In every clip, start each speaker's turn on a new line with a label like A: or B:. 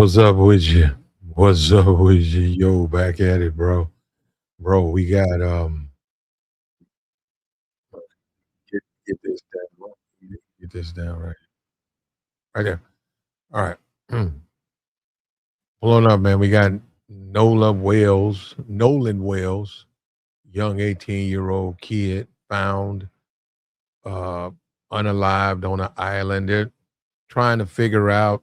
A: What's up with you? What's up with you? Yo, back at it, bro. Bro, we got get this down. Get this down right there. All right. Pulling up, man. We got Nolan Wells, young 18-year-old kid found uh unalived on an island. They're trying to figure out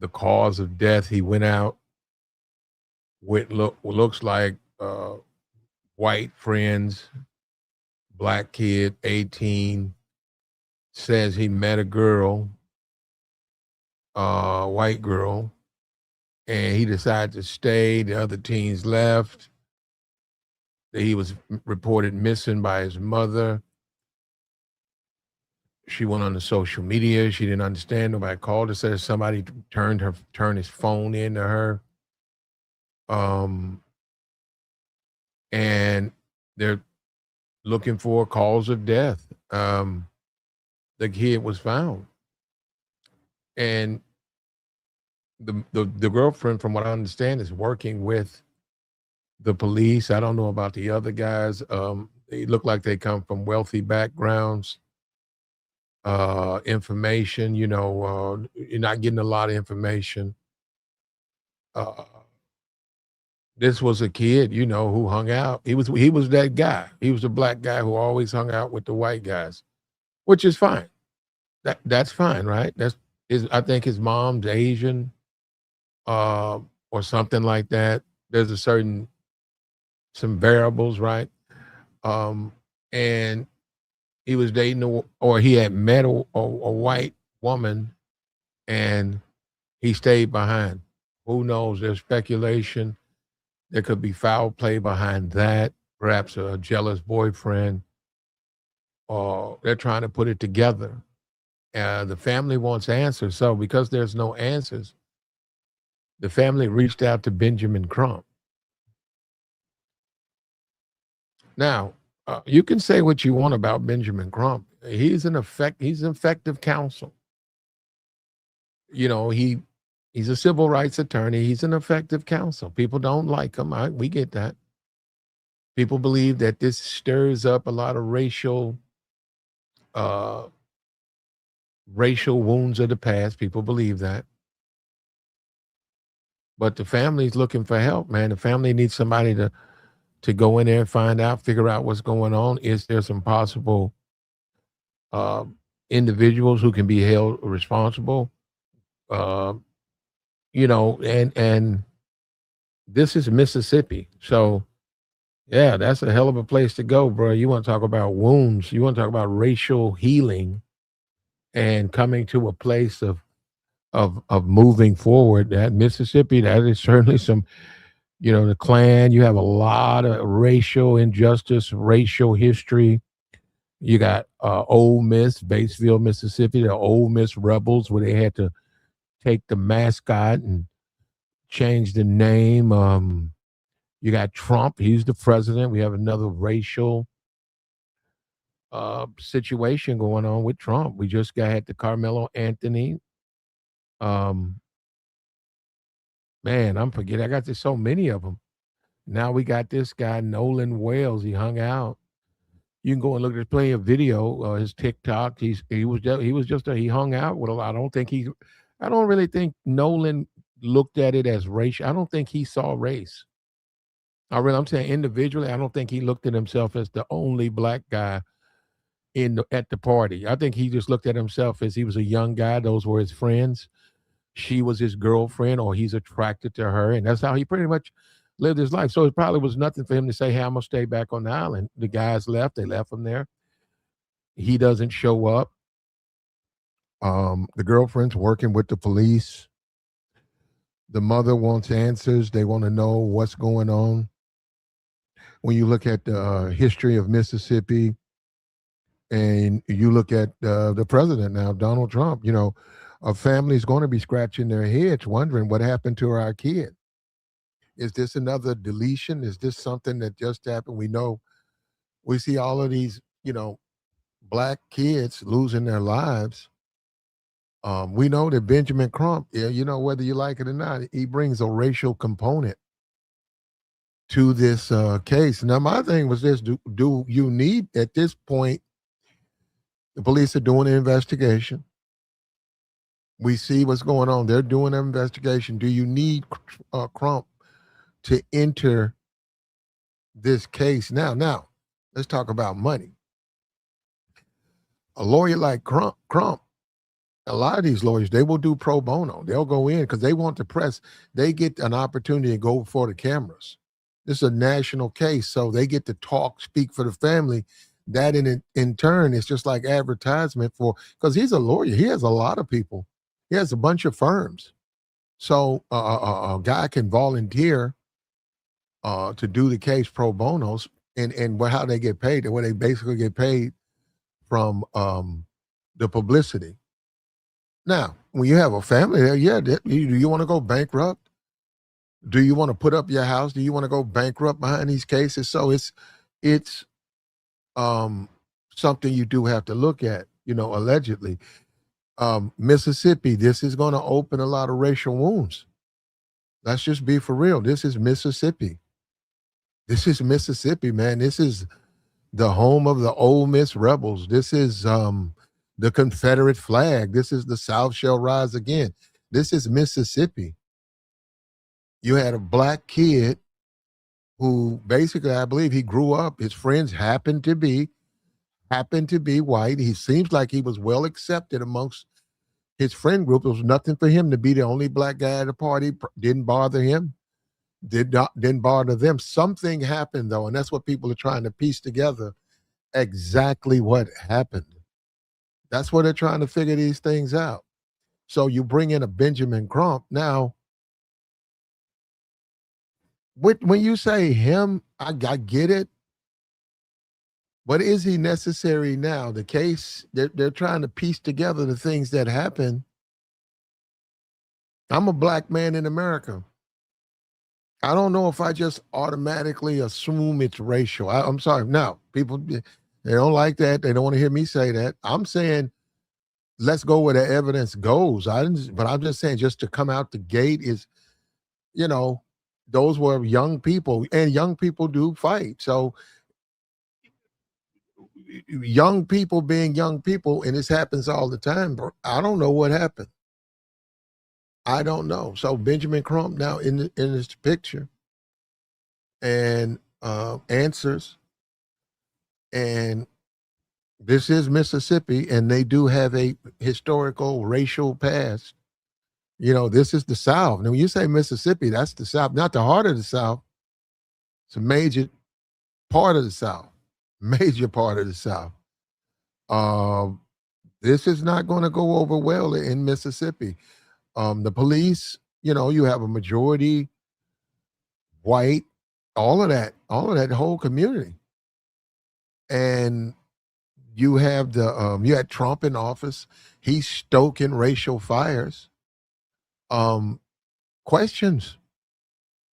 A: the cause of death. He went out with looks like white friends, black kid, 18, says he met a girl, white girl, and he decided to stay. The other teens left. He was reported missing by his mother. She went on the social media. She didn't understand. Nobody called her. Said somebody turned his phone into her. Um, and they're looking for cause of death. The kid was found, and the girlfriend, from what I understand, is working with the police. I don't know about the other guys. They look like they come from wealthy backgrounds. Information, you're not getting a lot of information. Uh, this was a kid, who hung out. He was that guy. He was the black guy who always hung out with the white guys, which is fine. That's fine, right? I think his mom's Asian, uh, or something like that. There's some variables, right? Um, and he was dating or he had met a white woman, and he stayed behind. Who knows? There's speculation. There could be foul play behind that, perhaps a jealous boyfriend, or they're trying to put it together. The family wants answers. So, because there's no answers, the family reached out to Benjamin Crump. Now, you can say what you want about Benjamin Crump. He's an effective counsel. He's a civil rights attorney. He's an effective counsel. People don't like him. We get that. People believe that this stirs up a lot of uh, racial wounds of the past. People believe that. But the family's looking for help, man. The family needs somebody to go in there and find out, figure out what's going on. Is there some possible uh, individuals who can be held responsible? Uh, and this is Mississippi, so yeah, that's a hell of a place to go, bro. You want to talk about wounds? You want to talk about racial healing and coming to a place of moving forward? That Mississippi, that is certainly some. The Klan. You have a lot of racial injustice, racial history. You got Ole Miss, Batesville, Mississippi, the Ole Miss Rebels, where they had to take the mascot and change the name. You got Trump; he's the president. We have another racial situation going on with Trump. We just had the Carmelo Anthony. Um, man, I'm forgetting. I got this so many of them. Now we got this guy Nolan Wells. He hung out. You can go and look at play a video, his TikTok. He hung out with a lot. I don't really think Nolan looked at it as racial. I don't think he saw race. I'm saying individually, I don't think he looked at himself as the only black guy at the party. I think he just looked at himself as he was a young guy. Those were his friends. She was his girlfriend, or he's attracted to her, and that's how he pretty much lived his life. So it probably was nothing for him to say, "Hey, I'm gonna stay back on the island." The guys left; they left him there. He doesn't show up. The girlfriend's working with the police. The mother wants answers. They want to know what's going on. When you look at the history of Mississippi, and you look at the president now, Donald Trump, a family's going to be scratching their heads, wondering what happened to our kid. Is this another deletion? Is this something that just happened? We see all of these, black kids losing their lives. We know that Benjamin Crump, yeah, you know, whether you like it or not, he brings a racial component to this case. Now, my thing was this: do you need at this point? The police are doing an investigation. We see what's going on. They're doing an investigation. Do you need Crump to enter this case now? Now, let's talk about money. A lawyer like Crump, a lot of these lawyers, they will do pro bono. They'll go in because they want the press. They get an opportunity to go before the cameras. This is a national case, so they get to talk, speak for the family. That in turn is just like advertisement for, because he's a lawyer. He has a lot of people. He has a bunch of firms. So a guy can volunteer to do the case pro bonos, and how they get paid, and where they basically get paid from the publicity. Now, when you have a family there, yeah, do you want to go bankrupt? Do you want to put up your house? Do you want to go bankrupt behind these cases? So it's something you do have to look at, you know, allegedly. Mississippi, this is going to open a lot of racial wounds. Let's just be for real. This is Mississippi. This is Mississippi, man. This is the home of the Ole Miss Rebels. This is the Confederate flag. This is the South shall rise again. This is Mississippi. You had a black kid who basically, I believe he grew up, his friends happened to be white. He seems like he was well accepted amongst his friend group. There was nothing for him to be the only black guy at the party. Didn't bother him. Didn't bother them. Something happened though, and that's what people are trying to piece together exactly what happened. That's what they're trying to figure these things out. So you bring in a Benjamin Crump. Now, when you say him, I get it. But is he necessary now? The case, they're trying to piece together the things that happen. I'm a black man in America. I don't know if I just automatically assume it's racial. I'm sorry. No, people, they don't like that. They don't want to hear me say that. I'm saying, let's go where the evidence goes. But I'm just saying, just to come out the gate is, you know, those were young people, and young people do fight. So young people being young people, and this happens all the time, bro. I don't know what happened. I don't know. So Benjamin Crump now in this picture and answers, and this is Mississippi, and they do have a historical racial past. You know, this is the South. Now, when you say Mississippi, that's the South, not the heart of the South. It's a major part of the South, major part of the South. This is not going to go over well in Mississippi. The police, you know, you have a majority white, all of that whole community. And you have you had Trump in office. He's stoking racial fires. Questions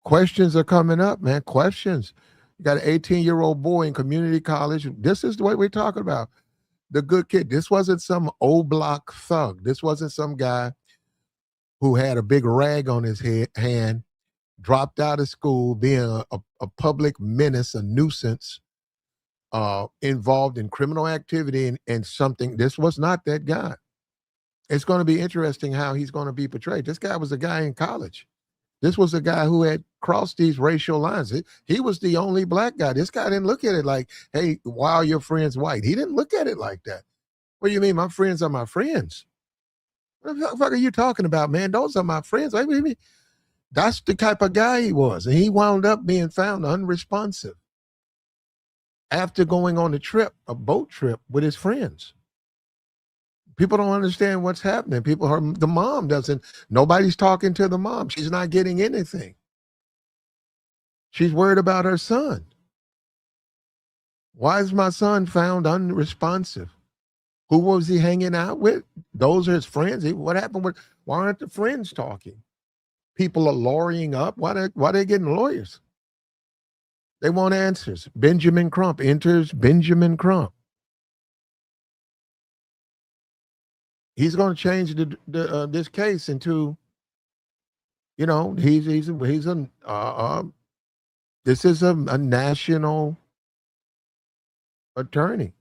A: are coming up, man. Questions. You got an 18-year-old boy in community college. This is what we're talking about. The good kid. This wasn't some old block thug. This wasn't some guy who had a big rag on his hand, dropped out of school, being a public menace, a nuisance, involved in criminal activity and something. This was not that guy. It's going to be interesting how he's going to be portrayed. This guy was a guy in college. This was a guy who had crossed these racial lines. He was the only black guy. This guy didn't look at it like, hey, why are your friends white? He didn't look at it like that. What do you mean? My friends are my friends. What the fuck are you talking about, man? Those are my friends. What do you mean? That's the type of guy he was. And he wound up being found unresponsive after going on a boat trip with his friends. People don't understand what's happening. The mom doesn't, nobody's talking to the mom. She's not getting anything. She's worried about her son. Why is my son found unresponsive? Who was he hanging out with? Those are his friends. What happened why aren't the friends talking? People are lawyering up. Why are they getting lawyers? They want answers. Benjamin Crump enters Benjamin Crump. He's going to change this case into, you know, he's a this is a national attorney.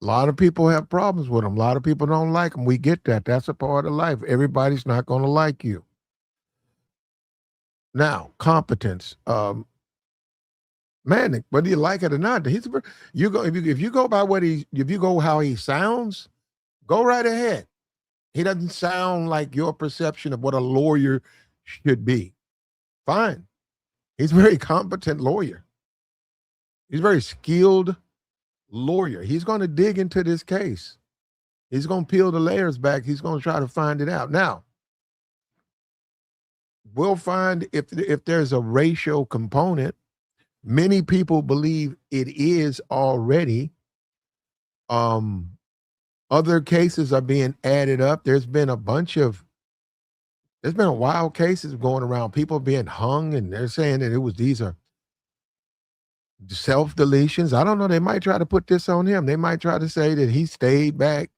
A: A lot of people have problems with him. A lot of people don't like him. We get that. That's a part of life. Everybody's not going to like you. Now, competence. Man, whether you like it or not, you go if you go by if you go how he sounds, go right ahead. He doesn't sound like your perception of what a lawyer should be. Fine. He's a very competent lawyer. He's a very skilled lawyer. He's going to dig into this case. He's going to peel the layers back. He's going to try to find it out. Now, we'll find if there's a racial component. Many people believe it is already. Other cases are being added up. There's been a wild cases going around, people being hung, and they're saying that these are self-deletions. I don't know. They might try to put this on him. They might try to say that he stayed back.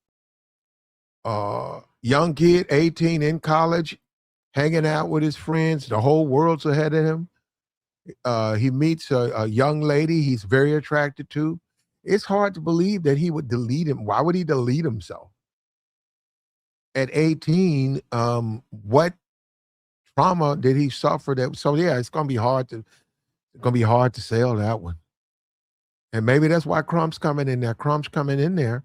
A: Young kid, 18, in college, hanging out with his friends. The whole world's ahead of him. He meets a young lady he's very attracted to. It's hard to believe that he would delete him. Why would he delete himself? At 18, what trauma did he suffer? So yeah, it's gonna be hard to sell that one. And maybe that's why Crump's coming in there. Crump's coming in there.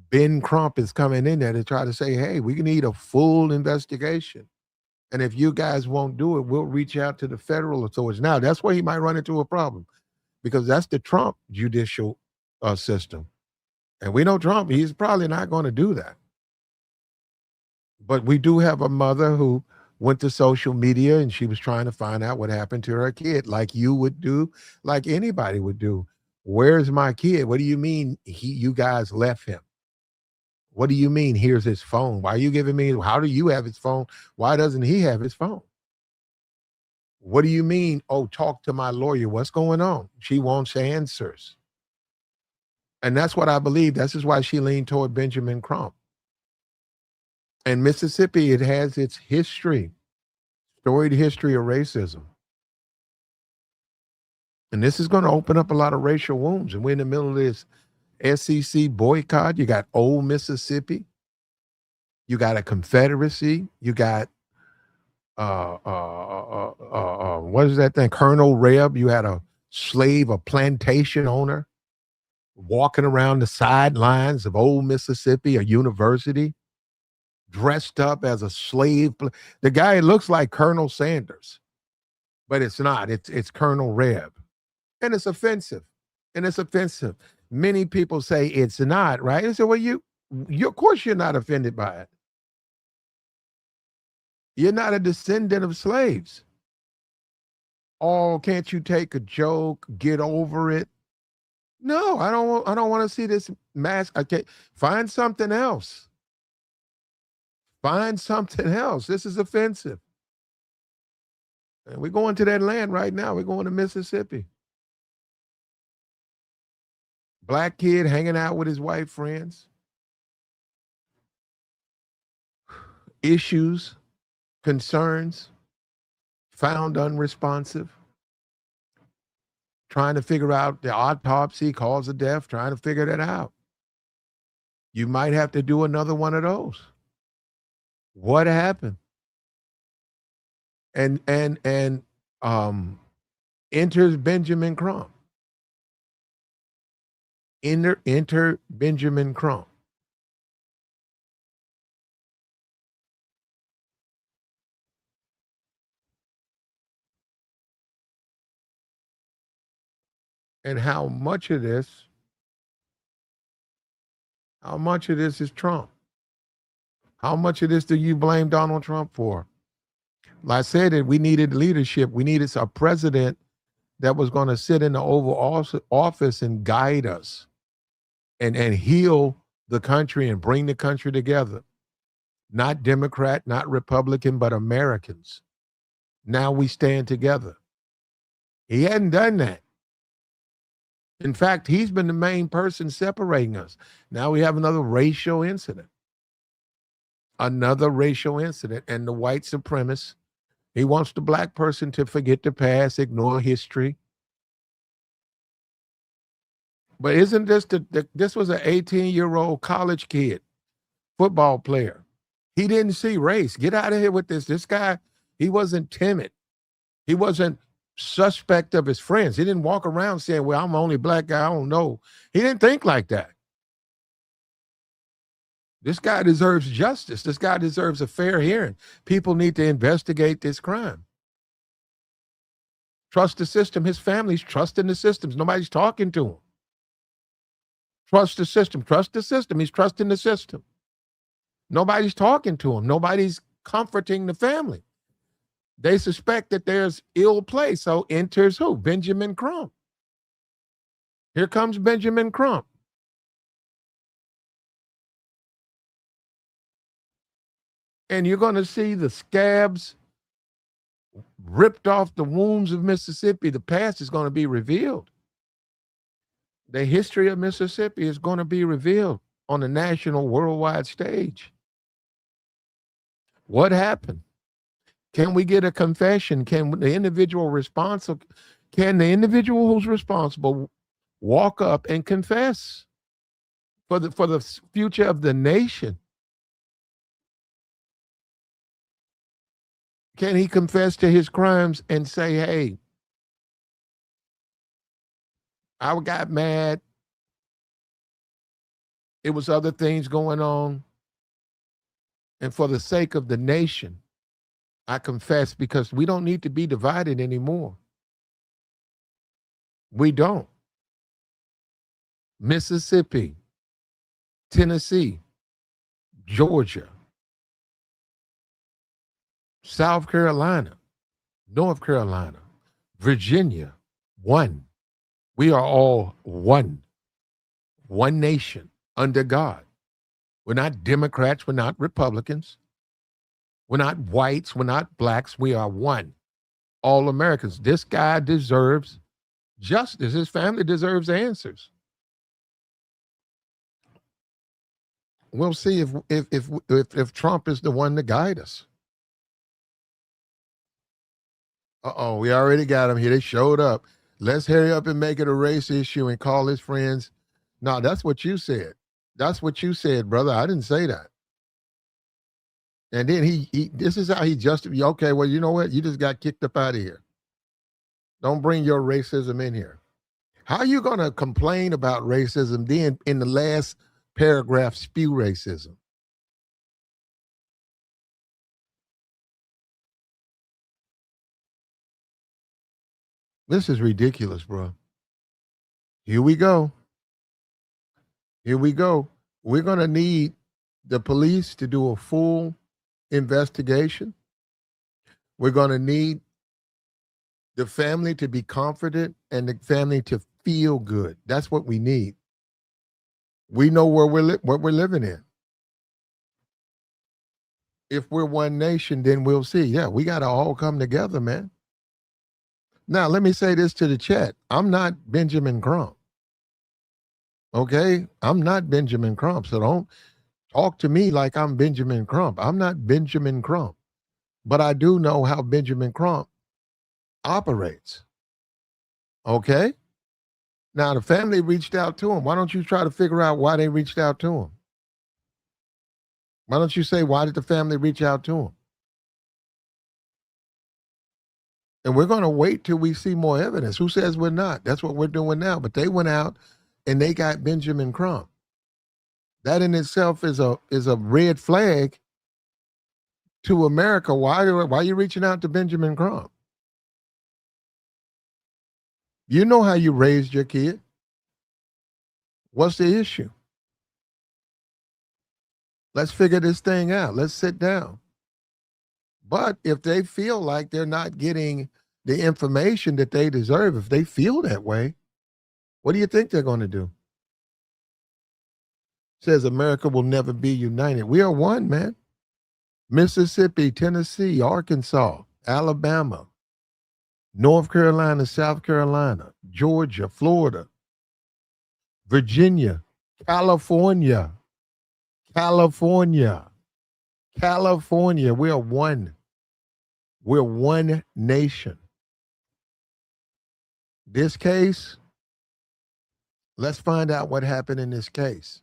A: Ben Crump is coming in there to try to say, hey, we need a full investigation. And if you guys won't do it, we'll reach out to the federal authorities. Now, that's where he might run into a problem, because that's the Trump judicial system. And we know Trump, he's probably not going to do that. But we do have a mother who went to social media and she was trying to find out what happened to her kid, like you would do, like anybody would do. Where's my kid? What do you mean you guys left him? What do you mean here's his phone? Why are you giving me, how do you have his phone? Why doesn't he have his phone? What do you mean? Oh, talk to my lawyer. What's going on? She wants answers. And that's what I believe. This is why she leaned toward Benjamin Crump. And Mississippi, it has its history, storied history of racism. And this is going to open up a lot of racial wounds. And we're in the middle of this SEC boycott. You got old Mississippi. You got a Confederacy. You got what is that thing? Colonel Reb. You had a slave, a plantation owner walking around the sidelines of old Mississippi, a university, dressed up as a slave. The guy looks like Colonel Sanders, but it's not. It's Colonel Reb. And it's offensive. Many people say it's not, right? I say, well, you of course you're not offended by it. You're not a descendant of slaves. Oh, can't you take a joke? Get over it. No, I don't want to see this mask. Okay, find something else. Find something else. This is offensive. And we're going to that land right now. We're going to Mississippi. Black kid hanging out with his white friends. Issues, concerns, found unresponsive. Trying to figure out the autopsy, cause of death, trying to figure that out. You might have to do another one of those. What happened? And enters Benjamin Crump. Enter Benjamin Crump. And how much of this is Trump? How much of this do you blame Donald Trump for? Like I said, that we needed leadership. We needed a president that was going to sit in the Oval Office and guide us and heal the country and bring the country together. Not Democrat, not Republican, but Americans. Now we stand together. He hadn't done that. In fact, he's been the main person separating us. Now we have another racial incident. Another racial incident. And the white supremacist, he wants the black person to forget the past, ignore history. But isn't this this was an 18-year-old college kid, football player. He didn't see race. Get out of here with this. This guy, he wasn't timid. He wasn't suspect of his friends. He didn't walk around saying, well, I'm the only black guy, I don't know. He didn't think like that. This guy deserves justice. This guy deserves a fair hearing. People need to investigate this crime. Trust the system. His family's trusting the systems. Nobody's talking to him. Trust the system. Trust the system. He's trusting the system. Nobody's talking to him. Nobody's comforting the family. They suspect that there's ill play. So enters who? Benjamin Crump. Here comes Benjamin Crump. And you're going to see the scabs ripped off the wounds of Mississippi. The past is going to be revealed. The history of Mississippi is going to be revealed on the national worldwide stage. What happened? Can we get a confession? Can the individual who's responsible walk up and confess for the future of the nation? Can he confess to his crimes and say, hey, I got mad. It was other things going on. And for the sake of the nation, I confess, because we don't need to be divided anymore. We don't. Mississippi, Tennessee, Georgia, South Carolina, North Carolina, Virginia, one. We are all one nation under God. We're not Democrats. We're not Republicans. We're not whites. We're not blacks. We are one. All Americans. This guy deserves justice. His family deserves answers. We'll see if Trump is the one to guide us. Uh-oh, we already got him here. They showed up. Let's hurry up and make it a race issue and call his friends. No, that's what you said. That's what you said, brother. I didn't say that. And then he this is how he justified. Okay, well, you know what? You just got kicked up out of here. Don't bring your racism in here. How are you going to complain about racism, then in the last paragraph spew racism? This is ridiculous, bro. Here we go. Here we go. We're going to need the police to do a full investigation. We're going to need the family to be comforted and the family to feel good. That's what we need. We know where what we're living in. If we're one nation, then we'll see. Yeah, we got to all come together, man. Now, let me say this to the chat. I'm not Benjamin Crump. Okay? I'm not Benjamin Crump. So don't talk to me like I'm Benjamin Crump. I'm not Benjamin Crump. But I do know how Benjamin Crump operates. Okay? Now, the family reached out to him. Why don't you try to figure out why they reached out to him? Why don't you say, why did the family reach out to him? And we're going to wait till we see more evidence. Who says we're not? That's what we're doing now. But they went out and they got Benjamin Crump. That in itself is a red flag to America. Why are you reaching out to Benjamin Crump? You know how you raised your kid. What's the issue? Let's figure this thing out. Let's sit down. But if they feel like they're not getting the information that they deserve, if they feel that way, what do you think they're going to do? It says America will never be united. We are one, man. Mississippi, Tennessee, Arkansas, Alabama, North Carolina, South Carolina, Georgia, Florida, Virginia, California, California, California. We're one. We're one nation. This case, let's find out what happened in this case.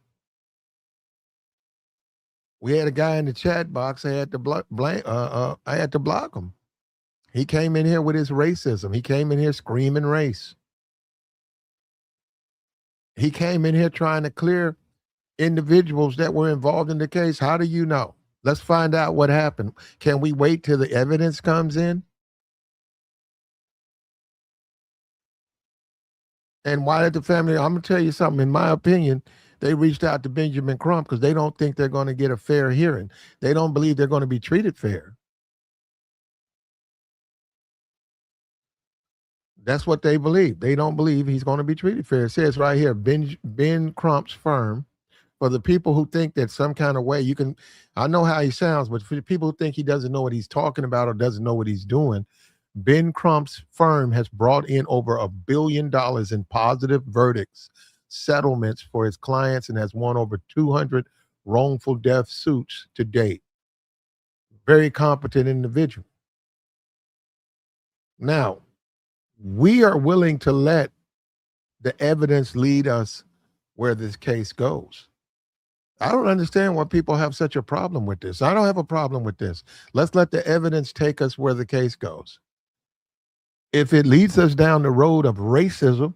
A: We had a guy in the chat box. I had to I had to block him. He came in here with his racism. He came in here screaming race. He came in here trying to clear individuals that were involved in the case. How do you know? Let's find out what happened. Can we wait till the evidence comes in? And why did the family? I'm gonna tell you something. In my opinion, they reached out to Benjamin Crump because they don't think they're going to get a fair hearing. They don't believe they're going to be treated fair. That's what they believe. They don't believe he's going to be treated fair. It says right here, Ben Crump's firm. For the people who think that some kind of way you can, I know how he sounds, but for the people who think he doesn't know what he's talking about or doesn't know what he's doing, Ben Crump's firm has brought in over $1 billion in positive verdicts, settlements for his clients, and has won over 200 wrongful death suits to date. Very competent individual. Now, we are willing to let the evidence lead us where this case goes. I don't understand why people have such a problem with this. I don't have a problem with this. Let's let the evidence take us where the case goes. If it leads us down the road of racism,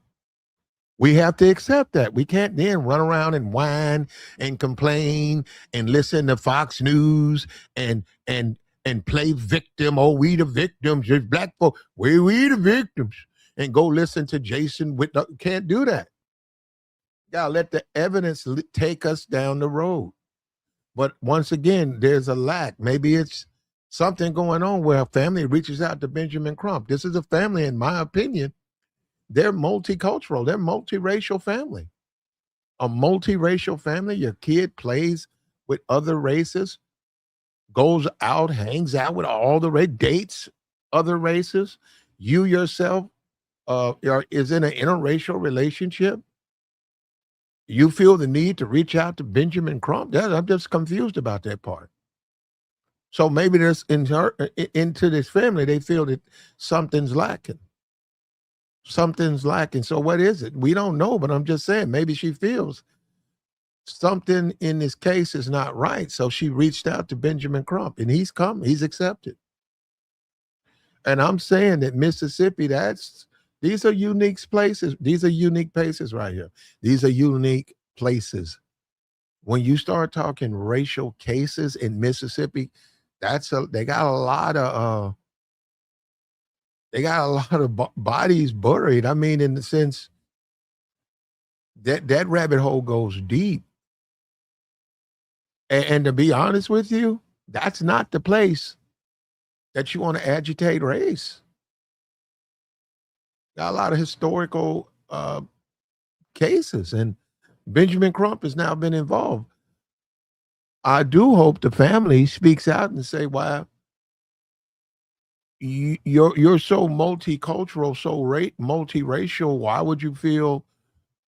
A: we have to accept that. We can't then run around and whine and complain and listen to Fox News and play victim. Oh, we the victims. Just black folk. We the victims. And go listen to Jason Whitlock. Can't do that. Gotta let the evidence take us down the road. But once again, there's a lack. Maybe it's something going on where a family reaches out to Benjamin Crump. This is a family, in my opinion, they're multicultural. They're multiracial family. A multiracial family, your kid plays with other races, goes out, hangs out with all the dates other races. You yourself is in an interracial relationship. You feel the need to reach out to Benjamin Crump? I'm just confused about that part. So maybe there's into this family, they feel that something's lacking. Something's lacking. So what is it? We don't know, but I'm just saying maybe she feels something in this case is not right. So she reached out to Benjamin Crump, and he's come. He's accepted. And I'm saying that Mississippi, these are unique places. These are unique places right here. These are unique places. When you start talking racial cases in Mississippi, they got a lot of bodies buried. I mean, in the sense that rabbit hole goes deep. And to be honest with you, that's not the place that you want to agitate race. Got a lot of historical cases, and Benjamin Crump has now been involved. I do hope the family speaks out and say, "Why you're so multicultural, so multiracial? Why would you feel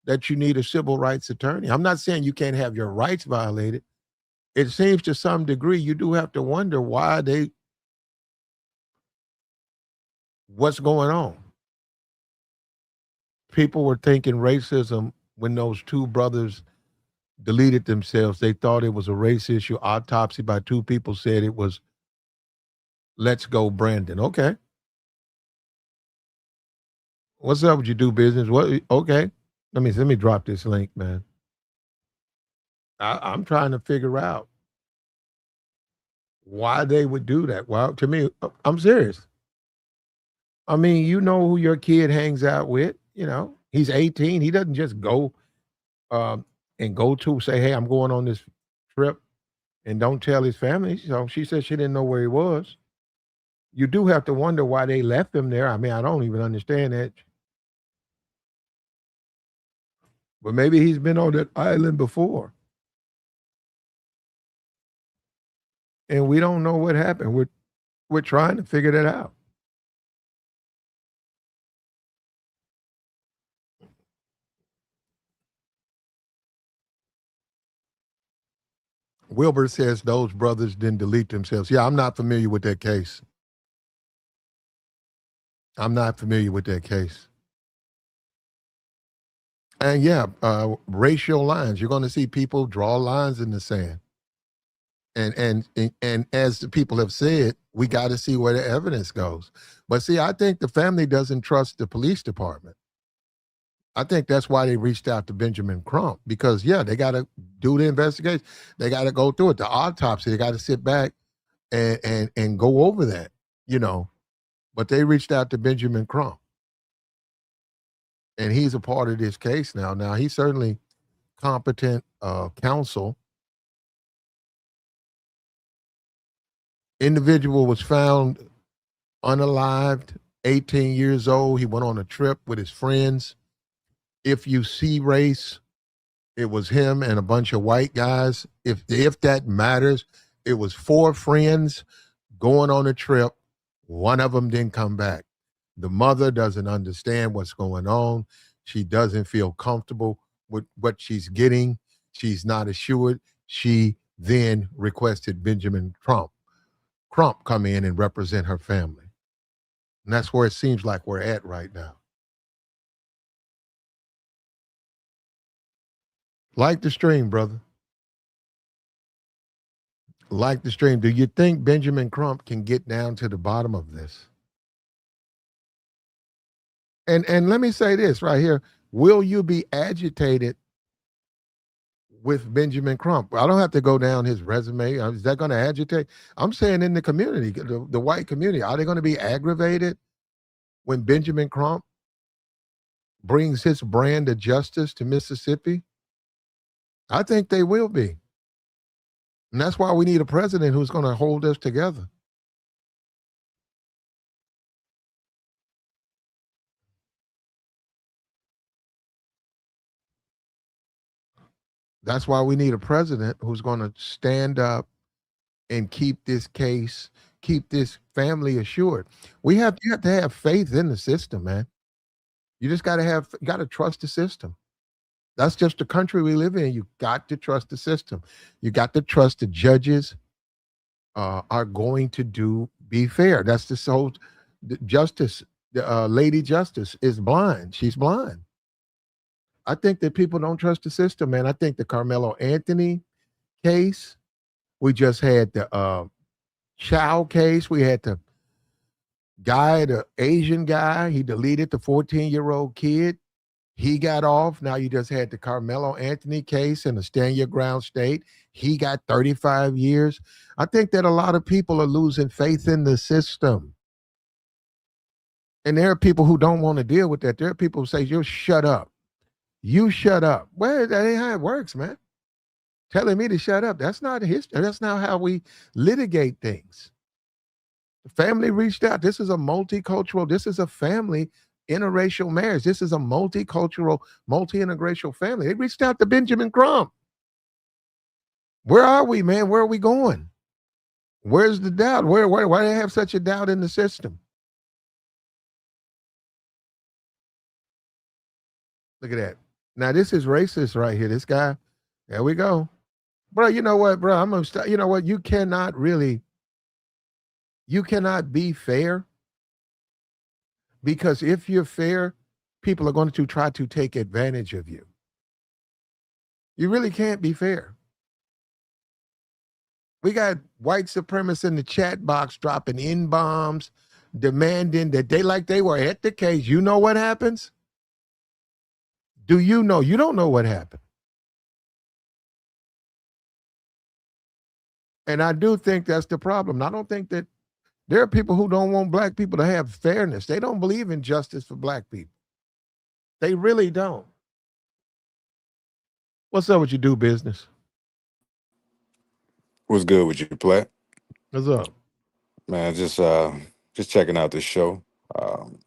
A: that you need a civil rights attorney?" I'm not saying you can't have your rights violated. It seems to some degree you do have to wonder what's going on. People were thinking racism when those two brothers deleted themselves. They thought it was a race issue. Autopsy by two people said it was, let's go, Brandon. Okay. What's up with you do business? What? Okay. Let me drop this link, man. I'm trying to figure out why they would do that. Well, to me, I'm serious. I mean, you know who your kid hangs out with. You know, he's 18. He doesn't just go and go to say, "Hey, I'm going on this trip," and don't tell his family. So she said she didn't know where he was. You do have to wonder why they left him there. I mean, I don't even understand that. But maybe he's been on that island before. And we don't know what happened. We're trying to figure that out. Wilbur says those brothers didn't delete themselves. Yeah, I'm not familiar with that case. I'm not familiar with that case. And yeah, racial lines. You're going to see people draw lines in the sand. And as the people have said, we got to see where the evidence goes. But see, I think the family doesn't trust the police department. I think that's why they reached out to Benjamin Crump because yeah, they got to do the investigation. They got to go through it. The autopsy. They got to sit back and go over that. You know, but they reached out to Benjamin Crump, and he's a part of this case now. Now he's certainly competent counsel. Individual was found unalived, 18 years old. He went on a trip with his friends. If you see race, it was him and a bunch of white guys. If that matters, it was four friends going on a trip. One of them didn't come back. The mother doesn't understand what's going on. She doesn't feel comfortable with what she's getting. She's not assured. She then requested Benjamin Crump come in and represent her family. And that's where it seems like we're at right now. Like the stream, brother. Like the stream. Do you think Benjamin Crump can get down to the bottom of this? And let me say this right here. Will you be agitated with Benjamin Crump? I don't have to go down his resume. Is that going to agitate? I'm saying in the community, the white community, are they going to be aggravated when Benjamin Crump brings his brand of justice to Mississippi? I think they will be. And that's why we need a president who's going to hold us together. That's why we need a president who's going to stand up and keep this case, keep this family assured. You have to have faith in the system, man. You just got to trust the system. That's just the country we live in. You got to trust the system. You got to trust the judges are going to be fair. That's the whole justice. Lady Justice is blind. She's blind. I think that people don't trust the system, man. I think the Carmelo Anthony case, we just had the Chow case. We had the Asian guy. He deleted the 14-year-old kid. He got off. Now you just had the Carmelo Anthony case in the Stand Your Ground state. He got 35 years. I think that a lot of people are losing faith in the system. And there are people who don't want to deal with that. There are people who say, you shut up. You shut up. Well, that ain't how it works, man. Telling me to shut up. That's not history. That's not how we litigate things. The family reached out. This is a multicultural, this is a family interracial marriage. This is a multicultural, multi-interracial family. They reached out to Benjamin Crump. Where are we, man? Where are we going? Where's the doubt? Why do they have such a doubt in the system? Look at that. Now, this is racist right here. This guy, there we go. Bro, you know what, bro? I'm going to start. You know what? You cannot be fair because if you're fair, people are going to try to take advantage of you. You really can't be fair. We got white supremacists in the chat box dropping N-bombs, demanding that they were at the case. You know what happens? Do you know? You don't know what happened. And I do think that's the problem. I don't think that there are people who don't want black people to have fairness. They don't believe in justice for black people. They really don't. What's up with you, do business?
B: What's good with you, Platt?
A: What's up?
B: Man, just checking out the show. Um,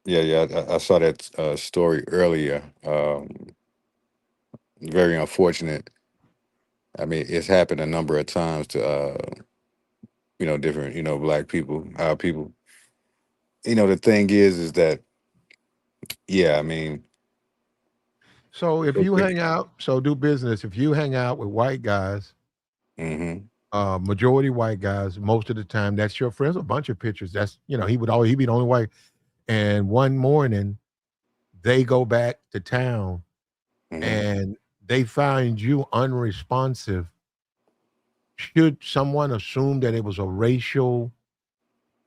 B: yeah, I saw that story earlier. Very unfortunate. I mean, it's happened a number of times to different black people, our people. The thing is that yeah, I mean,
A: So if you hang out, so do business. If you hang out with white guys
B: Mm-hmm.
A: Majority white guys. Most of the time, that's your friends. A bunch of pictures. That's he be the only white. And one morning, they go back to town
B: Mm-hmm.
A: and they find you unresponsive. Should someone assume that it was a racial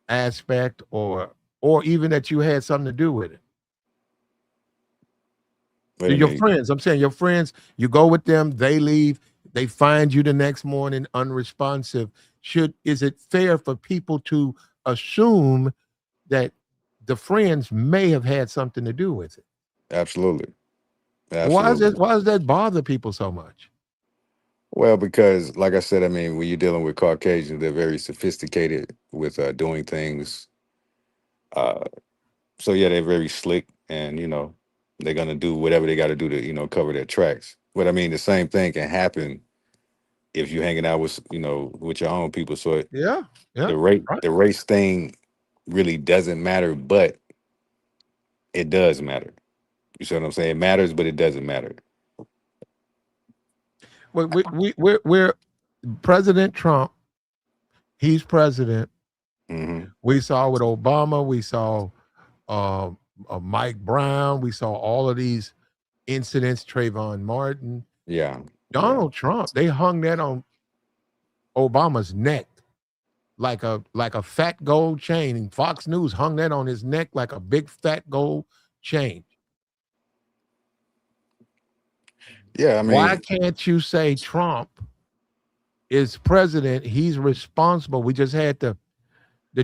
A: aspect, or even that you had something to do with it?
B: Wait a
A: Your
B: minute.
A: friends, I'm saying your friends, you go with them, they leave, they find you the next morning unresponsive. Is it fair for people to assume that the friends may have had something to do with it?
B: Absolutely.
A: Why is
B: Absolutely.
A: it why does that bother people so much?
B: Well, because like I said, I mean, when you're dealing with Caucasians, they're very sophisticated with doing things. Uh, so yeah, they're very slick, and they're gonna do whatever they got to do to cover their tracks. But I mean, the same thing can happen if you're hanging out with with your own people. So
A: Yeah, yeah, right.
B: the race thing really doesn't matter, but it does matter. You see what I'm saying? It matters, but it doesn't matter.
A: We're President Trump, he's president.
B: Hmm.
A: We saw with Obama, we saw uh, Mike Brown, we saw all of these incidents, Trayvon Martin,
B: Yeah, yeah,
A: Donald Trump. They hung that on Obama's neck like a fat gold chain. And Fox News hung that on his neck like a big fat gold chain.
B: yeah. I
A: Why
B: mean,
A: can't you say Trump is president? He's responsible. We just had the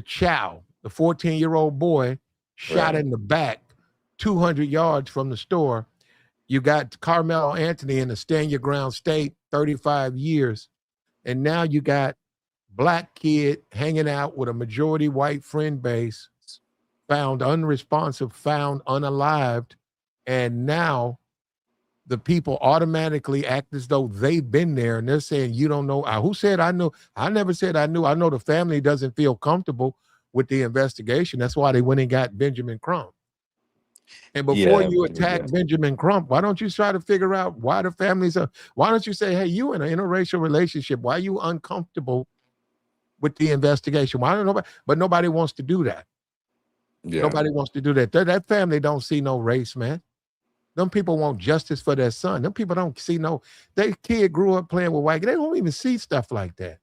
A: Chow, the 14-year-old boy, shot
B: right.
A: in the back, 200 yards from the store. You got Carmelo Anthony in the stand your ground state, 35 years. And now you got black kid hanging out with a majority white friend base, found unresponsive, found unalived. And now the people automatically act as though they've been there and they're saying, you don't know. Who said I knew? I never said I knew. I know the family doesn't feel comfortable with the investigation. That's why they went and got Benjamin Crump. And before
B: Yeah,
A: you attack
B: yeah,
A: Benjamin Crump, why don't you try to figure out why the families are, why don't you say, hey, you in an interracial relationship, why are you uncomfortable with the investigation? Why don't nobody, but nobody wants to do that.
B: yeah,
A: Nobody wants to do that. That family don't see no race, man. Them people want justice for their son. Them people don't see no, their kid grew up playing with white, they don't even see stuff like that.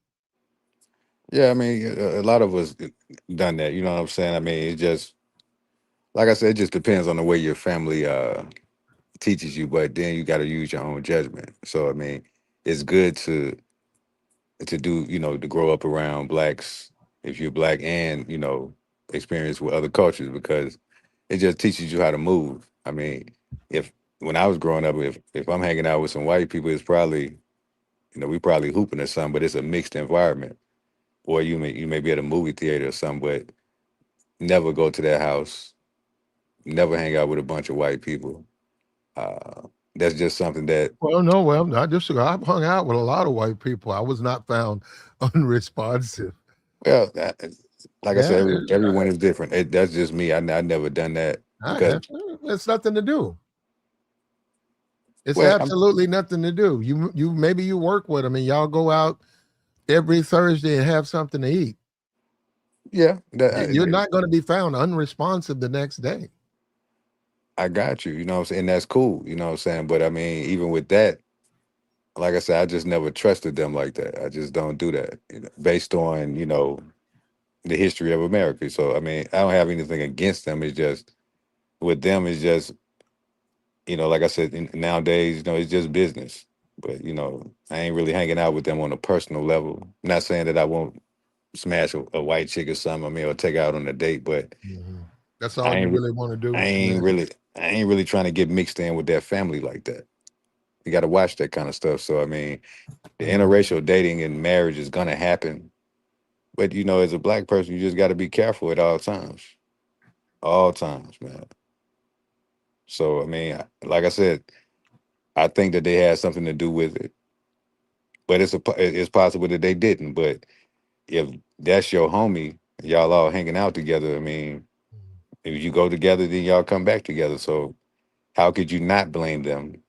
B: yeah. I mean, a lot of us done that. You know what I'm saying? I mean, it just like I said, it just depends on the way your family teaches you. But then you got to use your own judgment. So I mean, it's good to do to grow up around blacks if you're black and experience with other cultures because it just teaches you how to move. I mean, if when I was growing up, if I'm hanging out with some white people, it's probably we probably hooping or something, but it's a mixed environment. Or you may be at a movie theater or something, but never go to their house, never hang out with a bunch of white people. Uh, that's just something that
A: Well, no, well, not just, I've hung out with a lot of white people. I was not found unresponsive.
B: well, like I
A: Yeah,
B: said, everyone is different. That's just me. I never done that because
A: it's nothing to do. It's
B: well, I'm,
A: absolutely nothing to do. You maybe you work with them and y'all go out every Thursday and have something to eat.
B: yeah,
A: You're not going to be found unresponsive the next day.
B: I got you. You know what I'm saying? That's cool. You know what I'm saying? But I mean, even with that, like I said, I just never trusted them like that. I just don't do that based on, the history of America. So, I mean, I don't have anything against them. It's just with them, it's just, like I said, nowadays, it's just business. But, I ain't really hanging out with them on a personal level. I'm not saying that I won't smash a white chick or something, I mean, or take her out on a date, but
A: Mhm. That's all
B: I
A: you
B: ain't,
A: really want to
B: I
A: do,
B: ain't
A: smash.
B: really, I ain't really trying to get mixed in with their family like that. You got to watch that kind of stuff. So I mean, the
A: Mhm.
B: interracial dating and marriage is gonna happen, but as a black person, you just got to be careful at all times, man. So I mean, like I said, I think that they had something to do with it, but it's possible that they didn't. But if that's your homie, y'all all hanging out together. I mean, if you go together, then y'all come back together. So how could you not blame them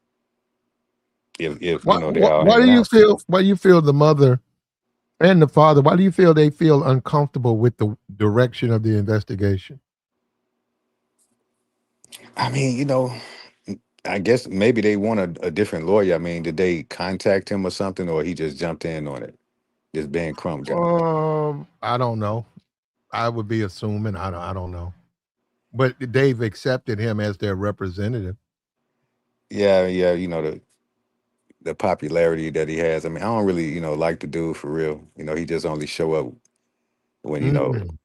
B: if
A: Why,
B: they all
A: why do
B: hanging
A: you
B: out.
A: feel? Why do you feel the mother and the father? Why do you feel they feel uncomfortable with the direction of the investigation?
B: I mean, I guess maybe they want a different lawyer. I mean, did they contact him or something, or he just jumped in on it? This Ben Crump guy.
A: I don't know. I would be assuming. I don't know. But they've accepted him as their representative.
B: Yeah, yeah, the popularity that he has. I mean, I don't really, like the dude for real. He just only show up when,
A: Mm.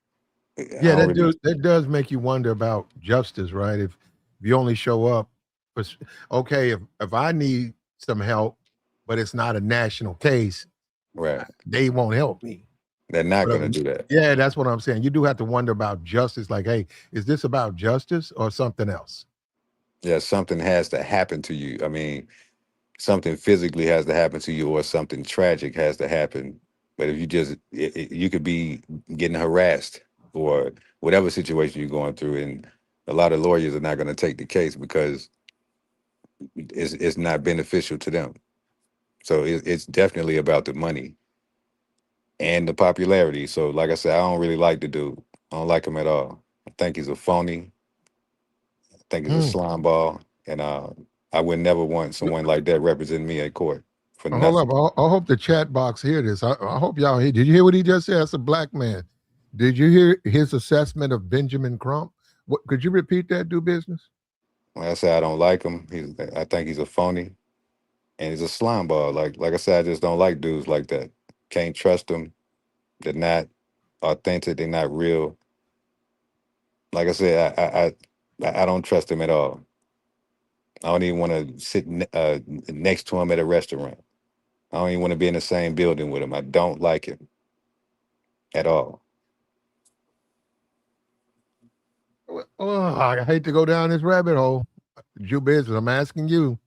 B: I
A: Yeah,
B: don't really
A: that does make you wonder about justice, right? If you only show up for okay, if I need some help, but it's not a national case,
B: right.
A: they won't help me.
B: They're not
A: But
B: gonna do that.
A: yeah, that's what I'm saying. You do have to wonder about justice. Like, hey, is this about justice or something else?
B: Yeah, something has to happen to you. I mean, something physically has to happen to you, or something tragic has to happen. But if you just, you could be getting harassed or whatever situation you're going through, and a lot of lawyers are not going to take the case because it's not beneficial to them. So it's definitely about the money and the popularity. So, like I said, I don't really like the dude. I don't like him at all. I think he's a phony. I think he's a
A: Mm.
B: slime ball, and I would never want someone like that representing me at court for
A: Hold
B: nothing.
A: up. I hope the chat box hear this. I hope y'all hear. Did you hear what he just said? That's a black man. Did you hear his assessment of Benjamin Crump? What could you repeat that? Do business?
B: Like I said, I don't like him. I think he's a phony and he's a slime ball. Like I said, I just don't like dudes like that. Can't trust them. They're not authentic. They're not real. Like I said, I don't trust him at all. I don't even want to sit next to him at a restaurant. I don't even want to be in the same building with him. I don't like him at all.
A: Oh, I hate to go down this rabbit hole. Do business. I'm asking you.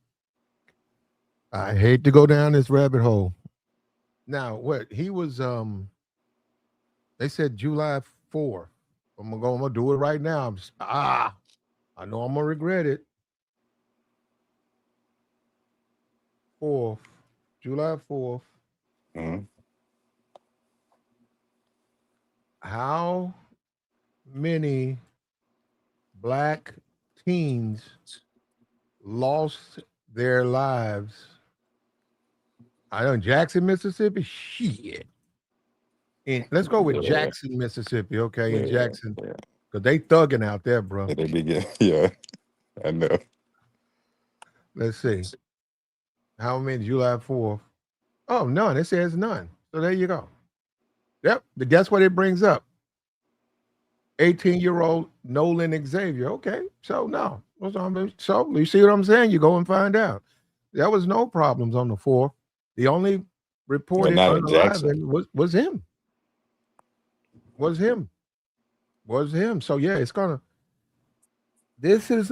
A: I hate to go down this rabbit hole. Now, what he was? They said July 4th. I'm gonna do it right now. I know I'm gonna regret it. 4th, July 4th.
B: Mhm.
A: How many black teens lost their lives? I know Jackson, Mississippi. Shit. Let's go with
B: Yeah,
A: Jackson, Mississippi. Okay, in
B: yeah,
A: Jackson,
B: yeah.
A: because they thugging out there, bro.
B: Yeah, they be getting, yeah, I know.
A: Let's see. How many July 4th? Oh, none. It says none. So there you go. Yep. But guess what it brings up? 18-year-old Nolan Xavier. Okay. So no. So you see what I'm saying? You go and find out. There was no problems on the 4th. The only
B: But
A: reported
B: not in Jackson.
A: unaliving was him. Was him. Was him. So yeah, it's gonna this is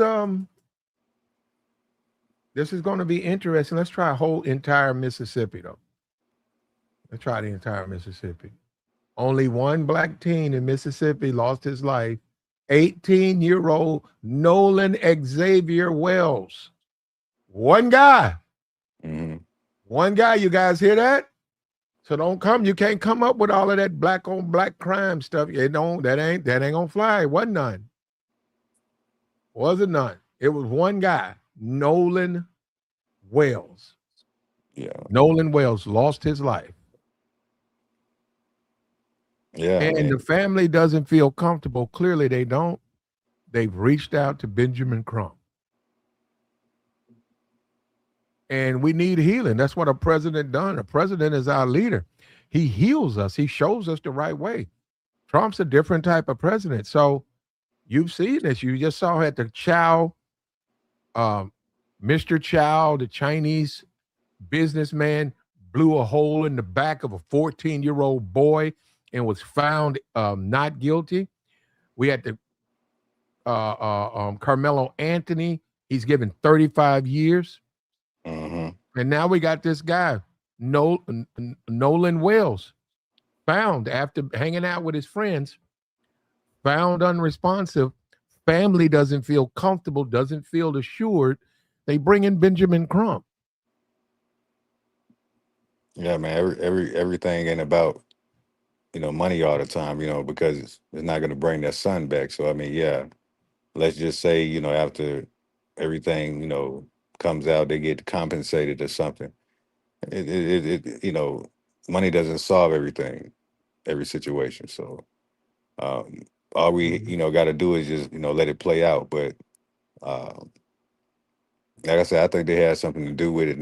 A: this is gonna be interesting. Let's try a whole entire Mississippi though. Let's try the entire Mississippi. Only one black teen in Mississippi lost his life. 18-year-old Nolan Xavier Wells. One guy.
B: Hmm.
A: One guy. You guys hear that? So don't come. You can't come up with all of that black on black crime stuff. It don't. That ain't gonna fly. It wasn't none. Wasn't none. It was one guy, Nolan Wells.
B: Yeah,
A: Nolan Wells lost his life.
B: yeah. I
A: And the
B: mean,
A: family doesn't feel comfortable. Clearly, they don't. They've reached out to Benjamin Crump. And we need healing. That's what a president done. A president is our leader. He heals us. He shows us the right way. Trump's a different type of president. So you've seen this. You just saw at the Chow, um, Mr. Chow, the Chinese businessman, blew a hole in the back of a 14-year-old boy and was found not guilty. We had the Carmelo Anthony. He's given 35 years.
B: hmm,
A: And now we got this guy, Nolan Wells, found after hanging out with his friends, found unresponsive. Family doesn't feel comfortable, doesn't feel assured. They bring in Benjamin Crump.
B: Yeah, man. Everything ain't about money all the time. Because it's not going to bring that son back. So I mean, yeah. Let's just say after everything comes out, they get compensated or something. It money doesn't solve everything, every situation. So um, all we
A: Mhm.
B: got to do is just let it play out. But uh, like I said, I think they had something to do with it.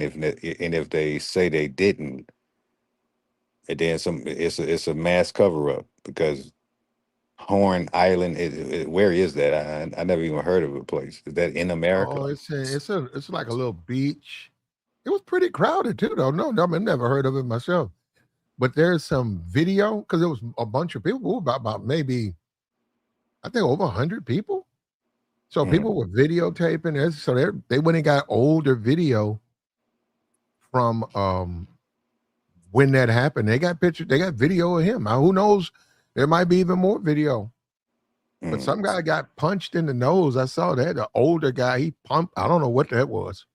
B: And if they say they didn't, and then it's a mass cover up because Horn Island. Where is that? I never even heard of a place. Is that in America?
A: Oh, it's like a little beach. It was pretty crowded too, though. No, no, I never heard of it myself. But there's some video because there was a bunch of people, about maybe I think over 100 people. So
B: Mm,
A: people were videotaping this. So they went and got older video from when that happened. They got pictures, they got video of him. Now, who knows? There might be even more video. But
B: mm.
A: some guy got punched in the nose. I saw that. The older guy, he pumped. I don't know what that was.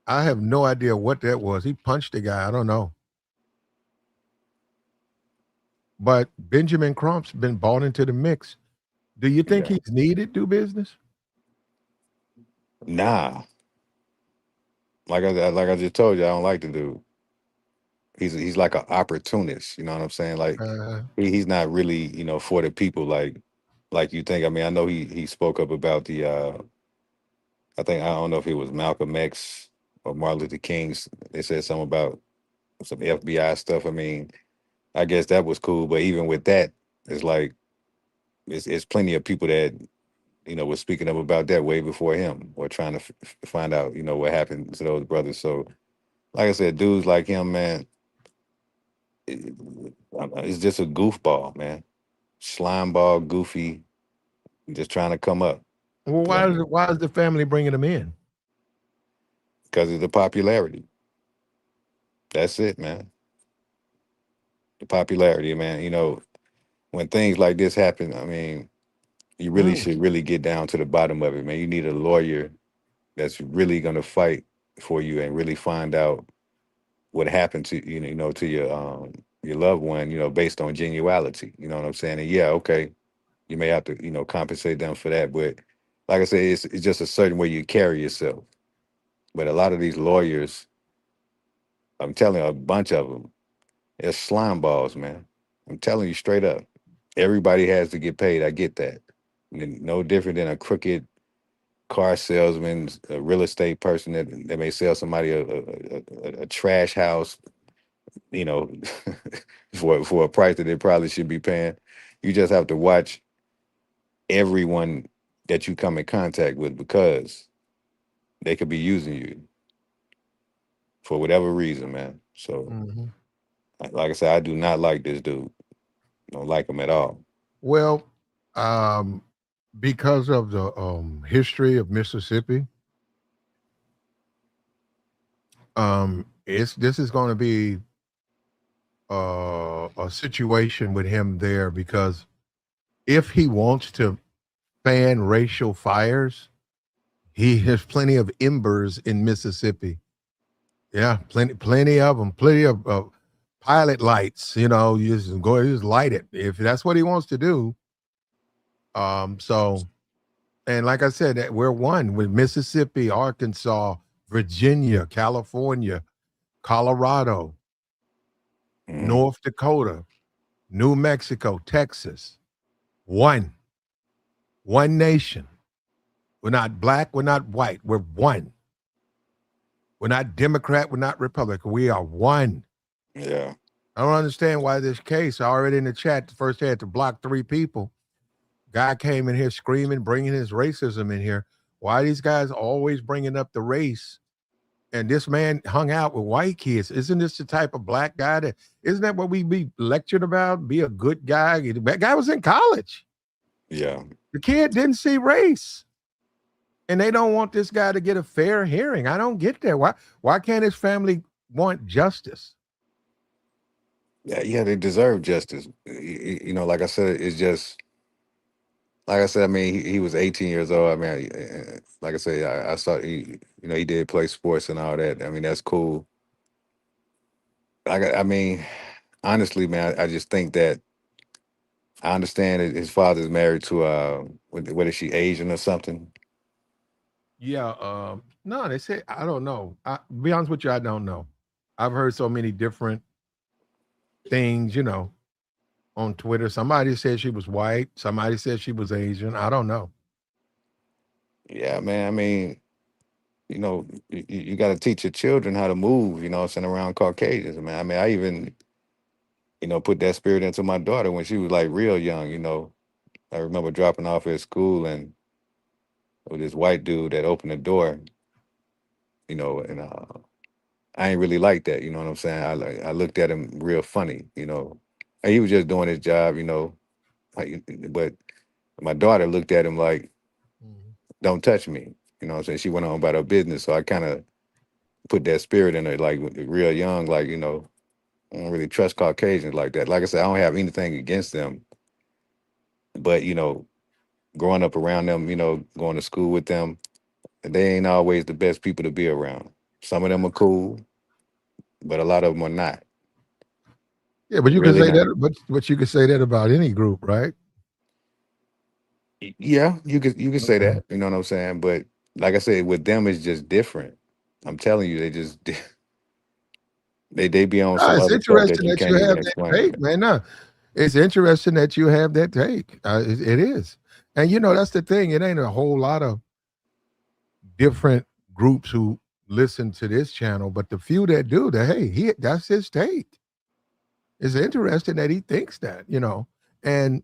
A: I have no idea what that was. He punched the guy. I don't know. But Benjamin Crump's been bought into the mix. Do you think
B: Yeah.
A: he's needed to do business?
B: Nah, like I just told you, I don't like the dude. He's like an opportunist. You know what I'm saying? Like
A: Uh,
B: he's not really for the people like you think. I mean, I know he spoke up about the I don't know if it was Malcolm X or Martin Luther King's. They said something about some FBI stuff. I mean, I guess that was cool, but even with that, it's like it's plenty of people that was speaking up about that way before him or trying to find out what happened to those brothers. So like I said, dudes like him, man, it, it's just a goofball, man. Slime ball, goofy, just trying to come up.
A: well,
B: You know,
A: why is the family bringing him in?
B: because of the popularity. That's it, man. The popularity, man. When things like this happen, I mean, you really
A: Mm,
B: should really get down to the bottom of it, man. You need a lawyer that's really gonna fight for you and really find out what happened to to your loved one, based on genuality. You know what I'm saying? And yeah, okay, you may have to, compensate them for that. But like I said, it's just a certain way you carry yourself. But a lot of these lawyers, I'm telling you, a bunch of them, they're slime balls, man. I'm telling you straight up. Everybody has to get paid. I get that. No different than a crooked car salesman, a real estate person that may sell somebody a trash house, you know, for a price that they probably should be paying. You just have to watch everyone that you come in contact with because they could be using you for whatever reason, man. So,
A: mhm.
B: like I said, I do not like this dude. Don't like him at all.
A: Well, um, because of the history of Mississippi, it's this is going to be a situation with him there because if he wants to fan racial fires, he has plenty of embers in Mississippi. Yeah, plenty of them, plenty of pilot lights. You just light it if that's what he wants to do. So and like I said, we're one with Mississippi, Arkansas, Virginia, California, Colorado,
B: Mhm.
A: North Dakota, New Mexico, Texas. One nation. We're not black, we're not white, we're one. We're not Democrat, we're not Republican. We are one.
B: Yeah,
A: I don't understand why this case, already in the chat, first had to block 3 people. Guy came in here screaming, bringing his racism in here. Why these guys always bringing up the race? And this man hung out with white kids. Isn't this the type of black guy that, isn't that what we be lectured about? Be a good guy. That guy was in college.
B: yeah,
A: The kid didn't see race. And they don't want this guy to get a fair hearing. I don't get that. Why can't his family want justice?
B: yeah, yeah. They deserve justice. Like I said, it's just like I said. I mean, he was 18 years old. I mean, like I said, I saw he did play sports and all that. I mean, that's cool. I mean, honestly, man, I just think that I understand that his father's married to what is she, Asian or something?
A: Yeah, no, they say I don't know. Be honest with you, I don't know. I've heard so many different things, on Twitter. Somebody said she was white. Somebody said she was Asian. I don't know.
B: Yeah, man. I mean, you got to teach your children how to move. What I'm saying, around Caucasians, man. I mean, I even put that spirit into my daughter when she was like real young. I remember dropping off at school and with this white dude that opened the door. And I ain't really like that. You know what I'm saying? I looked at him real funny. And he was just doing his job. But my daughter looked at him like,
A: Mhm.
B: "Don't touch me." You know what I'm saying? She went on about her business, so I kind of put that spirit in her, like real young. Like, I don't really trust Caucasians like that. Like I said, I don't have anything against them, but growing up around them, going to school with them, they ain't always the best people to be around. Some of them are cool, but a lot of them are not.
A: Yeah, but you can
B: Really
A: say
B: not.
A: that, but you can say that about any group, right?
B: Yeah, you could say
A: Okay.
B: that. You know what I'm saying? But like I said, with them, it's just different. I'm telling you, they just they be on
A: No,
B: some
A: it's
B: other stuff that
A: interesting
B: you
A: that you
B: can't even
A: have that
B: explain,
A: take,
B: man.
A: man. No, it's interesting that you have that take. It is, and that's the thing. It ain't a whole lot of different groups who listen to this channel, but the few that do, that hey, that's his take. It's interesting that he thinks that. And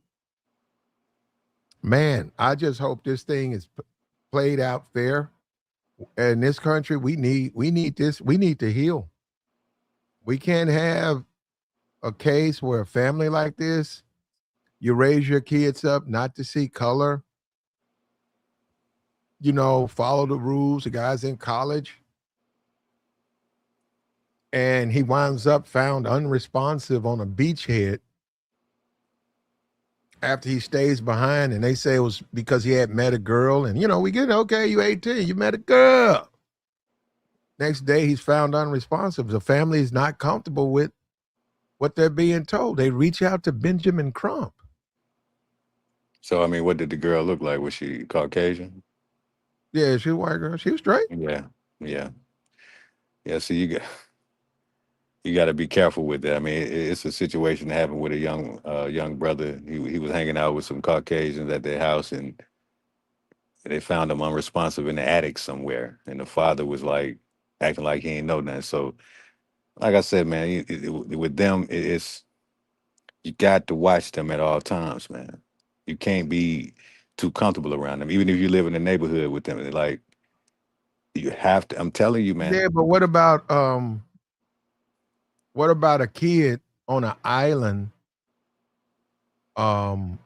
A: man, I just hope this thing is played out fair. In this country, we need this. We need to heal. We can't have a case where a family like this, you raise your kids up not to see color, follow the rules. The guy's in college and he winds up found unresponsive on a beachhead after he stays behind. And they say it was because he had met a girl. And, we get, okay, you 18, you met a girl. Next day, he's found unresponsive. The family is not comfortable with what they're being told. They reach out to Benjamin Crump.
B: So I mean, what did the girl look like? Was she Caucasian?
A: Yeah, she was a white girl. She was straight.
B: Yeah, yeah, yeah. So you got to be careful with that. I mean, it's a situation that happened with a young brother. He was hanging out with some Caucasians at their house, and they found him unresponsive in the attic somewhere. And the father was like acting like he ain't know nothing. So, like I said, man, with them, it's you got to watch them at all times, man. You can't be too comfortable around them, even if you live in the neighborhood with them. Like you have to. I'm telling you, man.
A: Yeah, but what about a kid on an island? Um,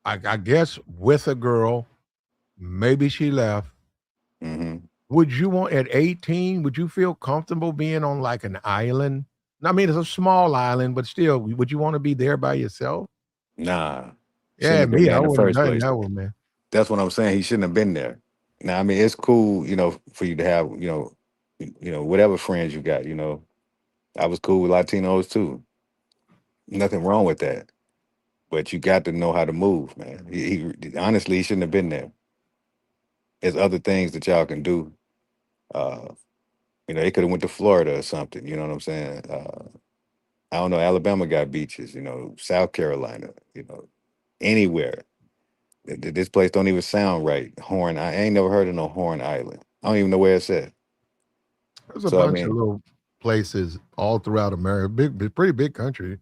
A: I guess with a girl, maybe she left.
B: Hmm.
A: Would you want at 18? Would you feel comfortable being on like an island? I mean, it's a small island, but still, would you want to be there by yourself?
B: Nah, shouldn't
A: Yeah,
B: have been
A: me,
B: there
A: I
B: in the
A: wouldn't
B: first
A: have done
B: place.
A: that one, man.
B: That's what I'm saying. He shouldn't have been there. Now, I mean, it's cool, for you to have, whatever friends you got. I was cool with Latinos too. Nothing wrong with that. But you got to know how to move, man. He honestly, he shouldn't have been there. There's other things that y'all can do. Uh, they could have went to Florida or something. You know what I'm saying? I don't know. Alabama got beaches. South Carolina. Anywhere. This place don't even sound right. I ain't never heard of no Horn Island. I don't even know where it's at.
A: There's a
B: So I
A: bunch of
B: mean,
A: little places all throughout America. Pretty big country.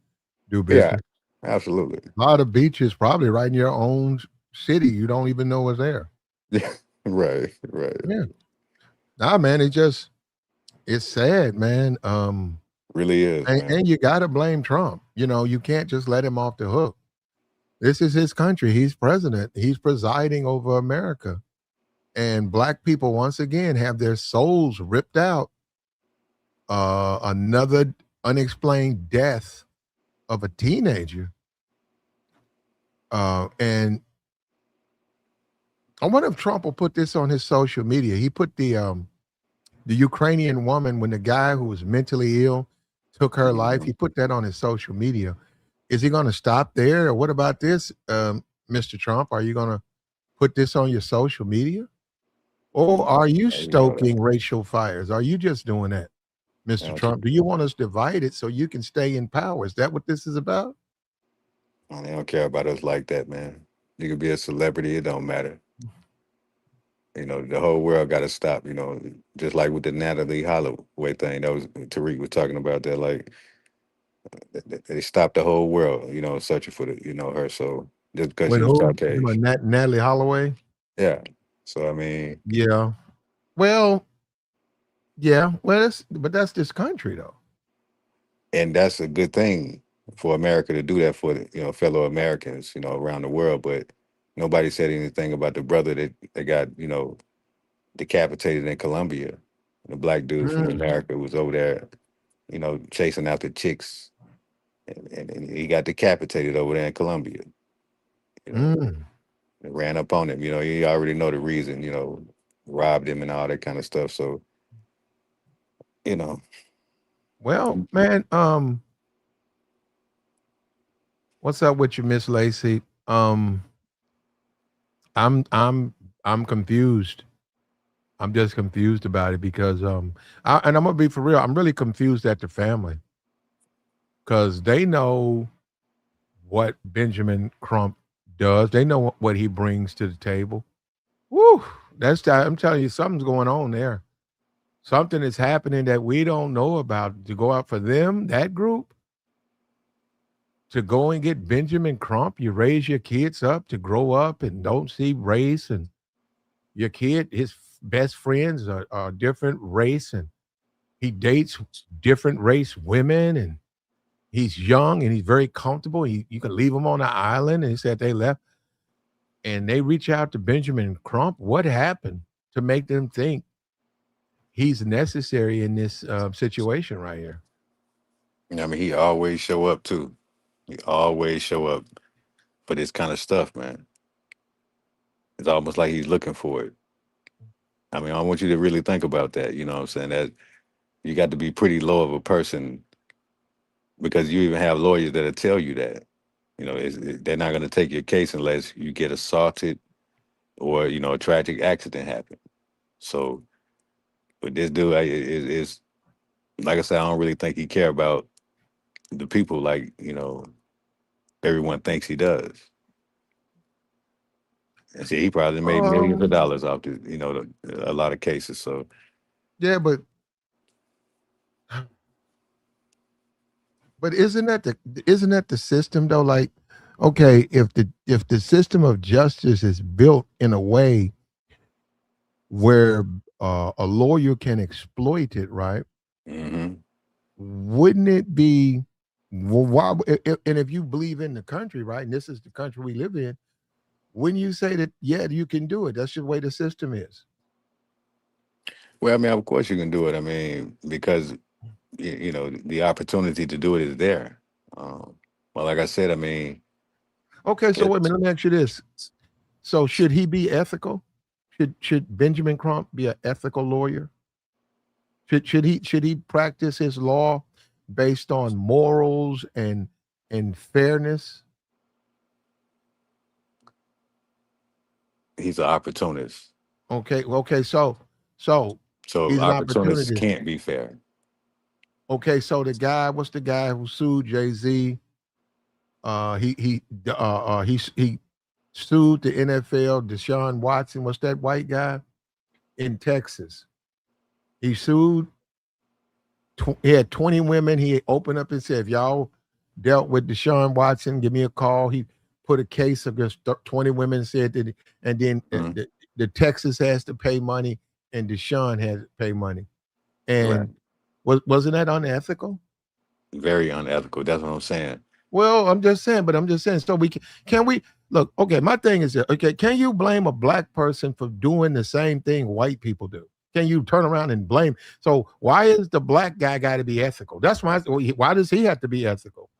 A: Do
B: yeah,
A: business.
B: absolutely.
A: A lot of beaches, probably right in your own city. You don't even know what's there.
B: Yeah, right, right.
A: Yeah. Nah, man, it's sad, man.
B: Really is, man.
A: And you gotta blame Trump. You can't just let him off the hook. This is his country. He's president. He's presiding over America. And black people once again have their souls ripped out. Another unexplained death of a teenager. And I wonder if Trump will put this on his social media. He put the Ukrainian woman when the guy who was mentally ill took her
B: You
A: life.
B: know,
A: He put that on his social media. Is he going to stop there, or what about this, Mr. Trump? Are you going to put this on your social media, or are you
B: you know
A: stoking racial fires? Are you just doing that, Mr.
B: that.
A: Trump? Do you want us divided so you can stay in power? Is that what this is about?
B: They don't care about us like that, man. You could be a celebrity, it don't matter. The whole world got to stop. Just like with the Natalie Holloway thing, that was Tariq was talking about that. Like they stopped the whole world, searching for her. So just because
A: With
B: she was
A: who? You
B: Caucasian,
A: Natalie Holloway?
B: yeah. So I mean,
A: Yeah. Well, yeah. Well, but that's this country, though.
B: and that's a good thing for America to do that for fellow Americans, around the world. But nobody said anything about the brother that got decapitated in Colombia. The black dude from
A: Mm,
B: America was over there, chasing after chicks, and he got decapitated over there in Colombia. You know,
A: mm.
B: they ran up on him. You already know the reason. Robbed him and all that kind of stuff. So you know,
A: Well, man, what's up with you, Miss Lacey? I'm I'm I'm confused. I'm just confused about it because and I'm gonna be for real. I'm really confused at the family because they know what Benjamin Crump does. They know what he brings to the table. Woo! I'm telling you, something's going on there. Something is happening that we don't know about. To go out for them, that group, to go and get Benjamin Crump, you raise your kids up to grow up and don't see race, and your kid, his best friends are different race, and he dates different race women, and he's young and he's very comfortable. You can leave him on an island, and he said they left, and they reach out to Benjamin Crump. What happened to make them think he's necessary in this situation right here?
B: I mean, he always show up too. He always show up for this kind of stuff, man. It's almost like he's looking for it. I mean, I want you to really think about that. You know what I'm saying? That you got to be pretty low of a person because you even have lawyers that'll tell you that. They're not going to take your case unless you get assaulted or a tragic accident happen. So, but this dude is like I said, I don't really think he care about the people like everyone thinks he does. And see, he probably made millions of
A: Um,
B: dollars off a lot of cases. So
A: yeah, but isn't that the system though? Like, okay, if the system of justice is built in a way where a lawyer can exploit it, right?
B: hmm
A: Wouldn't it be why? And if you believe in the country, right, and this is the country we live in, wouldn't you say that? Yeah, you can do it. That's the way the system is.
B: well, I mean, of course you can do it. I mean, because the opportunity to do it is there. Um, well, like I said, I mean,
A: Okay, so wait a
B: it,
A: minute. Let me ask you this: so should he be ethical? Should Benjamin Crump be an ethical lawyer? Should he practice his law based on morals and fairness?
B: he's an opportunist.
A: Okay, so
B: So
A: he's an
B: opportunists
A: opportunist.
B: can't be fair.
A: Okay, so what's the guy who sued Jay Z? He sued the NFL. Deshaun Watson, what's that white guy in Texas? He sued. He had 20 women. He opened up and said, "If y'all dealt with Deshaun Watson, give me a call." He put a case against 20 women. Said that, and then
B: Mhm.
A: the Texas has to pay money, and Deshaun has to pay money.
B: Right.
A: And wasn't that unethical?
B: Very unethical. That's what I'm saying.
A: Well, I'm just saying, but I'm just saying. So can we look? Okay, my thing is that okay, can you blame a black person for doing the same thing white people do? Can you turn around and blame? So why is the black guy got to be ethical? That's why does he have to be ethical?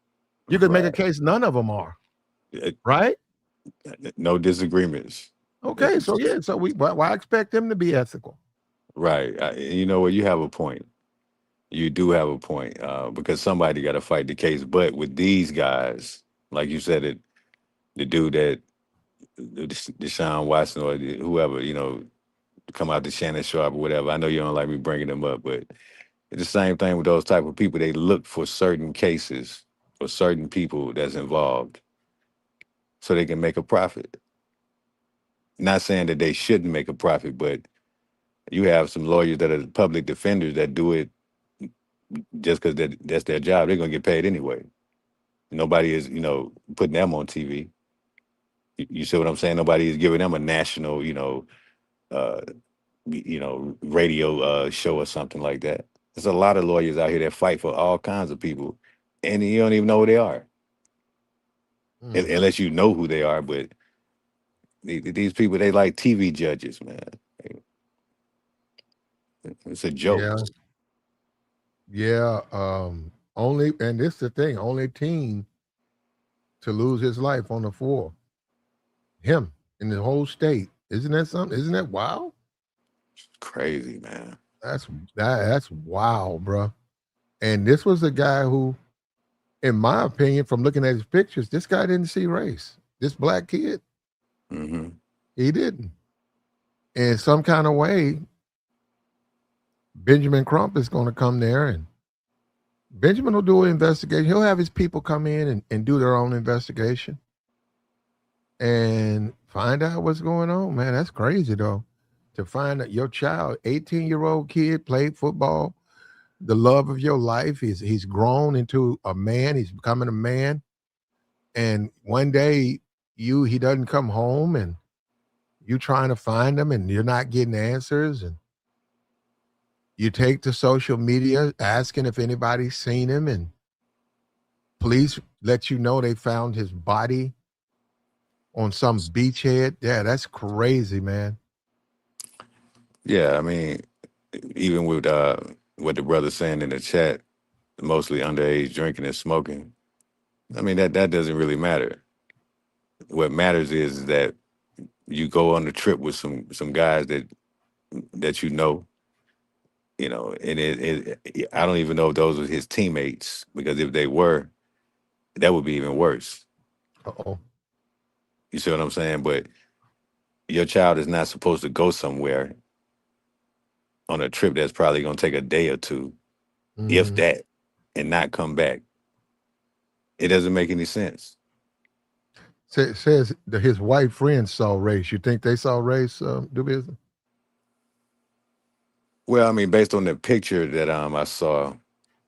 A: You could make a
B: Right.
A: case none of them are,
B: Uh,
A: right?
B: No disagreements.
A: Okay, so yeah, so why expect him to be ethical?
B: Right. You know what? You have a point. you do have a point because somebody got to fight the case. But with these guys, like you said, the dude that Deshaun Watson or whoever, come out to Shannon Sharp or whatever. I know you don't like me bringing them up, but it's the same thing with those type of people. They look for certain cases or certain people that's involved so they can make a profit. Not saying that they shouldn't make a profit, but you have some lawyers that are public defenders that do it just because that's their job. They're gonna get paid anyway. Nobody is, putting them on TV. You see what I'm saying? Nobody is giving them a national, uh, radio show or something like that. There's a lot of lawyers out here that fight for all kinds of people, and you don't even know who they are, unless you know who they are. But these people, they like TV judges, man. It's a joke.
A: Yeah. Yeah. Only, and this the thing, only teen to lose his life on the floor. Him in the whole state. Isn't that something? Isn't that wild?
B: Crazy, man.
A: That's wild, bro. And this was a guy who, in my opinion, from looking at his pictures, this guy didn't see race. This black kid, he didn't. In some kind of way, Benjamin Crump is going to come there, and Benjamin will do an investigation. He'll have his people come in and do their own investigation and find out what's going on, man. That's crazy, though. To find that your child, 18-year-old kid, played football, the love of your life. He's grown into a man. He's becoming a man. And one day he doesn't come home, and you trying to find him and you're not getting answers. And you take to social media asking if anybody's seen him, and police let you know they found his body on some beachhead. Yeah, that's crazy, man.
B: Yeah, I mean, even with what the brother's saying in the chat, mostly underage drinking and smoking. I mean, that doesn't really matter. What matters is that you go on the trip with some guys that and I don't even know if those were his teammates, because if they were, that would be even worse.
A: Uh-oh.
B: You see what I'm saying? But your child is not supposed to go somewhere on a trip that's probably going to take a day or two, if that, and not come back. It doesn't make any sense.
A: Says that his white friends saw race. You think they saw race, do business?
B: Well, I mean, based on the picture that I saw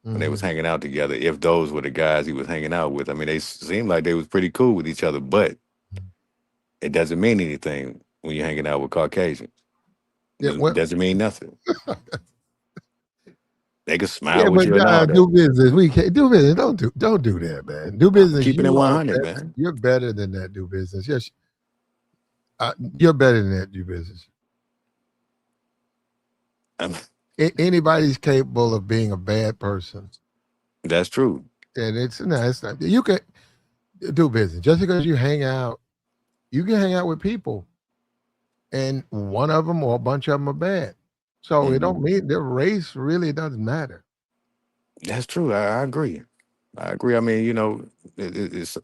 B: when they was hanging out together, if those were the guys he was hanging out with, I mean, they seemed like they was pretty cool with each other, but it doesn't mean anything when you're hanging out with Caucasians.
A: Yeah,
B: It doesn't mean nothing. They can smile
A: yeah,
B: with
A: but
B: you and all that.
A: do business. We can't do business. Don't do that, man. Do business.
B: Keeping it
A: You are
B: 100,
A: better.
B: man.
A: You're better than that. Do business. Yes, you're better than that. Do business. Anybody's capable of being a bad person.
B: That's true.
A: And it's not. You can do business just because you hang out. You can hang out with people, and one of them or a bunch of them are bad. So it don't mean their race really doesn't matter.
B: That's true. I agree. I agree. I mean, it's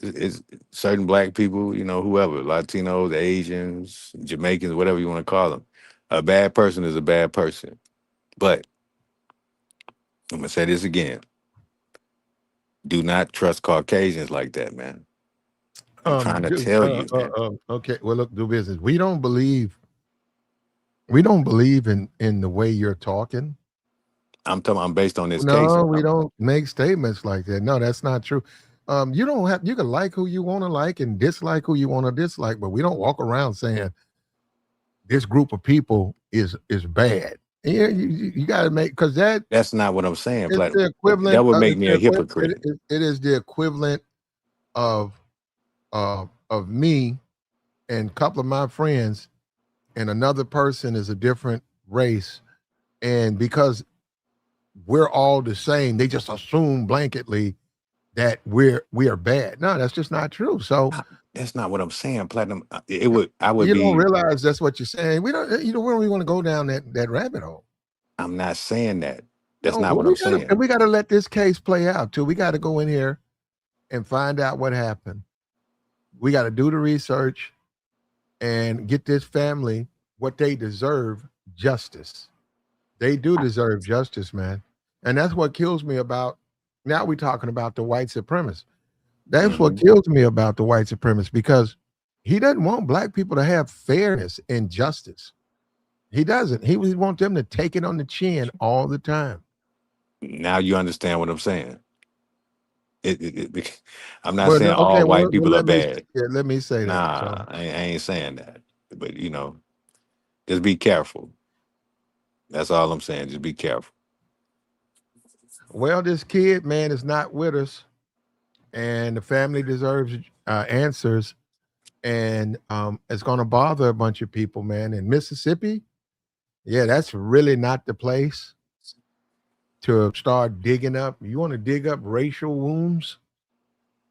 B: certain black people, whoever, Latinos, Asians, Jamaicans, whatever you want to call them. A bad person is a bad person. But I'm gonna say this again: do not trust Caucasians like that, man. I'm trying to tell you, man.
A: Okay. Well, look, do business. We don't believe in the way you're talking.
B: I'm based on this case.
A: No, we don't make statements like that. No, that's not true. You don't have. You can like who you want to like and dislike who you want to dislike, but we don't walk around saying this group of people is bad. Yeah, you got to make, because
B: that's not what I'm saying.
A: It's the equivalent.
B: That would make me a hypocrite.
A: It is the equivalent of me and a couple of my friends, and another person is a different race, and because we're all the same, they just assume blanketly that we are bad. No, that's just not true. So
B: that's not what I'm saying, Platinum. I would
A: you don't realize that's what you're saying. We don't we don't want to go down that rabbit hole.
B: I'm not saying that. That's
A: No,
B: not
A: well,
B: what I'm
A: we
B: saying.
A: gotta let this case play out too. We got to go in here and find out what happened. We got to do the research and get this family what they deserve, justice. They do deserve justice, man. And that's what kills me about now we're talking about the white supremacist. That's what
B: Hmm.
A: kills me about the white supremacist because he doesn't want black people to have fairness and justice. He doesn't. He wants them to take it on the chin all the time.
B: Now you understand what I'm saying. I'm not
A: Well,
B: saying
A: no,
B: all
A: okay,
B: white
A: well,
B: people are bad.
A: let me say that. So,
B: Nah, I ain't saying that. But just be careful. That's all I'm saying. Just be careful.
A: well, this kid, man, is not with us, and the family deserves answers, and it's going to bother a bunch of people, man. In Mississippi, yeah, that's really not the place to start digging up. You want to dig up racial wounds?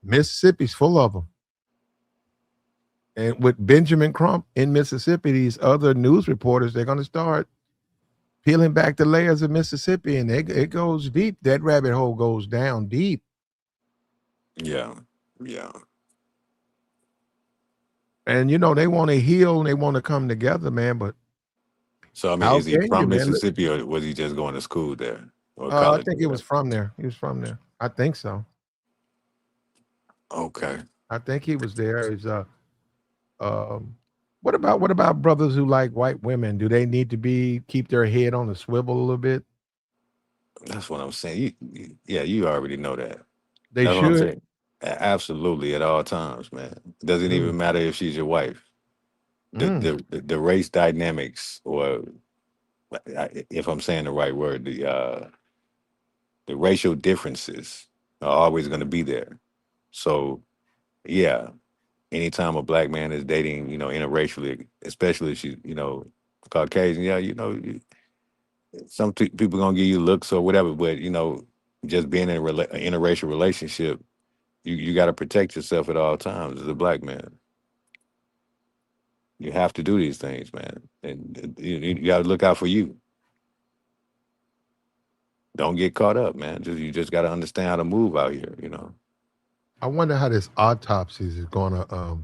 A: Mississippi's full of them. And with Benjamin Crump in Mississippi, these other news reporters, they're going to start peeling back the layers of Mississippi, and it goes deep. That rabbit hole goes down deep.
B: Yeah. Yeah.
A: And they want to heal and they want to come together, man. But
B: So I mean,
A: how
B: is he
A: can you,
B: from
A: man?
B: Mississippi or was he just going to school there or
A: I
B: college or
A: think he was
B: whatever?
A: from there. He was from there. I think so.
B: Okay.
A: I think he was there. Is um, what about brothers who like white women? Do they need to be keep their head on the swivel a little bit?
B: That's what I'm saying. Yeah, you already know that.
A: They
B: That's what I'm
A: should.
B: saying. Absolutely, at all times, man. It doesn't
A: Mm,
B: even matter if she's your wife. The
A: mm.
B: the race dynamics, or if I'm saying the right word, the racial differences are always going to be there. So yeah, anytime a black man is dating, interracially, especially if she's, Caucasian, yeah, some people gonna give you looks or whatever, but just being in an interracial relationship, you got to protect yourself at all times as a black man. You have to do these things, man, and you got to look out for you. Don't get caught up, man. You just got to understand how to move out here.
A: I wonder how this autopsy is going to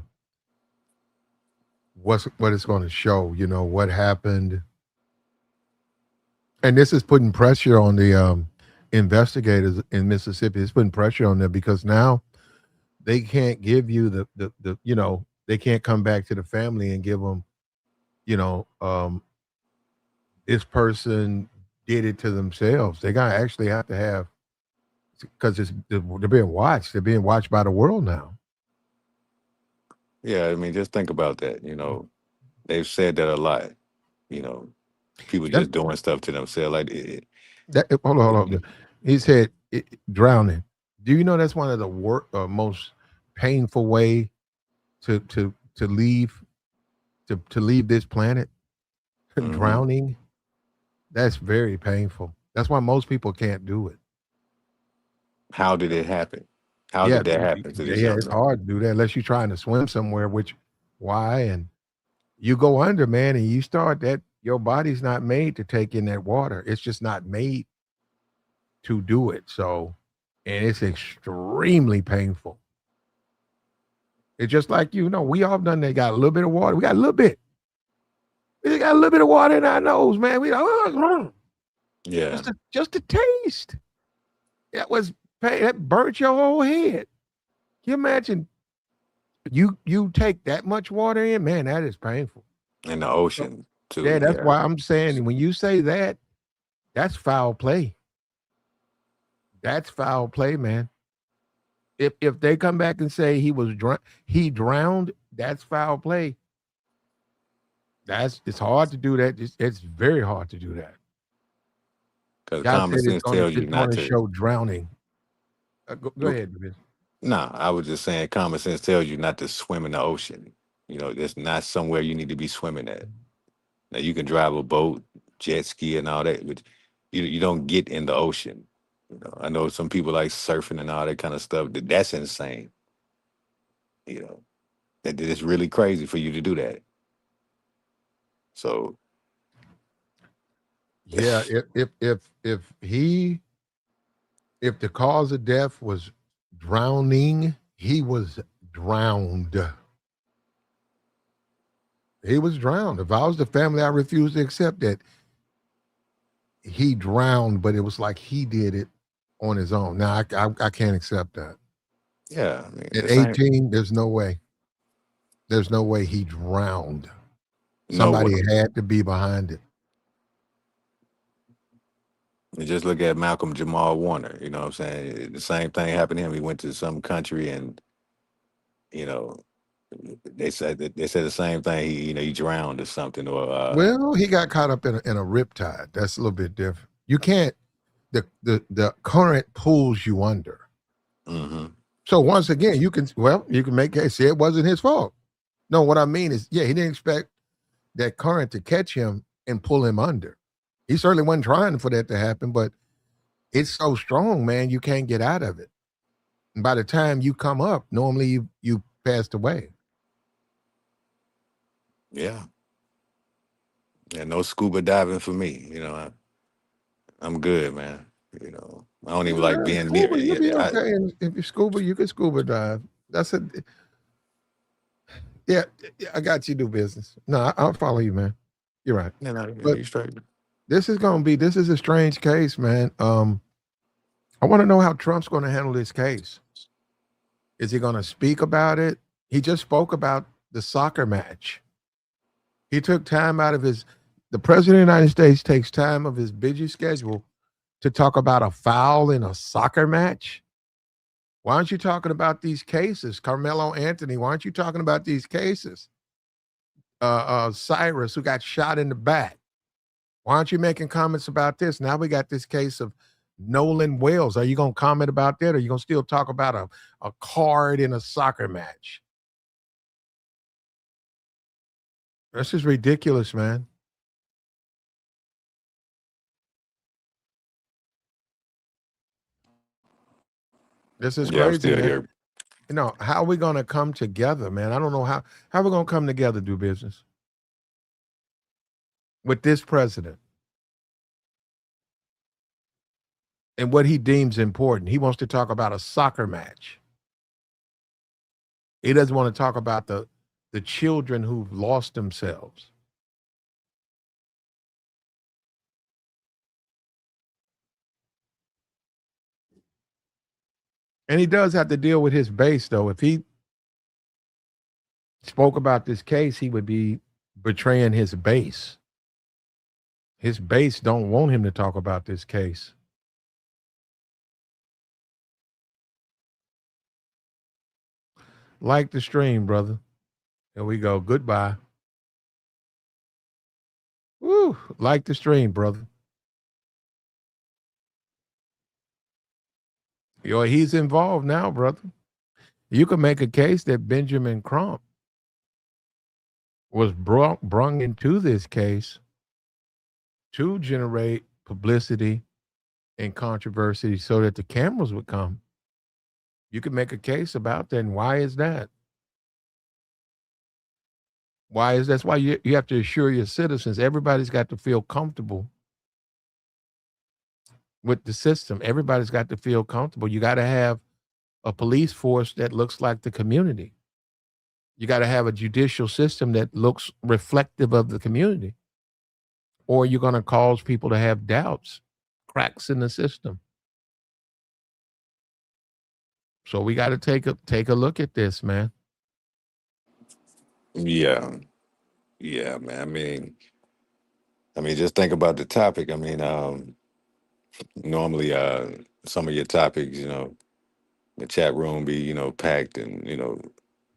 A: what it's going to show. What happened, and this is putting pressure on the investigators in Mississippi. It's putting pressure on them because now they can't give you the they can't come back to the family and give them you know this person did it to themselves. They gotta actually have to have because they're being watched. They're being watched by the world now.
B: Yeah, I mean, just think about that. They've said that a lot. You know, people
A: That's
B: just doing stuff to themselves. Like,
A: hold on, hold on. He said drowning. Do you know that's one of the most painful way to leave to leave this planet?
B: mhm.
A: Drowning. That's very painful. That's why most people can't do it.
B: How did it happen? How
A: Yeah,
B: did that happen to this
A: yeah,
B: young
A: it's
B: man?
A: hard to do that unless you're trying to swim somewhere, which why? And you go under, man, and you start that your body's not made to take in that water. It's just not made to do it. So, and it's extremely painful. It's just like we all done that. Got a little bit of water. We got a little bit. We got a little bit of water in our nose, man. We
B: Yeah,
A: just a taste. That was pain. That burnt your whole head. Can you imagine you take that much water in, man? That is painful.
B: in the
A: So,
B: ocean too.
A: yeah, that's
B: Yeah,
A: why I'm saying when you say that, that's foul play. That's foul play, man. If they come back and say he drowned, that's foul play. It's hard to do that. It's very hard to do that.
B: because
A: God
B: common
A: said
B: sense tells you
A: it's
B: not
A: gonna
B: to.
A: show drowning. Go ahead, David.
B: Nah, I was just saying, common sense tells you not to swim in the ocean. That's not somewhere you need to be swimming at. Now you can drive a boat, jet ski, and all that, but you don't get in the ocean. I know some people like surfing and all that kind of stuff. That's insane. You know, that it's really crazy for you to do that. So
A: Yeah, if the cause of death was drowning, he was drowned. He was drowned. If I was the family, I refuse to accept that he drowned, but it was like he did it on his own. Now I can't accept that.
B: Yeah, I mean,
A: At
B: the same.
A: 18, there's no way. There's no way he drowned.
B: No
A: Somebody
B: way.
A: had to be behind it.
B: You just look at Malcolm Jamal Warner. You know what I'm saying? The same thing happened to him. He went to some country, and you know, they said the same thing. He drowned or something, or
A: Well, he got caught up in a riptide. That's a little bit different. You can't. The current pulls you under.
B: hmm
A: So once again, you can make case say it wasn't his fault. No, what I mean is, yeah, he didn't expect that current to catch him and pull him under. He certainly wasn't trying for that to happen, but it's so strong, man, you can't get out of it. And by the time you come up, normally you passed away.
B: yeah, yeah. No scuba diving for me. I'm good, man. I don't even like being near.
A: Scuba, you'll be okay. And if you scuba, you can scuba dive. That's a yeah. I got you. Do business. No, I'll follow you, man. You're right. But
B: You straight.
A: this is a strange case, man. I want to know how Trump's going to handle this case. Is he going to speak about it? He just spoke about the soccer match. He took time out of the president of the United States takes time of his busy schedule to talk about a foul in a soccer match. Why aren't you talking about these cases? Carmelo Anthony, why aren't you talking about these cases? Cyrus, who got shot in the back. Why aren't you making comments about this? Now we got this case of Nolan Wells. Are you going to comment about that? Or are you going to still talk about a card in a soccer match? This is ridiculous, man. This is
B: Yeah, I'm
A: crazy,
B: still
A: man.
B: here.
A: How are we going to come together, man? I don't know how we're going to come together, do business with this president and what he deems important. He wants to talk about a soccer match. He doesn't want to talk about the children who've lost themselves. And he does have to deal with his base, though. If he spoke about this case, he would be betraying his base. His base don't want him to talk about this case. Like the stream, brother. Here we go. Goodbye. Woo! Like the stream, brother. He's involved now, brother. You can make a case that Benjamin Crump was brung into this case to generate publicity and controversy so that the cameras would come. You can make a case about that. And why is that? That's why you have to assure your citizens everybody's got to feel comfortable with the system. Everybody's got to feel comfortable. You got to have a police force that looks like the community. You got to have a judicial system that looks reflective of the community, or you're going to cause people to have doubts, cracks in the system. So we got to take a look at this, man.
B: Yeah, yeah, man. Just think about the topic. Normally, some of your topics, the chat room be, packed, and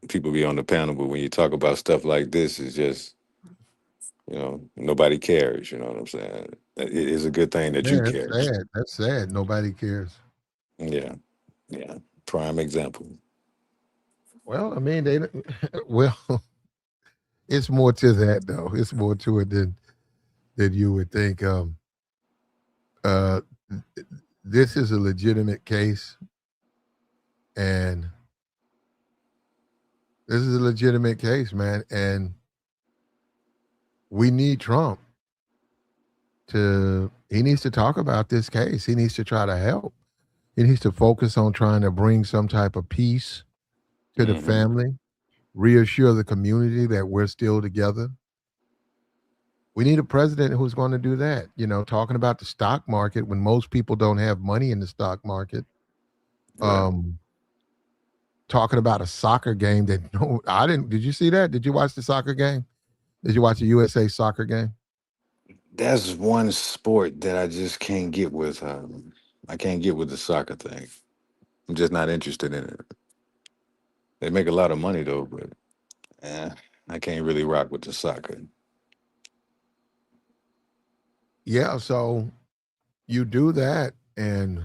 B: people be on the panel. But when you talk about stuff like this, it's just, nobody cares. You know what I'm saying? It is a good thing that you
A: Yeah, it's
B: care.
A: sad. That's sad. Nobody cares.
B: Yeah, yeah. Prime example.
A: Well, I mean, well, it's more to that though. It's more to it than you would think. Uh, this is a legitimate case, and this is a legitimate case, man. And we need Trump. he needs to talk about this case. He needs to try to help. He needs to focus on trying to bring some type of peace to the
B: Hmm.
A: family, reassure the community that we're still together. We need a president who's going to do that. Talking about the stock market when most people don't have money in the stock market.
B: Right.
A: Um, Talking about a soccer game that no, I didn't. Did you see that? Did you watch the soccer game? Did you watch the USA soccer game?
B: That's one sport that I just can't get with. I can't get with the soccer thing. I'm just not interested in it. They make a lot of money though, but I can't really rock with the soccer.
A: Yeah. So you do that, and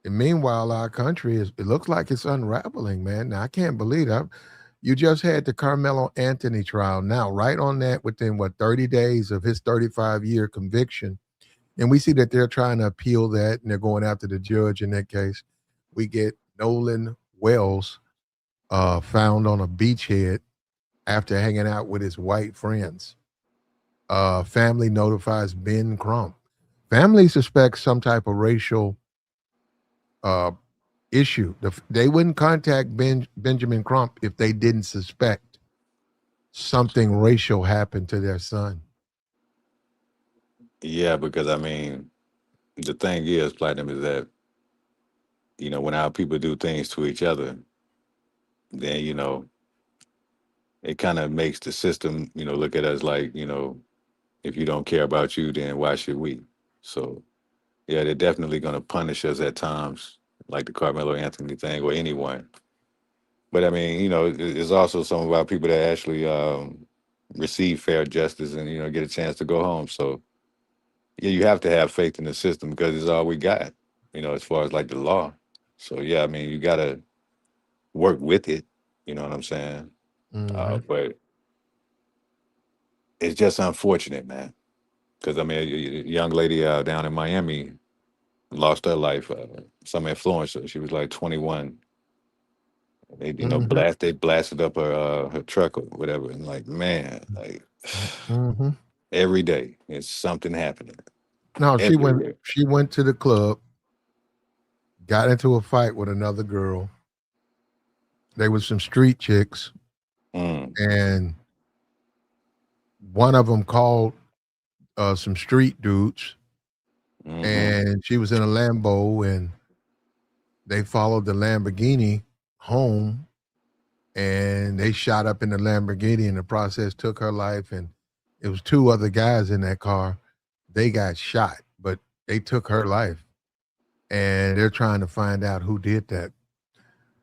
A: meanwhile, our country it looks like it's unraveling, man. Now, I can't believe that. You just had the Carmelo Anthony trial now, right on that within what, 30 days of his 35-year conviction. And we see that they're trying to appeal that and they're going after the judge in that case. We get Nolan Wells found on a beachhead after hanging out with his white friends. Family notifies Ben Crump. Family suspects some type of racial uh, issue. They wouldn't contact Benjamin Crump if they didn't suspect something racial happened to their son.
B: Yeah, because I mean, the thing is, platinum is that when our people do things to each other, then it kind of makes the system look at us like if you don't care about you, then why should we? So yeah, they're definitely going to punish us at times, like the Carmelo Anthony thing or anyone. But I mean, there's also some of our people that actually receive fair justice and get a chance to go home. So yeah, you have to have faith in the system because it's all we got, as far as like the law. So yeah, I mean, you got to work with it. You know what I'm saying?
A: Hmm.
B: But it's just unfortunate, man. Because I mean, a young lady down in Miami lost her life. Some influencer. She was like 21. They
A: Hmm.
B: they blasted up her truck or whatever, and like man, like
A: Hmm.
B: every day it's something happening
A: No,
B: everywhere.
A: she went to the club, got into a fight with another girl. They was some street chicks,
B: Mm,
A: and one of them called some street dudes,
B: mm-hmm.
A: and she was in a Lambo, and they followed the Lamborghini home, and they shot up in the Lamborghini. In the process, took her life, and it was two other guys in that car. They got shot, but they took her life, and they're trying to find out who did that.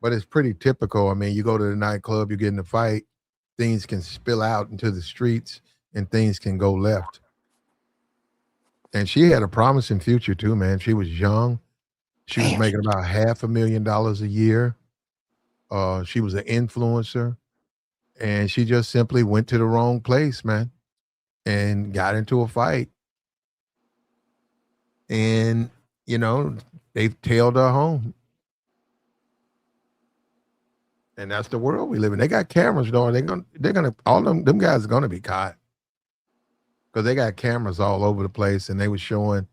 A: But it's pretty typical. I mean, you go to the nightclub, you get in a fight, things can spill out into the streets, and things can go left. And she had a promising future too, man. She was young. She was
B: Damn.
A: making about $500,000 a year. She was an influencer, and she just simply went to the wrong place, man, and got into a fight. And you know, they tailed her home. And that's the world we live in. They got cameras, though. They're gonna all them guys are gonna be caught because they got cameras all over the place, and they were showing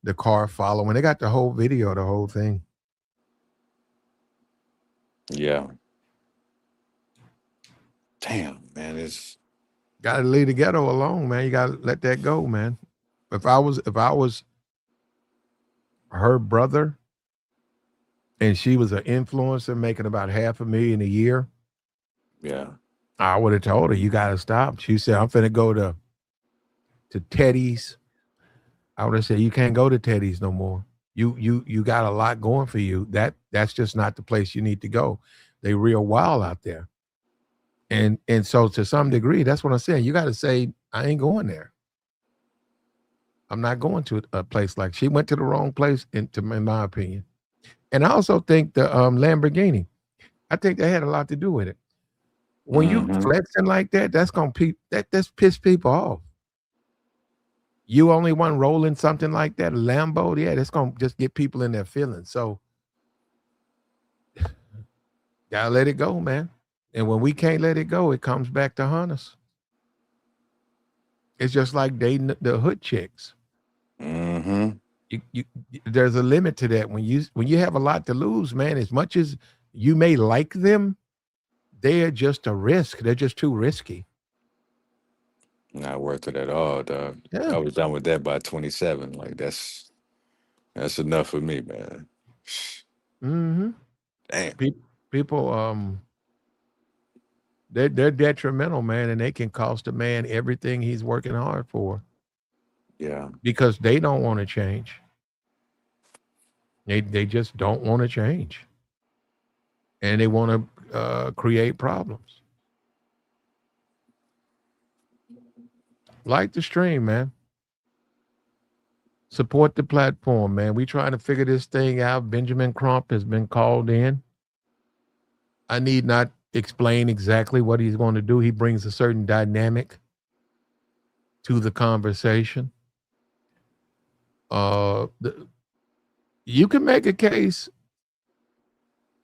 A: the car following. They got the whole video, the whole thing.
B: Yeah. Damn, man. It's
A: Got to leave the ghetto alone, man. You got to let that go, man. If I was her brother and she was an influencer making about 500,000 a year,
B: yeah.
A: I would have told her you got to stop. She said, "I'm finna go to Teddy's." I would have said, "You can't go to Teddy's no more. You got a lot going for you. That's just not the place you need to go. They real wild out there." And so to some degree, that's what I'm saying. You got to say, "I ain't going there. I'm not going to a place like." She went to the wrong place, in my opinion. And I also think the Lamborghini. I think they had a lot to do with it. When you
B: Mm-hmm.
A: flexing like that, that's piss people off. You only one rolling something like that, a Lambo, yeah, that's gonna just get people in their feelings. So gotta let it go, man. And when we can't let it go, it comes back to hunt us. It's just like dating the hood chicks.
B: Mm-hmm.
A: You there's a limit to that. When you have a lot to lose, man, as much as you may like them, they're just a risk. They're just too risky.
B: Not worth it at all, dog.
A: Yeah.
B: I was done with that by 27. Like that's enough for me, man.
A: Mm-hmm.
B: Damn.
A: People they're detrimental, man, and they can cost a man everything he's working hard for
B: Yeah.
A: because they don't want to change. They just don't want to change, and they want to create problems. Like the stream, man. Support the platform, man. We trying to figure this thing out. Benjamin Crump has been called in. I need not explain exactly what he's going to do. He brings a certain dynamic to the conversation. The, you can make a case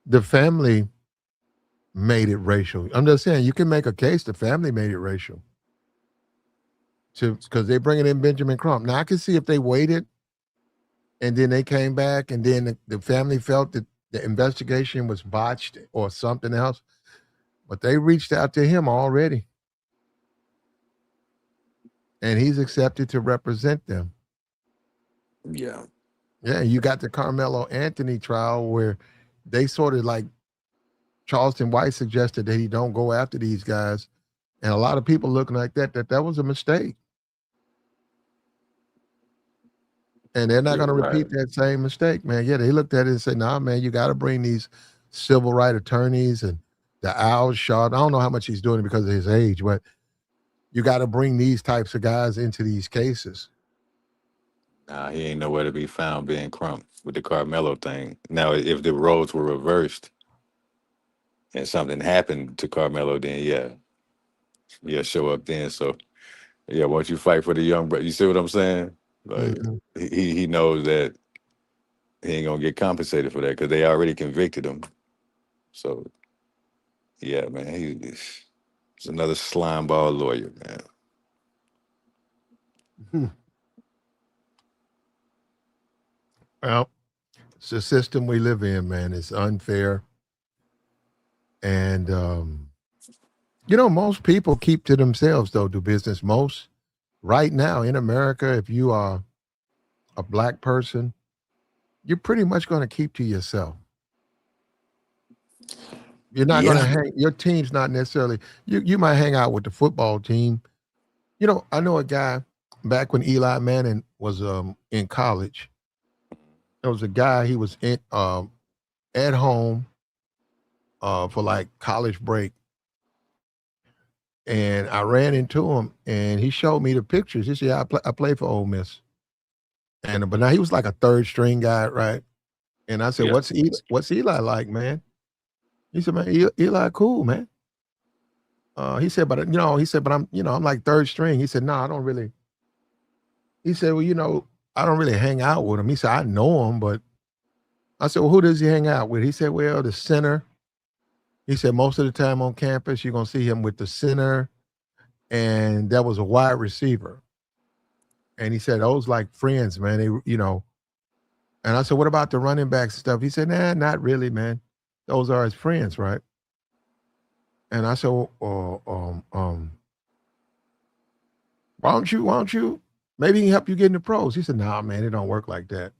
A: the family made it racial. I'm just saying you can make a case the family made it racial. To because they're bringing in Benjamin Crump. Now I can see if they waited and then they came back and then the family felt that the investigation was botched or something else, but they reached out to him already and he's accepted to represent them.
B: Yeah.
A: Yeah, you got the Carmelo Anthony trial where they sort of like Charleston White suggested that he don't go after these guys, and a lot of people looking like that was a mistake, and they're not
B: Yeah.
A: going to
B: Right.
A: repeat that same mistake, man. Yeah, they looked at it and said, "Nah, man, you got to bring these civil right attorneys and the Al Sharp. I don't know how much he's doing it because of his age, but you got to bring these types of guys into these cases."
B: Nah, he ain't nowhere to be found being Crump with the Carmelo thing. Now, if the roles were reversed and something happened to Carmelo, then yeah, show up then. So yeah, once you fight for the young brother, you see what I'm saying? Like
A: Mhm.
B: he knows that he ain't gonna get compensated for that because they already convicted him. So yeah, man, he's another slime ball lawyer, man.
A: Well, it's the system we live in, man. It's unfair, and most people keep to themselves, though, do business. Most right now in America, if you are a black person, you're pretty much going to keep to yourself. You're not going to
B: Yeah,
A: hang, your team's not necessarily, you might hang out with the football team. I know a guy back when Eli Manning was in college. There was a guy, he was at home for like college break. And I ran into him and he showed me the pictures. He said, yeah, I played for Ole Miss. And but now he was like a third string guy, right? And I said,
B: yeah,
A: What's Eli like, man? He said, man, Eli cool, man. He said, but I'm like third string. He said, no, I don't really. He said, well, I don't really hang out with him. He said, I know him, but I said, well, who does he hang out with? He said, well, the center. He said, most of the time on campus, you're gonna see him with the center, and that was a wide receiver. And he said, those like friends, man. And I said, what about the running backs and stuff? He said, nah, not really, man. Those are his friends, right? And I said, well, why don't you, maybe he can help you get in the pros? He said, nah, man, it don't work like that.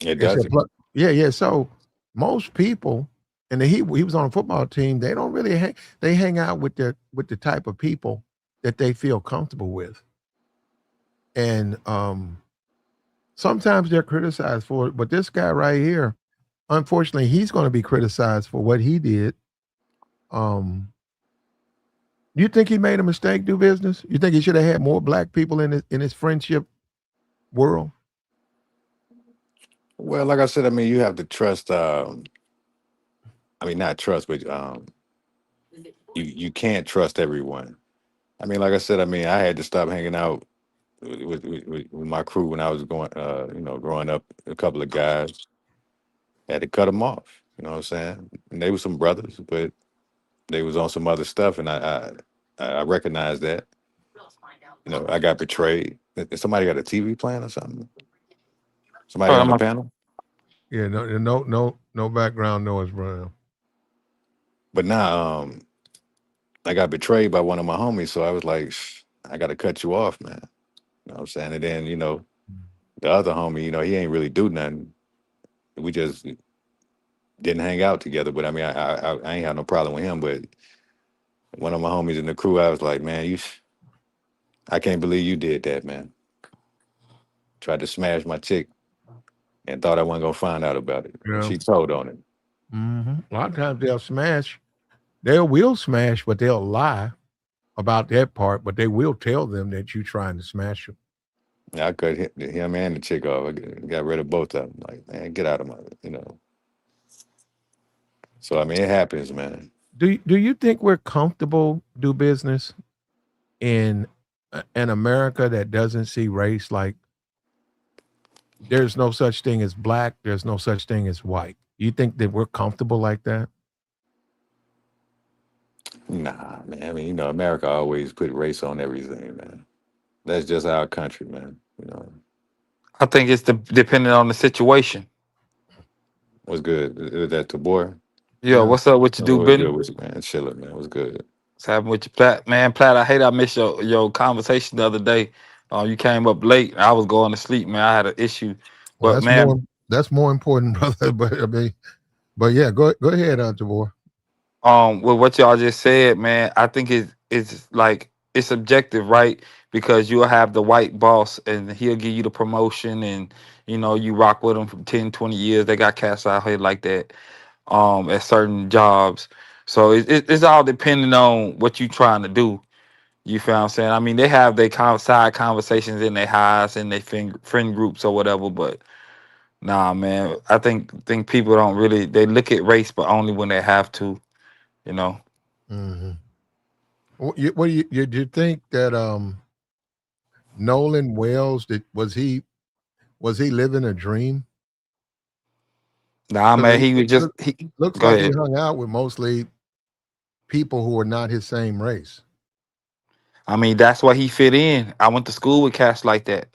B: it
A: He said,
B: doesn't.
A: yeah, yeah. So most people, and he was on a football team, they don't really they hang out with the type of people that they feel comfortable with. And sometimes they're criticized for it. But this guy right here, unfortunately, he's going to be criticized for what he did. Um, you think he made a mistake, do business? You think he should have had more black people in his friendship world?
B: Well, like I said, I mean, you have to trust. I mean, not trust, but you can't trust everyone. I mean, like I said, I mean, I had to stop hanging out with my crew when I was growing up. A couple of guys had to cut them off. You know what I'm saying? And they were some brothers, but they was on some other stuff, and I recognized that. I got betrayed. Somebody got a TV playing or something?
C: Oh,
B: Somebody
C: that
B: on the
C: must,
B: panel?
A: Yeah, no background noise, Brown.
B: But now, I got betrayed by one of my homies, so I was like, I got to cut you off, man. You know what I'm saying? And then, the other homie, he ain't really do nothing. We just didn't hang out together. But I mean, I ain't had no problem with him. But one of my homies in the crew, I was like, man, I can't believe you did that, man. Tried to smash my chick and thought I wasn't gonna find out about it. And
A: Yeah.
B: she told on it.
A: A lot of times they'll smash. They will smash, but they'll lie about that part. But they will tell them that you trying to smash them.
B: Yeah, I cut him and the chick off. I got rid of both of them. Like, man, get out of my. So I mean, it happens, man.
A: Do you think we're comfortable do business in an America that doesn't see race? Like there's no such thing as black. There's no such thing as white. You think that we're comfortable like that?
B: Nah, man. I mean, America always put race on everything, man. That's just our country, man.
C: I think it's depending on the situation.
B: What's good? Is that Tabor?
C: Yeah,
A: Yeah.
C: what's up? What you
B: Oh,
C: do,
B: what's
C: Benny?
B: good with you, man? Chilling, man. What's good?
C: What's happening with you, Platt? Man, Platt, I hate I missed your conversation the other day. You came up late. I was going to sleep, man. I had an issue.
A: Well,
C: But man,
A: that's more important, brother. But I mean, but yeah, go ahead, Tabor.
C: with what y'all just said, man, I think it's like it's subjective, right? Because you'll have the white boss and he'll give you the promotion and you rock with him for 10, 20 years. They got cats out here like that at certain jobs. So it's all depending on what you trying to do. You feel what I'm saying? I mean, they have their side conversations in their highs and their friend groups or whatever, but nah, man, I think people don't really they look at race, but only when they have to, you know.
A: Mm-hmm. What do you think that Nolan Wells was he living a dream?
C: Nah,
A: Because
C: man, he was just he.
A: looks
C: Go
A: like he
C: ahead.
A: hung out with mostly people who are not his same race.
C: I mean, that's why he fit in. I went to school with cats like that.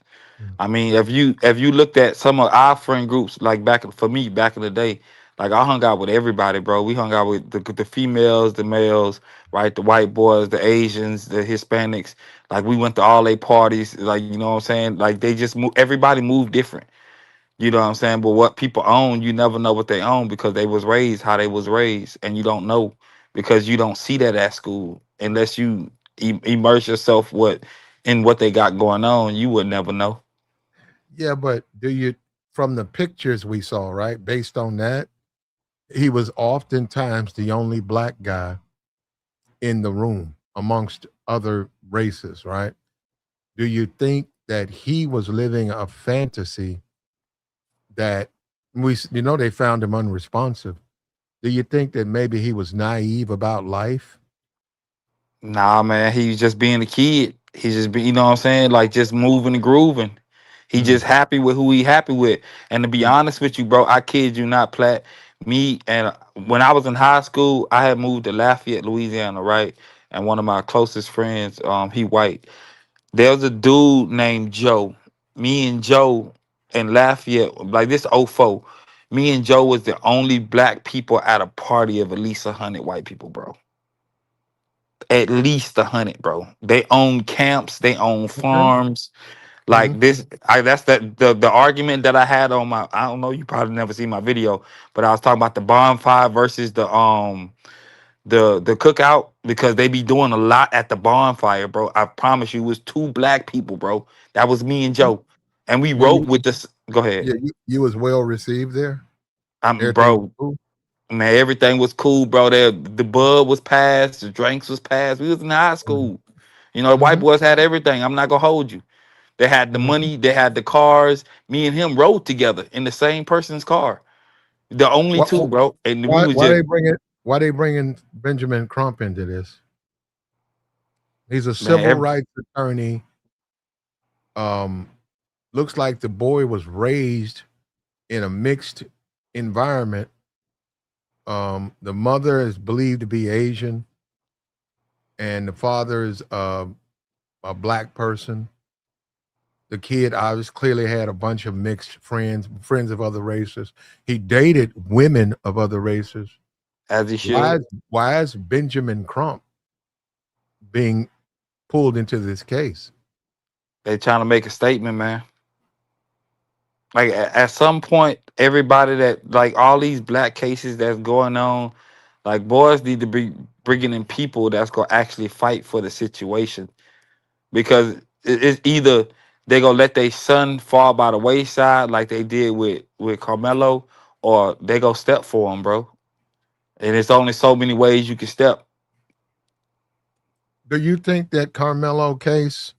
C: I mean, if you looked at some of our friend groups, like for me back in the day, like I hung out with everybody, bro. We hung out with the females, the males, right, the white boys, the Asians, the Hispanics. Like we went to all their parties, like you know what I'm saying. Like they just move. Everybody moved different. You know what I'm saying? But what people own, you never know what they own because they was raised how they was raised, and you don't know because you don't see that at school unless you immerse yourself in what they got going on. You would never know.
A: Yeah, but do you from the pictures we saw, right? Based on that, he was oftentimes the only black guy in the room amongst other races, right? Do you think that he was living a fantasy that they found him unresponsive? Do you think that maybe he was naive about life?
C: Nah, man, he's just being a kid. He's just be, you know what I'm saying? Like just moving and grooving. He
A: Mm,
C: just happy with who he happy with. And to be
A: mm,
C: honest with you, bro, I kid you not, Platt. Me and when I was in high school, I had moved to Lafayette, Louisiana, right? And one of my closest friends, he white. There was a dude named Joe. Me and Joe in Lafayette, like this '04. Me and Joe was the only black people at a party of at least 100 white people, bro. At least 100, bro. They own camps, they own
A: okay.
C: farms.
A: Mhm.
C: Like this, that's the argument that I had on my. I don't know. You probably never seen my video, but I was talking about the bonfire versus the cookout because they be doing a lot at the bonfire, bro. I promise you, it was two black people, bro. That was me and Joe, and we
A: Yeah,
C: wrote with this. Go ahead,
A: you was well received there.
C: I'm
A: Everything was
C: bro.
A: cool.
C: Man, everything was cool, bro. The bud was passed, the drinks was passed. We was in high school. You know, the white
A: Mm-hmm.
C: boys had everything. I'm not gonna hold you. They had the
A: Hmm.
C: money, they had the cars. Me and him rode together in the same person's car. The only
A: Why,
C: two, bro. And we
A: why
C: was
A: why
C: just
A: they bring it? Why they bringing Benjamin Crump into this? He's a
C: man,
A: civil rights attorney. Um, looks like the boy was raised in a mixed environment. The mother is believed to be Asian, and the father is a black person. The kid obviously clearly had a bunch of mixed friends, friends of other races. He dated women of other races.
C: as he
A: Why
C: should.
A: why is Benjamin Crump being pulled into this case?
C: They trying to make a statement, man. Like at some point, everybody that like all these black cases that's going on, like boys need to be bringing in people that's gonna actually fight for the situation because it's either they gonna let their son fall by the wayside like they did with Carmelo, or they go step for him, bro. And it's only so many ways you can step.
A: Do you think that Carmelo case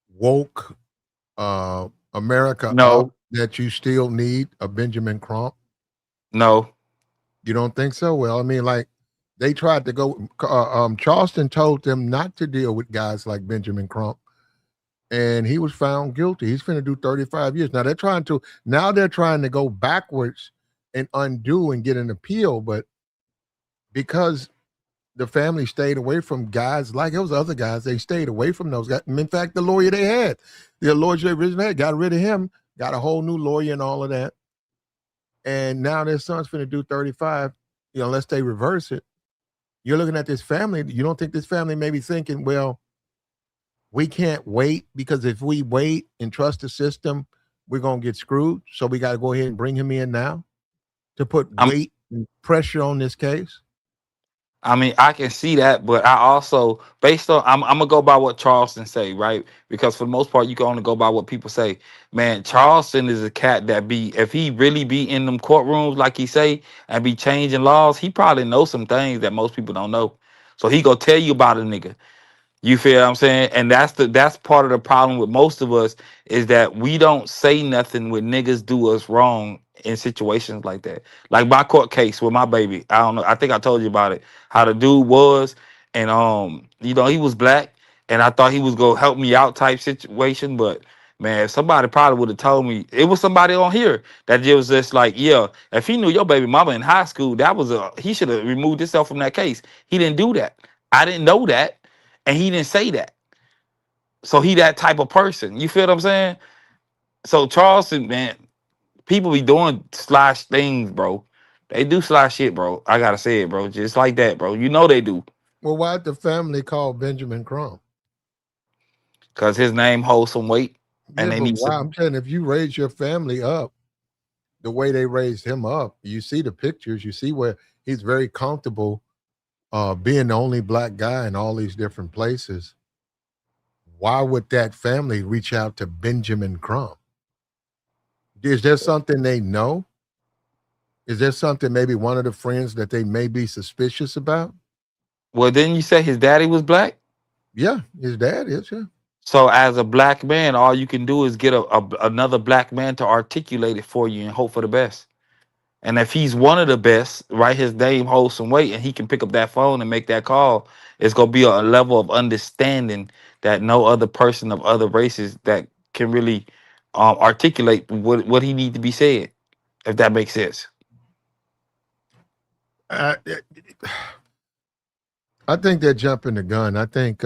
A: woke America up
C: No,
A: that you still need a Benjamin Crump?
C: no.
A: You don't think so? Well, I mean, like they tried to go. Charleston told them not to deal with guys like Benjamin Crump, and he was found guilty. He's going to do 35 years. Now they're trying to go backwards and undo and get an appeal, but because the family stayed away from guys like those other guys, they stayed away from those guys. In fact, the lawyer they had, the lawyer they originally had, got rid of him, got a whole new lawyer and all of that. And now their son's going to do 35, unless they reverse it. You're looking at this family. You don't think this family may be thinking, well, we can't wait because if we wait and trust the system, we're going to get screwed. So we got to go ahead and bring him in now to put
C: I'm
A: weight and pressure on this case.
C: I mean, I can see that, but I also, based on, I'm gonna go by what Charleston say, right? Because for the most part, you can only go by what people say. Man, Charleston is a cat that be, if he really be in them courtrooms like he say and be changing laws, he probably knows some things that most people don't know. So he gonna tell you about a nigga. You feel what I'm saying? And that's part of the problem with most of us is that we don't say nothing when niggas do us wrong in situations like that. Like my court case with my baby. I don't know. I think I told you about it. How the dude was, and he was black, and I thought he was gonna help me out type situation, but man, somebody probably would have told me it was somebody on here that just was just like, yeah, if he knew your baby mama in high school, he should have removed himself from that case. He didn't do that. I didn't know that. And he didn't say that. So he that type of person. You feel what I'm saying? So Charleston, man, people be doing slash things, bro. They do slash shit, bro. I gotta say it, bro. Just like that, bro. You know they do.
A: Well, why'd the family call Benjamin Crump?
C: Cause his name holds some weight
A: Yeah,
C: and they
A: but
C: need
A: why? I'm
C: some.
A: saying if you raise your family up the way they raised him up, you see the pictures, you see where he's very comfortable being the only black guy in all these different places. Why would that family reach out to Benjamin Crump? Is there something they know? Is there something maybe one of the friends that they may be suspicious about?
C: Well, didn't you say his daddy was black?
A: Yeah, his dad is, yeah.
C: So as a black man, all you can do is get another black man to articulate it for you and hope for the best. And if he's one of the best, right, his name holds some weight and he can pick up that phone and make that call, it's gonna be a level of understanding that no other person of other races that can really articulate what he need to be said, if that makes sense.
A: I, I think they're jumping the gun. I think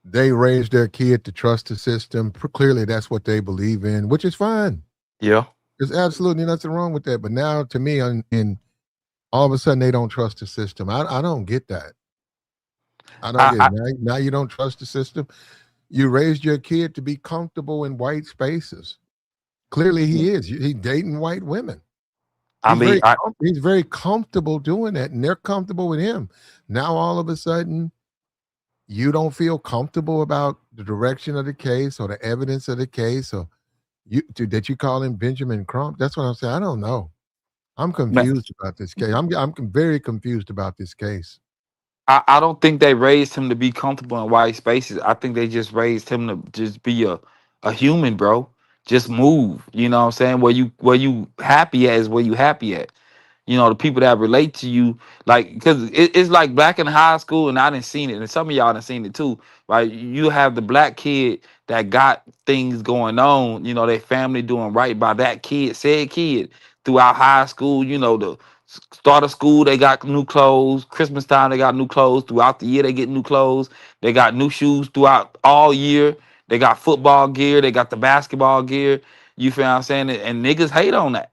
A: they raised their kid to trust the system. Clearly, that's what they believe in, which is fine.
C: Yeah.
A: There's absolutely nothing wrong with that. But now, to me, in all of a sudden, they don't trust the system. I don't get that. I don't
C: I,
A: get
C: I
A: it. Now you don't trust the system. You raised your kid to be comfortable in white spaces. Clearly, he is. He's dating white women.
C: I mean I
A: He's very comfortable doing that, and they're comfortable with him. Now, all of a sudden, you don't feel comfortable about the direction of the case or the evidence of the case, or that you call him Benjamin Crump. That's what I'm saying. I don't know. I'm
C: man,
A: confused about this case. I'm very confused about this case.
C: I don't think they raised him to be comfortable in white spaces. I think they just raised him to just be a human, bro. Just move. You know what I'm saying? Where you happy at is where you happy at. The people that relate to you, like, because it's like black in high school, and I didn't seen it, and some of y'all done seen it too, right? You have the black kid that got things going on, their family doing right by that kid, said kid, throughout high school, the start of school, they got new clothes, Christmas time, they got new clothes, throughout the year, they get new clothes, they got new shoes throughout all year, They got football gear, they got the basketball gear. You feel what I'm saying? And niggas hate on that.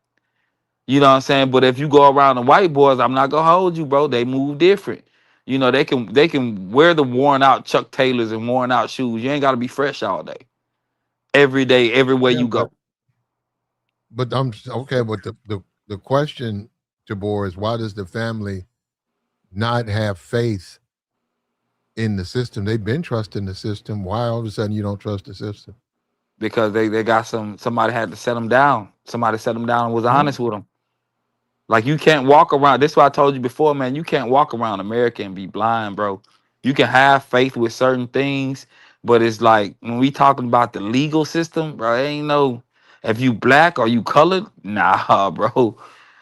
C: You know what I'm saying? But if you go around the white boys, I'm not gonna hold you, bro. They move different. You know, they can wear the worn out Chuck Taylors and worn out shoes. You ain't gotta be fresh all day. Every day, everywhere
A: Yeah,
C: you go.
A: but I'm okay. But the question, Jabor, is why does the family not have faith in the system? They've been trusting the system. Why all of a sudden you don't trust the system?
C: Because they got somebody had to set them down. Somebody set them down and was
A: Huh?
C: honest with them. Like you can't walk around. This is what I told you before, man. You can't walk around America and be blind, bro. You can have faith with certain things, but it's like when we talking about the legal system, bro. Ain't no if you black or you colored, nah, bro.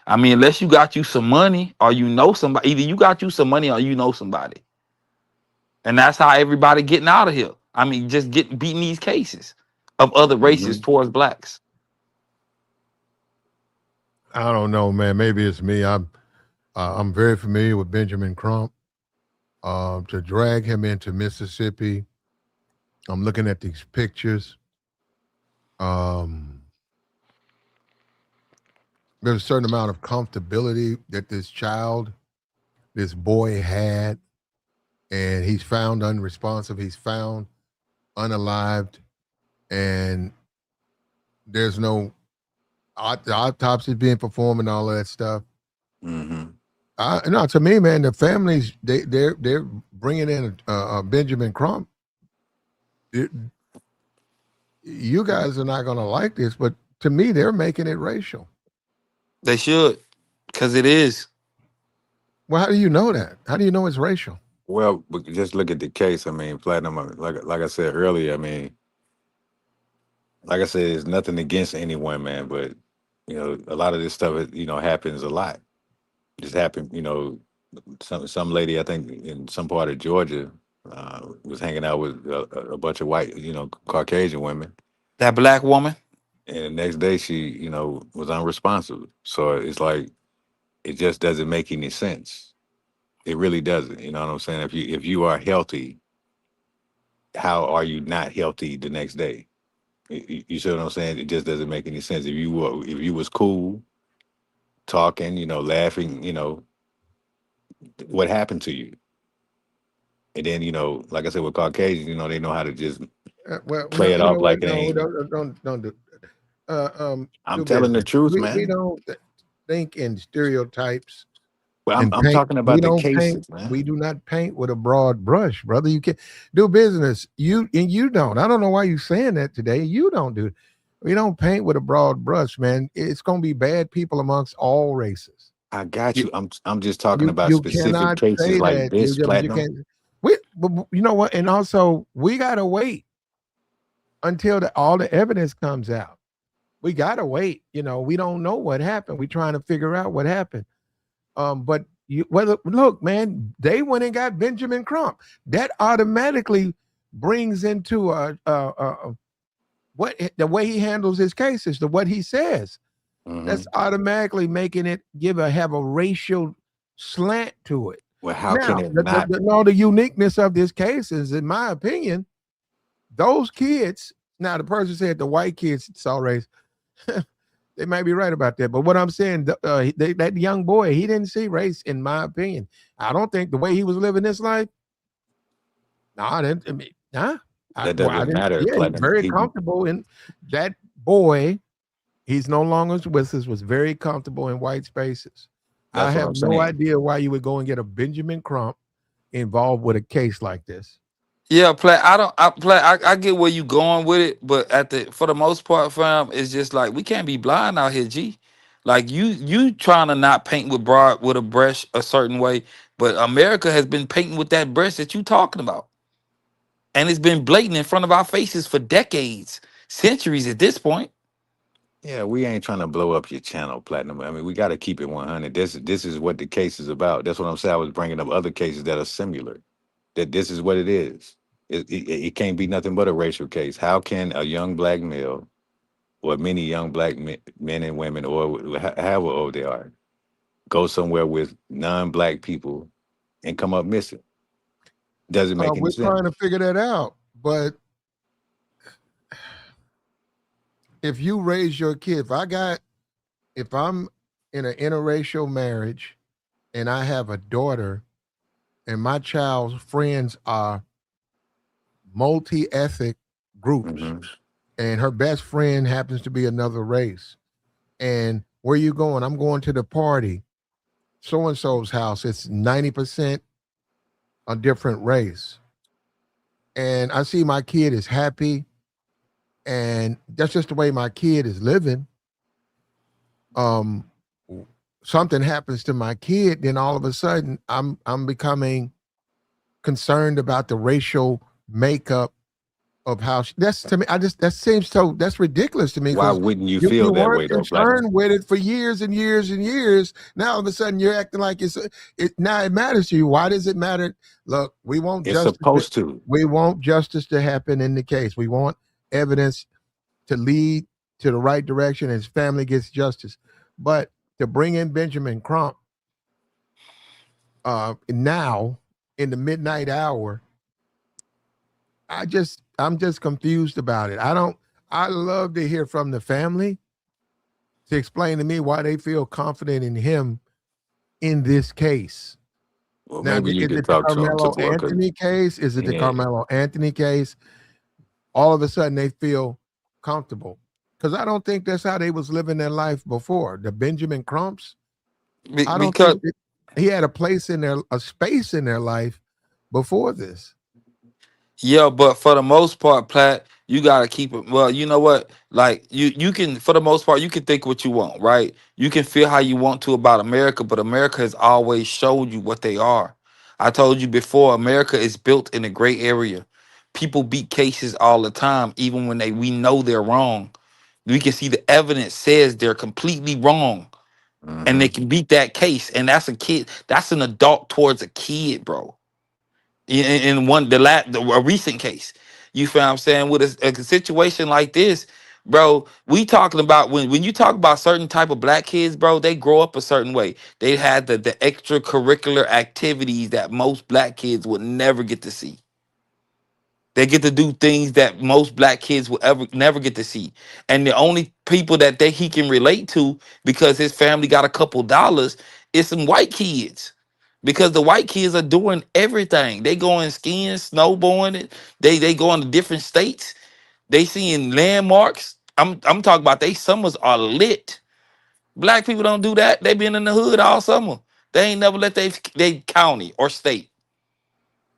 C: I mean, unless you got you some money or you know somebody, either you got you some money or you know somebody, and that's how everybody getting out of here. I mean, just getting beating these cases of other races
B: Hmm.
C: towards blacks.
A: I don't know, man. Maybe it's me. I'm very familiar with Benjamin Crump. To drag him into Mississippi, I'm looking at these pictures. Um, there's a certain amount of comfortability that this boy had, and he's found unresponsive. He's found unalived, and there's no the autopsy being performed and all of that stuff.
B: Hmm.
A: No, to me, man, the families they're bringing in Benjamin Crump. It, you guys are not going to like this, but to me, they're making it racial.
C: They should, cause it is.
A: Well, how do you know that? How do you know it's racial?
B: Well, but just look at the case. I mean, Platinum. Like I said earlier. I mean, like I said, it's nothing against anyone, man. But a lot of this stuff, happens a lot. Just happened. Some lady, I think, in some part of Georgia, was hanging out with a bunch of white, Caucasian women,
C: That black woman.
B: and the next day she, was unresponsive. So it's like it just doesn't make any sense. It really doesn't. You know what I'm saying? If you are healthy, how are you not healthy the next day? You see what I'm saying? It just doesn't make any sense. If you was cool, talking, laughing, what happened to you? And then, like I said, with Caucasians, they know how to just
A: Well,
B: play
A: no,
B: it
A: you know
B: off
A: what?
B: like it
A: No,
B: ain't.
A: don't do.
B: I'm
A: Do
B: telling the
A: business.
B: truth,
A: We
B: man.
A: don't think in stereotypes
B: Well, I'm
A: and
B: I'm
A: paint.
B: talking
A: We
B: about the
A: don't paint.
B: cases, man.
A: We do not paint with a broad brush, brother. You can do business. You don't. I don't know why you saying that today. You don't do. We don't paint with a broad brush, man. It's going to be bad people amongst all races.
B: I got
A: You
B: you. I'm just talking
A: you
B: about
A: you
B: specific
A: cannot
B: cases
A: say
B: like
A: that.
B: this,
A: But you
B: Platinum.
A: can't. We, but you know what? And also, we gotta wait until all the evidence comes out. We gotta wait. We don't know what happened. We're trying to figure out what happened. But whether look, man, they went and got Benjamin Crump. That automatically brings into what the way he handles his cases, the what he says. That's
B: Hmm.
A: automatically making it have a racial slant to it.
B: Well, how can
A: Now,
B: it not?
A: the uniqueness of this case is, in my opinion, those kids. Now, the person said the white kids saw race. They might be right about that. But what I'm saying, that young boy, he didn't see race, in my opinion. I don't think the way he was living his life. No, I didn't. I mean, nah.
B: That
A: Well, I
B: doesn't
A: didn't.
B: matter,
A: Yeah, he's
B: Platinum.
A: very
B: He
A: comfortable in that boy. He's no longer with us. Was very comfortable in white spaces. I
B: That's what
A: have
B: I'm
A: no
B: saying.
A: idea why you would go and get a Benjamin Crump involved with a case like this.
C: Yeah, play. I don't. I play. I get where you going with it, but for the most part, fam, it's just like we can't be blind out here, G. Like you trying to not paint with a brush a certain way, but America has been painting with that brush that you talking about, and it's been blatant in front of our faces for decades, centuries at this point.
B: Yeah, we ain't trying to blow up your channel, Platinum. I mean, we got to keep it 100. This is what the case is about. That's what I'm saying. I was bringing up other cases that are similar. That this is what it is. It can't be nothing but a racial case. How can a young black male or many young black men and women, or however old they are, go somewhere with non-black people and come up missing? Doesn't make any
A: We're trying
B: sense.
A: to figure that out, but if you raise your kid, if I'm in an interracial marriage and I have a daughter and my child's friends are multi-ethnic groups
B: Hmm.
A: and her best friend happens to be another race, and where you going? I'm going to the party, so and so's house. It's 90% a different race, and I see my kid is happy, and that's just the way my kid is living. Um, something happens to my kid, then all of a sudden I'm becoming concerned about the racial makeup of how that's to me. I just that seems so that's ridiculous to me
B: Why
A: because
B: wouldn't you
A: you
B: feel that
A: weren't
B: way though, Black?
A: concerned with it for years and years and years. Now all of a sudden you're acting like it now it matters to you. Why does it matter? Look, we want
B: It's
A: justice.
B: supposed to.
A: We want justice to happen in the case. We want evidence to lead to the right direction and his family gets justice. But to bring in Benjamin Crump now in the midnight hour, I'm just confused about it. I love to hear from the family to explain to me why they feel confident in him in this case.
B: Well,
A: Now,
B: maybe
A: is
B: you could
A: it the
B: talk to him
A: Carmelo
B: tomorrow, cause
A: Anthony case? Is it the
B: yeah,
A: Carmelo Anthony case? All of a sudden they feel comfortable. Because I don't think that's how they was living their life before. The Benjamin Crumps, I don't
C: Because
A: think he had a place in a space in their life before this.
C: yeah, but for the most part, Platt, you gotta keep it. Well, you know what? Like you can, for the most part, you can think what you want, right? You can feel how you want to about America, but America has always showed you what they are. I told you before, America is built in a gray area. People beat cases all the time, even when we know they're wrong. We can see the evidence says they're completely wrong, and
B: hmm,
C: they can beat that case. And that's a kid. That's an adult towards a kid, bro. In one a recent case, you feel what I'm saying, with a situation like this, bro. We talking about when you talk about certain type of black kids, bro, they grow up a certain way. They had the extracurricular activities that most black kids would never get to see. They get to do things that most black kids will ever never get to see. And the only people that he can relate to, because his family got a couple dollars, is some white kids. Because the white kids are doing everything. They going skiing, snowboarding. They going to different states. They seeing landmarks. I'm talking about they summers are lit. Black people don't do that. They been in the hood all summer. They ain't never let they county or state.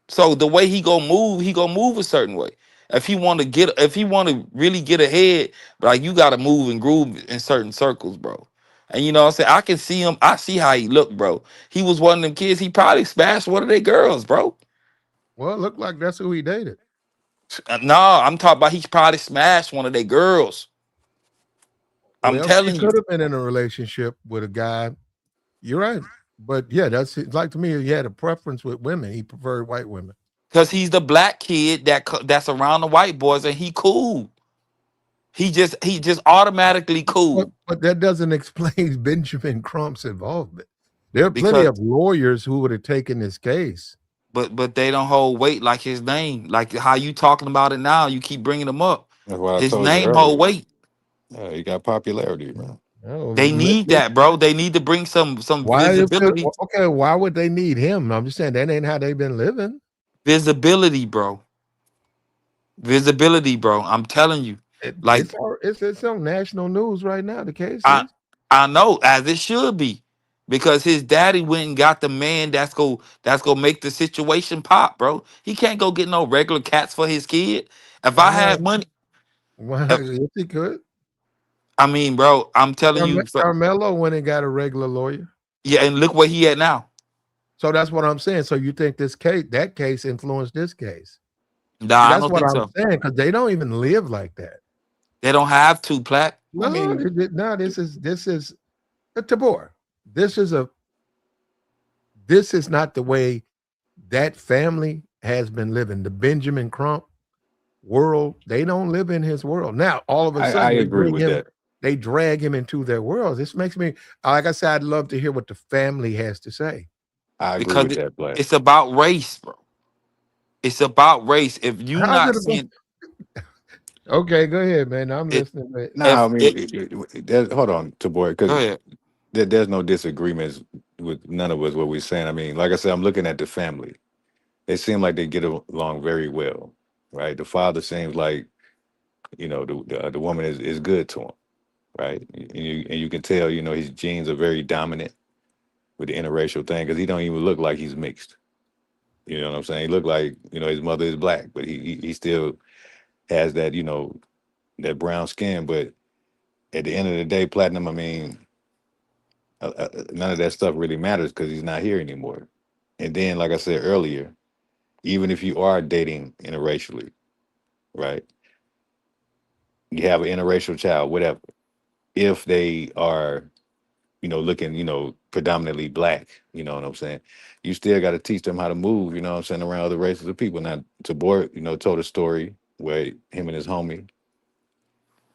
C: So the way he gonna move a certain way. If he want to really get ahead, like you gotta move and groove in certain circles, bro. And you know what I'm saying? I can see him, I see how he look, bro. He was one of them kids, he probably smashed one of their girls, bro.
A: Well, it looked like that's who he dated.
C: No, I'm talking about he probably smashed one of their girls. I'm
A: Well, she
C: telling you.
A: could have been in a relationship with a guy. You're right. But yeah, it's like to me, he had a preference with women. He preferred white women.
C: Cause he's the black kid that's around the white boys and he cool. He just automatically
A: But,
C: cool.
A: but that doesn't explain Benjamin Crump's involvement. There are plenty
C: Because
A: of lawyers who would have taken this case.
C: but they don't hold weight like his name. Like how you talking about it now, you keep bringing him up.
B: that's what I
C: His
B: told you
C: name hold
B: earlier.
C: weight.
B: Yeah, he got popularity, man.
A: Oh,
C: They need that, bro. They need to bring some
A: why is it
C: visibility,
A: okay? Why would they need him? I'm just saying that ain't how they've been living.
C: visibility, bro. Visibility, bro. I'm telling you. Like
A: It's on national news right now. The case
C: I
A: is.
C: I know as it should be. Because his daddy went and got the man that's go make the situation pop, bro. He can't go get no regular cats for his kid. If
A: Why
C: I
A: not?
C: had money,
A: Why?
C: if,
A: Yes, he could.
C: I mean, bro, I'm telling you,
A: Carmelo went and got a regular lawyer.
C: yeah, and look where he at now.
A: So that's what I'm saying. So you think that case influenced this case? See,
C: Nah, I
A: that's
C: don't
A: what
C: think
A: I'm
C: so.
A: saying because they don't even live like that.
C: They don't have to, Platt.
B: I
A: No,
B: mean,
A: no, this is a Tabor. This is not the way that family has been living. The Benjamin Crump world, they don't live in his world. Now, all of a
B: I
A: sudden,
B: agree with that.
A: they drag him into their world. This makes me, like I said, I'd love to hear what the family has to say.
B: I agree
C: Because
B: with that, Black.
C: it's about race, bro. It's about race. If you
A: How's
C: not
A: it about?
C: seeing
A: Okay, go ahead, man. I'm
C: It,
A: listening. Man.
B: Nah, I
C: if
B: mean,
C: it,
B: hold on, Tabor,
C: go
B: because
C: ahead.
B: there's no disagreements with none of us what we're saying. I mean, like I said, I'm looking at the family. They seem like they get along very well, right? The father seems like the woman is good to him, right? And you can tell his genes are very dominant with the interracial thing because he don't even look like he's mixed. You know what I'm saying? He look like his mother is black, but he still has that brown skin. But at the end of the day, Platinum, I mean, none of that stuff really matters because he's not here anymore. And then, like I said earlier, even if you are dating interracially, right? You have an interracial child, whatever. If they are, looking, predominantly black, you know what I'm saying? You still got to teach them how to move, you know what I'm saying, around other races of people. Now, Tabor, told a story where him and his homie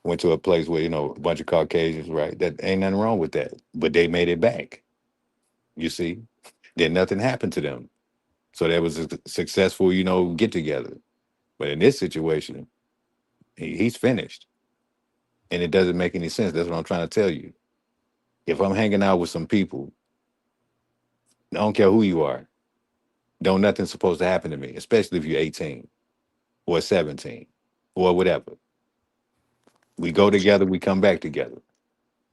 B: went to a place where, a bunch of Caucasians, right? That ain't nothing wrong with that. But they made it back, you see? Then nothing happened to them. So that was a successful, get together. But in this situation, he's finished. And it doesn't make any sense. That's what I'm trying to tell you. If I'm hanging out with some people, I don't care who you are, don't nothing's supposed to happen to me, especially if you're 18 or 17 or whatever. We go together, we come back together.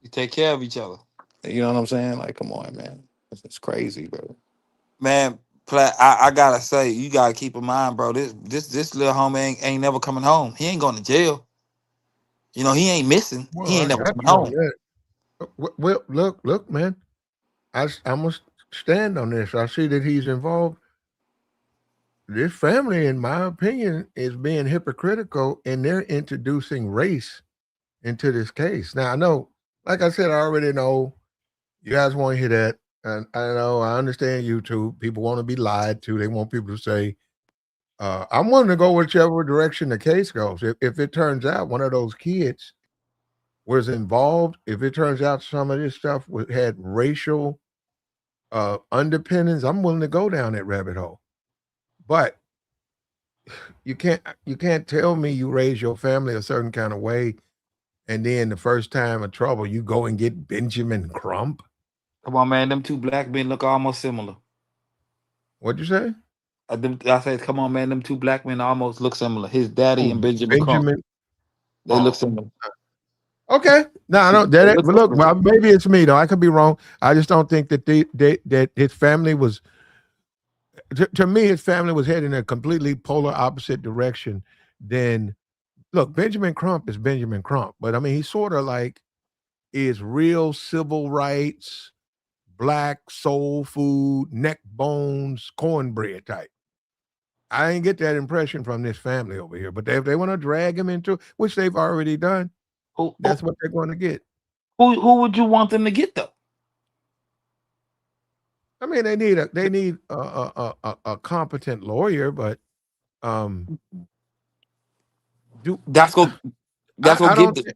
C: You take care of each other,
B: You know what I'm saying? Like, come on, man. It's crazy, bro.
C: man. I gotta say, you gotta keep in mind, bro. This little homie ain't never coming home. He ain't going to jail. He ain't missing.
A: Well,
C: He ain't
A: I
C: never
A: got
C: coming
A: you on
C: home.
A: that. Well, look, man. I'm gonna stand on this. I see that he's involved. This family, in my opinion, is being hypocritical, and they're introducing race into this case. Now, I know, like I said, I already know you guys want to hear that, and I know I understand YouTube. People want to be lied to. They want people to say, "I'm willing to go whichever direction the case goes." If it turns out one of those kids was involved, if it turns out some of this stuff had racial underpinnings, I'm willing to go down that rabbit hole. But you can't tell me you raise your family a certain kind of way, and then the first time of trouble you go and get Benjamin Crump.
C: Come on, man. Them two black men look almost similar.
A: What'd you say?
C: I said, come on, man. Them two black men almost look similar. His daddy
A: Oh,
C: and Benjamin Crump.
A: Benjamin.
C: They look
A: Oh,
C: similar.
A: okay. No, I don't.
C: They
A: That,
C: look
A: but look,
C: similar.
A: well, maybe it's me though. I could be wrong. I just don't think that that his family was. To me, his family was heading in a completely polar opposite direction. Than look, Benjamin Crump is Benjamin Crump, but I mean, he's sort of like is real civil rights, black soul food, neck bones, cornbread type. I ain't get that impression from this family over here. But if they want to drag him into, which they've already done,
C: Who,
A: that's what they're going to get.
C: who would you want them to get though?
A: I mean, they need a competent lawyer, but um, do
C: That's go.
A: I,
C: That's go
A: I
C: get
A: don't.
C: the.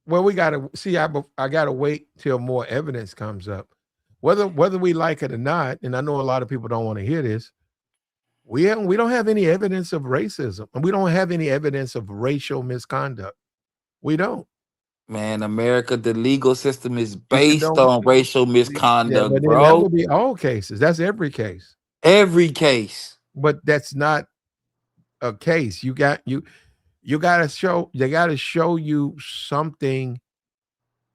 A: Well, we got to see. I got to wait till more evidence comes up, whether we like it or not. And I know a lot of people don't want to hear this. We don't have any evidence of racism, and we don't have any evidence of racial misconduct. We don't.
C: Man, America, the legal system is
A: It
C: based
A: don't.
C: on racial
A: Yeah,
C: misconduct,
A: but then that
C: bro.
A: would be all cases. That's every case.
C: Every case.
A: But that's not a case. You got to show. They got to show you something,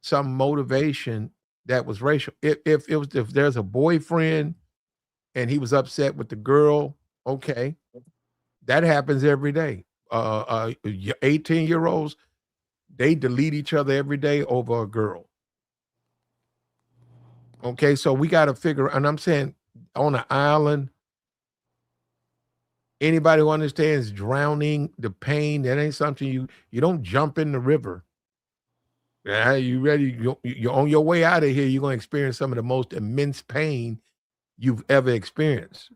A: some motivation that was racial. If there's a boyfriend and he was upset with the girl, okay, that happens every day. 18-year-olds, they delete each other every day over a girl. Okay, so we got to figure, and I'm saying on an island, anybody who understands drowning, the pain, that ain't something you don't jump in the river. Yeah, you ready? You're on your way out of here. You're gonna experience some of the most immense pain you've ever experienced.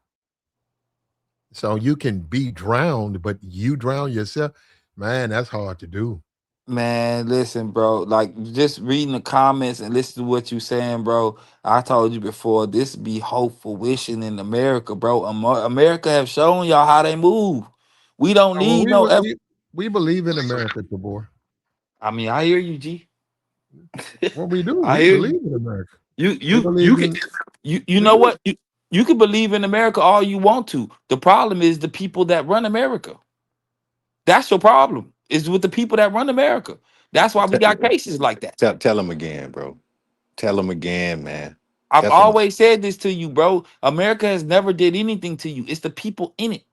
A: So you can be drowned, but you drown yourself, man. That's hard to do.
C: Man, listen, bro. Like just reading the comments and listen to what you saying, bro. I told you before, this be hopeful wishing in America, bro. America have shown y'all how they move. We don't
A: Well,
C: need no.
A: We believe in America, Tabor.
C: I mean, I hear you, G.
A: What we do,
C: I
A: we
C: hear you.
A: believe in America.
C: You
A: We
C: you you
A: believe
C: can
A: in
C: you
A: we
C: know
A: do.
C: what? You can believe in America all you want to. The problem is the people that run America. That's your problem. Is with the people that run America. That's why we got cases like that.
B: Tell them again, bro. Tell them again, man.
C: I've
B: That's what I'm.
C: always said this to you, bro. America has never did anything to you. It's the people in it.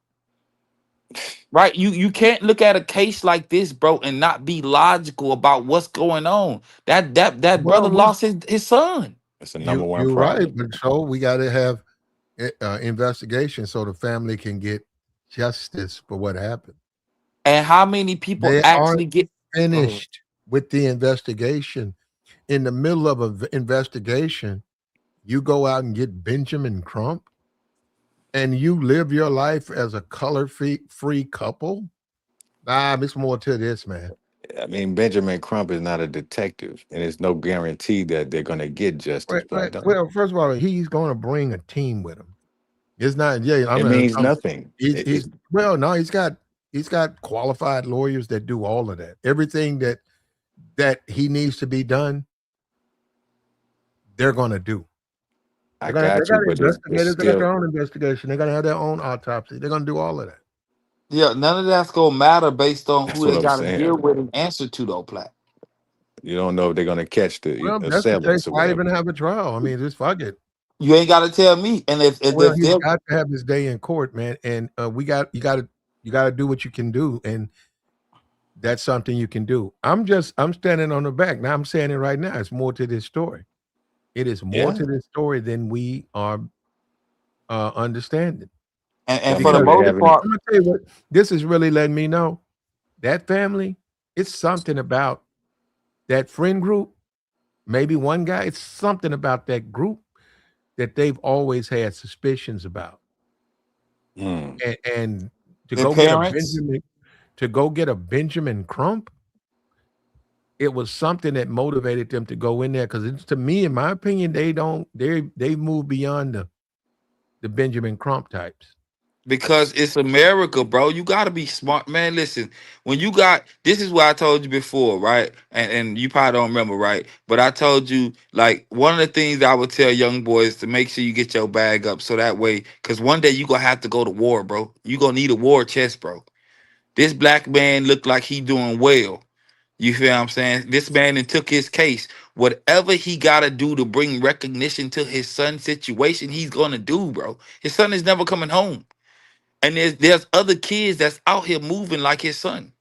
C: Right? You can't look at a case like this, bro, and not be logical about what's going on. That brother
A: Well,
C: lost his son.
B: It's the number one
A: you're right,
B: problem.
A: but so we got to have investigation so the family can get justice for what happened.
C: And how many people
A: They aren't
C: actually get go ahead.
A: finished with the investigation. In the middle of an investigation, you go out and get Benjamin Crump, and you live your life as a color-free couple. Nah, there's more to this, man.
B: I mean, Benjamin Crump is not a detective, and it's no guarantee that they're going to get justice. But I don't.
A: Well, first of all, he's going to bring a team with him. It's not. Yeah,
B: It means nothing.
A: He's well. No, he's got qualified lawyers that do all of that. Everything that he needs to be done, they're going to do.
B: I
A: They
B: got you,
A: got
B: but
A: investigators.
B: it's
A: They got
B: still.
A: their own investigation. They're going to have their own autopsy. They're going to do all of that.
C: Yeah, none of that's gonna matter based on
B: That's
C: who
B: what
C: they
B: I'm
C: got to deal
B: saying.
C: with and answer to, though, Platt.
B: You don't know if they're going to catch the
A: Well, if that's the case.
B: assailants or
A: Why even
B: whatever.
A: have a trial? I mean, just fuck it.
C: You ain't got to tell me. And
A: Well,
C: if
A: he's
C: they're
A: got to have his day in court, man. And you got to do what you can do, and that's something you can do. I'm standing on the back. Now I'm saying it right now. It's more to this story. It is more
B: Yeah.
A: to this story than we are understanding.
C: and
B: I mean,
C: for the
B: do
A: Because
B: they
C: most
B: have any?
C: part,
A: I'm gonna tell you what, this is really letting me know that family, it's something about that friend group, maybe one guy, it's something about that group that they've always had suspicions about.
B: Hmm.
A: And to
C: their
A: go get a
C: parents,
A: Benjamin Crump, it was something that motivated them to go in there. Because it's, to me, in my opinion, they move beyond the Benjamin Crump types.
C: because it's America, bro. You got to be smart, man. Listen, when you got this is what I told you before, right? And you probably don't remember, right? But I told you like one of the things I would tell young boys to make sure you get your bag up so that way, because one day you gonna have to go to war, bro. You gonna need a war chest, bro. This black man looked like he doing well. You feel what I'm saying? This man then took his case. Whatever he got to do to bring recognition to his son's situation, he's going to do, bro. His son is never coming home. And there's other kids that's out here moving like his son.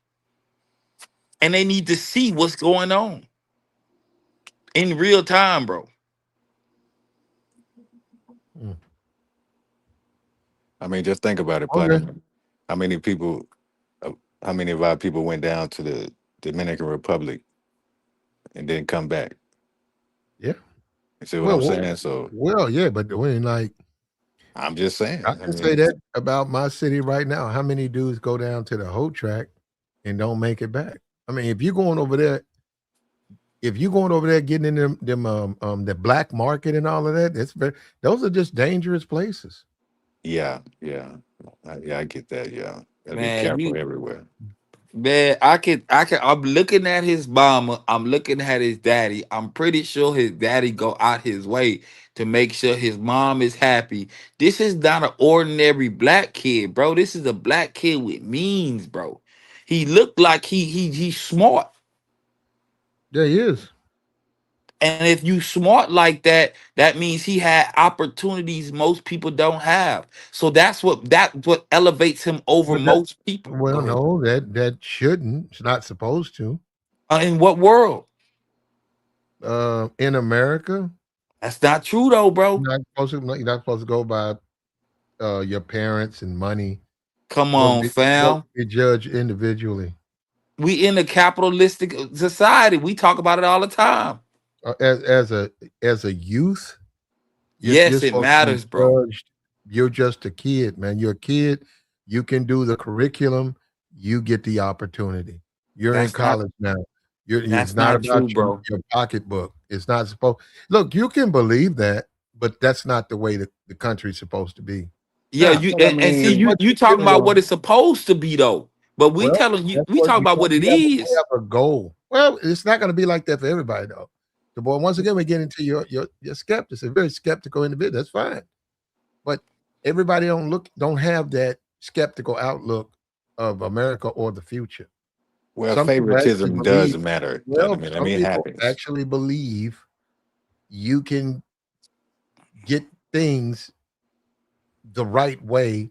C: And they need to see what's going on in real time, bro.
A: Mm.
B: I mean, just think about it,
A: Okay.
B: Platinum. How many people? How many of our people went down to the Dominican Republic and didn't come back?
A: Yeah.
B: You see what
A: Well,
B: I'm saying? So
A: yeah, but when like
B: I'm just saying.
A: I
B: I
A: can say
B: mean,
A: that about my city right now. How many dudes go down to the whole track and don't make it back? I mean, if you're going over there getting in the black market and all of that, those are just dangerous places.
B: yeah, yeah, I get that. Yeah, gotta be
C: Man,
B: careful
C: you
B: everywhere.
C: man, I'm looking at his mama, I'm looking at his daddy. I'm pretty sure his daddy go out his way to make sure his mom is happy. This is not an ordinary black kid, bro. This is a black kid with means, bro. He looked like he's smart.
A: Yeah, he is.
C: And if you smart like that, that means he had opportunities most people don't have. So that's what elevates him over
A: But that
C: most people. Go
A: well,
C: ahead.
A: no, that shouldn't. It's not supposed to.
C: In what world?
A: In America,
C: That's not true though, bro.
A: you're not supposed to go by your parents and money.
C: Come
A: Supposed
C: on,
A: to supposed
C: fam.
A: to be judged individually.
C: We in a capitalistic society. We talk about it all the time.
A: As a youth, you're
C: Yes, it
A: supposed to be
C: matters, bro.
A: judged. You're just a kid, man. You're a kid. You can do the curriculum. You get the opportunity. You're in
C: That's not
A: college now. It's
C: that's
A: not
C: not
A: about
C: true, bro.
A: your pocketbook. It's not supposed. Look, you can believe that, but that's not the way that the country's supposed to be.
C: Yeah,
A: Now,
C: you
B: But I
C: and see
A: here's
C: you
B: mean,
A: what
C: you
A: you
C: talking
A: do
C: about
A: though.
C: what it's supposed to be though. But we
A: Well,
C: telling you,
A: that's
C: we
A: what
C: talk about what it
A: we
C: is.
A: have a goal. Well, it's not going to be like that for everybody, though. The boy, once again, we get into your skeptics, a very skeptical individual. That's fine, but everybody don't have that skeptical outlook of America or the future.
B: Well,
A: Some people actually
B: favoritism
A: believe.
B: does matter.
A: Well,
B: I
A: some
B: mean, it
A: people
B: happens.
A: actually believe you can get things the right way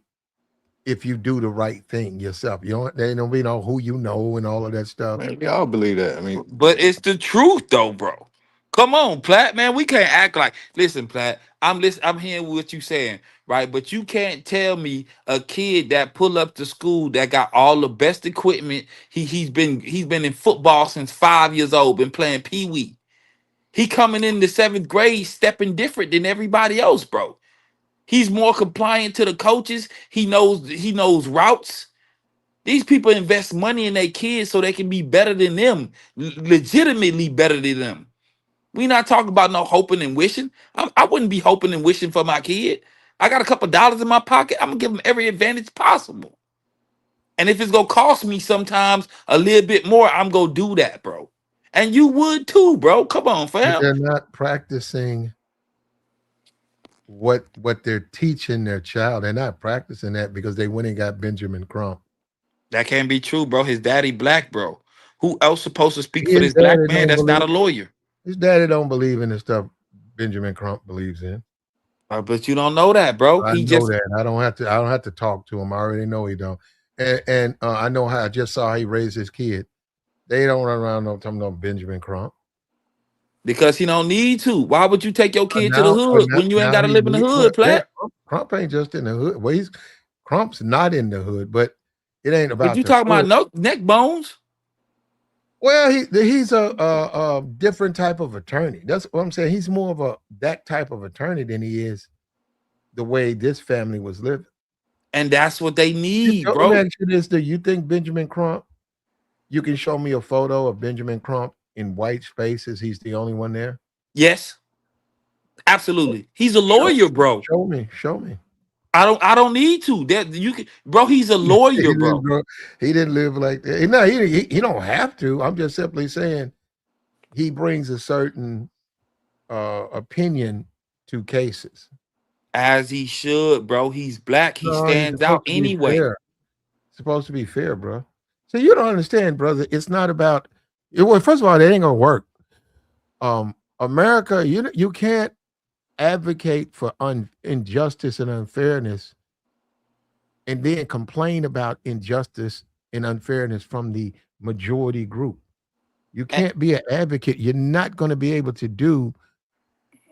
A: if you do the right thing yourself. You don't. They don't be know who you know and all of that stuff.
B: Man, we all believe that. I mean,
C: But it's the truth though, bro. Come on, Platt, man. We can't act like listen, Platt. I'm hearing what you saying, right? But you can't tell me a kid that pull up to school that got all the best equipment. He's been in football since 5 years old, been playing pee-wee. He coming in the 7th grade stepping different than everybody else, bro. He's more compliant to the coaches. He knows routes. These people invest money in their kids so they can be better than them, legitimately better than them. We not talking about no hoping and wishing. I wouldn't be hoping and wishing for my kid. I got a couple dollars in my pocket. I'm gonna give him every advantage possible. And if it's gonna cost me sometimes a little bit more, I'm gonna do that, bro. And you would too, bro. Come on,
A: But
C: fam.
A: they're not practicing what they're teaching their child. They're not practicing that because they went and got Benjamin Crump.
C: That can't be true, bro. His daddy black, bro. Who else supposed to speak for
A: His
C: this black
A: daddy
C: man
A: don't
C: that's not
A: believe.
C: a lawyer?
A: His daddy don't believe in the stuff Benjamin Crump believes in.
C: But you don't know that, bro.
A: I
C: He
A: know
C: just
A: that. I don't have to. I don't have to talk to him. I already know he don't. And I know how. I just saw how he raised his kid. They don't run around no talking about Benjamin Crump.
C: because he don't need to. Why would you take your kid to the
A: But
C: hood when you ain't
A: now
C: got to
A: he
C: live in the
A: need. Well,
C: hood,
A: yeah,
C: Platt?
A: Crump ain't just in the hood. Well, Crump's not in the hood, but it ain't
C: But
A: about
C: you
A: the
C: talking
A: hood.
C: about no neck bones?
A: Well, he's a different type of attorney. That's what I'm saying. He's more of that type of attorney than he is the way this family was living.
C: And that's what they need,
A: Let me
C: bro.
A: ask you this: do you think Benjamin Crump? You can show me a photo of Benjamin Crump in white spaces. He's the only one there.
C: Yes, absolutely. He's a
A: Show,
C: lawyer, bro.
A: show me, show me.
C: I don't need to. That you can, bro. He's a
A: he
C: lawyer,
A: didn't
C: bro.
A: grow, he didn't live like that. No, he don't have to. I'm just simply saying he brings a certain opinion to cases.
C: As he should, bro. He's black. He
A: No, he's
C: stands out
A: supposed to be
C: anyway.
A: fair. Supposed to be fair, bro. So you don't understand, brother. It's not about. Well, first of all, it ain't gonna work. America, you can't advocate for injustice and unfairness and then complain about injustice and unfairness from the majority group. You
C: And
A: can't be an advocate. You're not going to be able to do.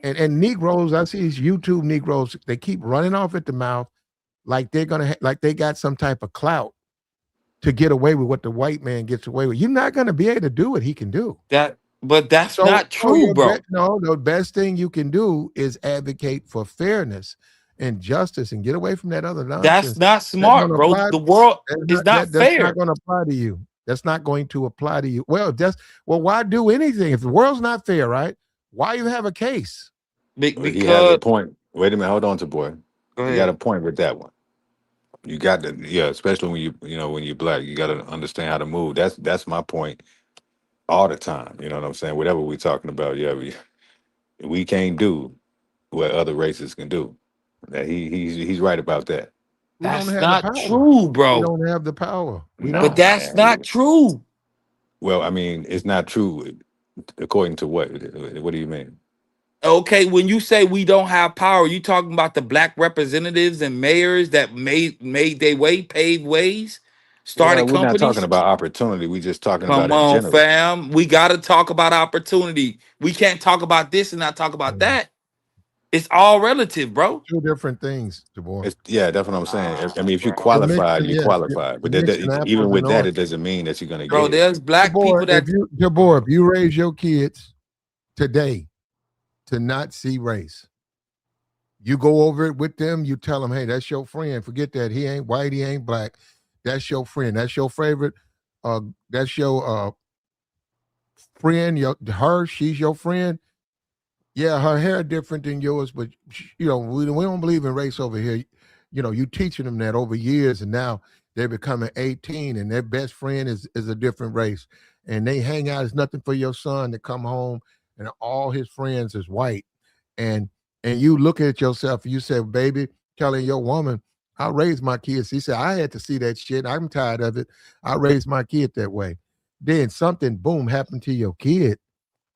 A: And Negroes, I see these YouTube Negroes. They keep running off at the mouth like they're gonna like they got some type of clout to get away with what the white man gets away with. You're not going to be able to do what he can do.
C: but that's
A: So,
C: not true, bro.
A: the best thing you can do is advocate for fairness and justice and get away from that other
C: That's
A: nonsense.
C: not
A: That
C: smart,
A: don't
C: bro.
A: apply.
C: The world is not
A: That's not
C: fair.
A: going to apply to you. That's not going to apply to you. Well, why do anything if the world's not fair, right? Why you have a case?
B: he has a
C: Because
B: point. Wait a minute, hold on to boy.
C: go
B: He got a
C: ahead.
B: point with that one. You got to, yeah, especially when when you're black, you got to understand how to move. That's my point all the time. You know what I'm saying? Whatever we're talking about, yeah, we can't do what other races can do. That he's right about that.
A: We don't
C: That's
A: have the
C: not
A: power.
C: true,
A: We
C: bro.
A: don't have the power. We
C: But
B: Nah,
A: don't.
C: that's not
B: man.
C: true.
B: Well, I mean, it's not true according to what? What do you mean?
C: Okay, when you say we don't have power, you talking about the black representatives and mayors that made their way, paved ways,
B: Well,
C: started
B: we're not talking
C: companies?
B: about opportunity. We're just talking about
C: Come
B: in
C: on,
B: general.
C: fam. We gotta talk about opportunity. We can't talk about this and not talk about that. It's all relative, bro.
A: Two different things, DeBoer.
B: Yeah, that's what I'm saying. I mean, if you
C: Bro.
A: You're
B: qualify,
A: mixing,
B: you
A: yeah,
B: qualify. But
A: you're mixing
B: even
A: apples
B: with
A: and
B: that, it
A: oranges.
B: doesn't mean that you're gonna
C: Bro,
B: get it.
C: there's black people that
A: DeBoer, if you raise your kids today to not see race, you go over it with them, you tell them, hey, that's your friend. Forget that. He ain't white, he ain't black. That's your friend. That's your favorite. That's your friend, she's your friend. Yeah, her hair different than yours, but we don't believe in race over here. You teaching them that over years, and now they're becoming 18 and their best friend is a different race. And they hang out. It's nothing for your son to come home and all his friends is white. And you look at yourself, you say, baby, telling your woman, I raised my kids. He said, I had to see that shit. I'm tired of it. I raised my kid that way. Then something, boom, happened to your kid.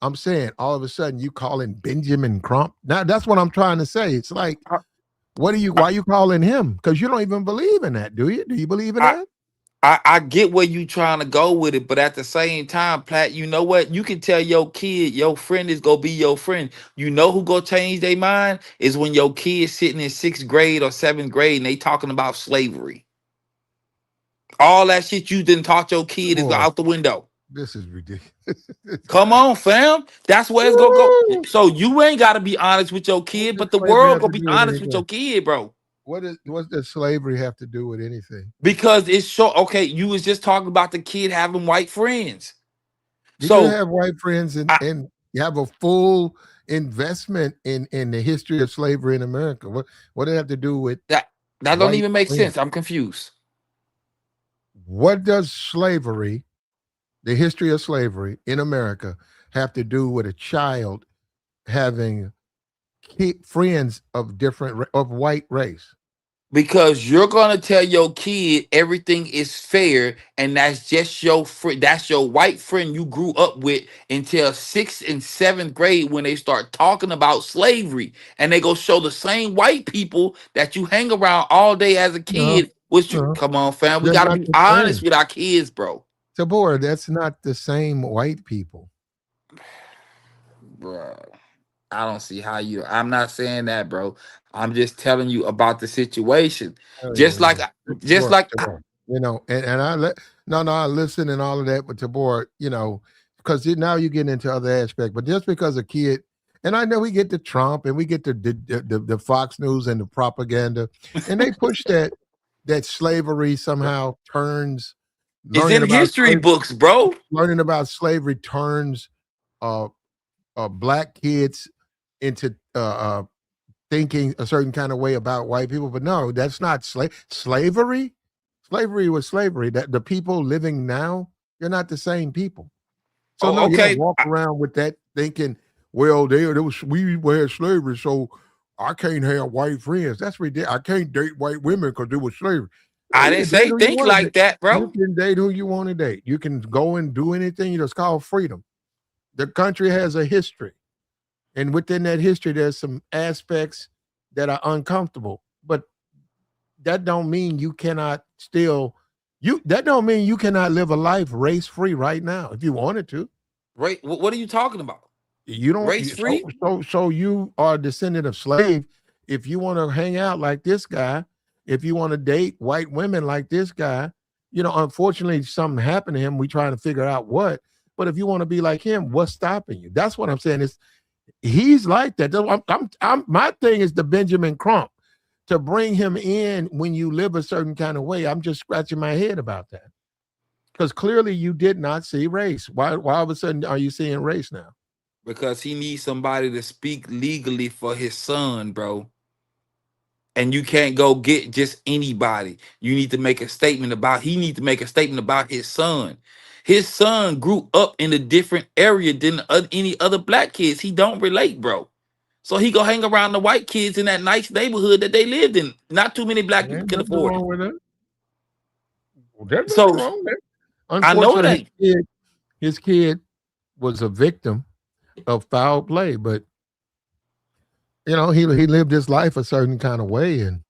A: I'm saying all of a sudden you calling Benjamin Crump. Now that's what I'm trying to say. It's like, why are you calling him? Because you don't even believe in that, do you? Do you believe in
C: I,
A: that?
C: I get where you trying to go with it, but at the same time, Platt, you know what? You can tell your kid your friend is gonna be your friend. You know who gonna change their mind is when your kid sitting in 6th grade or 7th grade and they talking about slavery. All that shit you didn't taught your kid is
A: Boy,
C: out the window.
A: this is ridiculous.
C: Come on, fam. That's where it's gonna go.
A: Woo!
C: So you ain't gotta be honest with your
A: What
C: kid,
A: does
C: but the
A: slavery
C: world
A: have
C: gonna
A: to
C: be
A: do with
C: honest with
A: anything?
C: your kid, bro.
A: What does slavery have to do with anything?
C: Because it's so okay. You was just talking about the kid having white friends.
A: You can
C: So
A: have white friends and
C: I,
A: you have a full investment in the history of slavery in America. What does it have to do with
C: that that don't
A: white
C: even make
A: friends?
C: sense. I'm confused.
A: What does slavery, the history of slavery in America, have to do with a child having friends of of white race?
C: Because you're gonna tell your kid everything is fair, and that's just your friend. That's your white friend you grew up with until 6th and 7th grade when they start talking about slavery, and they go show the same white people that you hang around all day as a
A: No,
C: kid. Which you
A: no,
C: come on, fam, we
A: they're
C: gotta
A: not
C: be
A: the
C: honest
A: same.
C: with our kids, bro.
A: Tabor, that's not the same white people.
C: Bruh. I don't see how you. I'm not saying that, bro. I'm just telling you about the situation.
A: Oh,
C: Just like, just
A: Tabor,
C: like,
A: Tabor. You know, and no, I listen and all of that, but Tabor, you know, because now you get into other aspects. But just because a kid, and I know we get the Trump and we get the Fox News and the propaganda, and they push that slavery somehow turns
C: it's
A: learning
C: in
A: about
C: history books, bro.
A: slavery turns uh, black kids into thinking a certain kind of way about white people. But no, that's not slavery. Slavery was slavery. That the people living now, you're not the same people. So no,
C: Oh,
A: you don't
C: okay.
A: walk around with that thinking, well, there was we had slavery, so I can't have white friends. That's ridiculous. I can't date white women because it was slavery.
C: I
A: You
C: didn't
A: can date
C: say
A: who you
C: think
A: want to
C: like
A: date.
C: that,
A: You
C: bro.
A: can date who you want to date. You can go and do anything. It's called freedom. The country has a history. And within that history, there's some aspects that are uncomfortable. But that don't mean you cannot still that don't mean you cannot live a life race free right now if you wanted to.
C: Right? What are you talking about?
A: You don't
C: Race free?
A: so you are a descendant of slave. If you want to hang out like this guy, if you want to date white women like this guy, you know, unfortunately something happened to him. We trying to figure out what. But if you want to be like him, what's stopping you? That's what I'm saying. Is he's like that. My thing is the Benjamin Crump to bring him in when you live a certain kind of way. I'm just scratching my head about that because clearly you did not see race. Why all of a sudden are you seeing race now?
C: Because he needs somebody to speak legally for his son, bro. And you can't go get just anybody. You need to make a statement about. He need to make a statement about his son. His son grew up in a different area than any other black kids. He don't relate, bro. So he go hang around the white kids in that nice neighborhood that they lived in. Not too many black
A: There's
C: people can
A: nothing
C: afford it.
A: wrong with that. There's nothing
C: So
A: wrong with it.
C: I know it
A: Unfortunately,
C: ain't.
A: his kid was a victim of foul play, but you know he lived his life a certain kind of way. And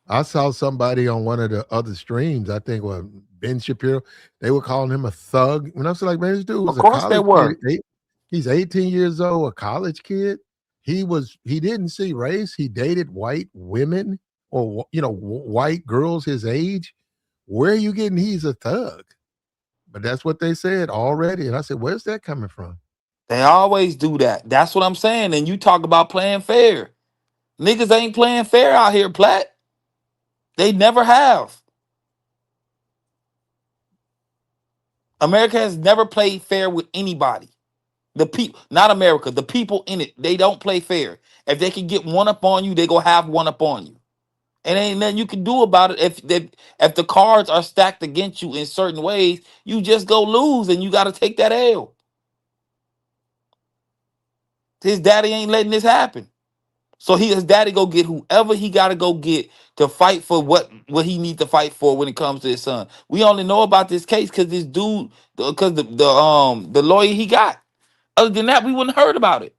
A: I saw somebody on one of the other streams. I think was Ben Shapiro. They were calling him a thug. And I was like, man, this dude
C: Of
A: was a
C: course they
A: college kid.
C: were.
A: He's 18 years old, a college kid. He didn't see race. He dated white women or white girls his age. Where are you getting he's a thug? But that's what they said already. And I said, where's that coming from?
C: They always do that. That's what I'm saying. And you talk about playing fair. Niggas ain't playing fair out here, Platt. They never have. America has never played fair with anybody. The people, not America, the people in it, they don't play fair. If they can get one up on you, they go have one up on you. and ain't nothing you can do about it. If the cards are stacked against you in certain ways, you just go lose, and you got to take that L. His daddy ain't letting this happen. So his daddy go get whoever he got to go get to fight for what he needs to fight for when it comes to his son. We only know about this case because this dude, because the lawyer he got. Other than that, we wouldn't heard about it.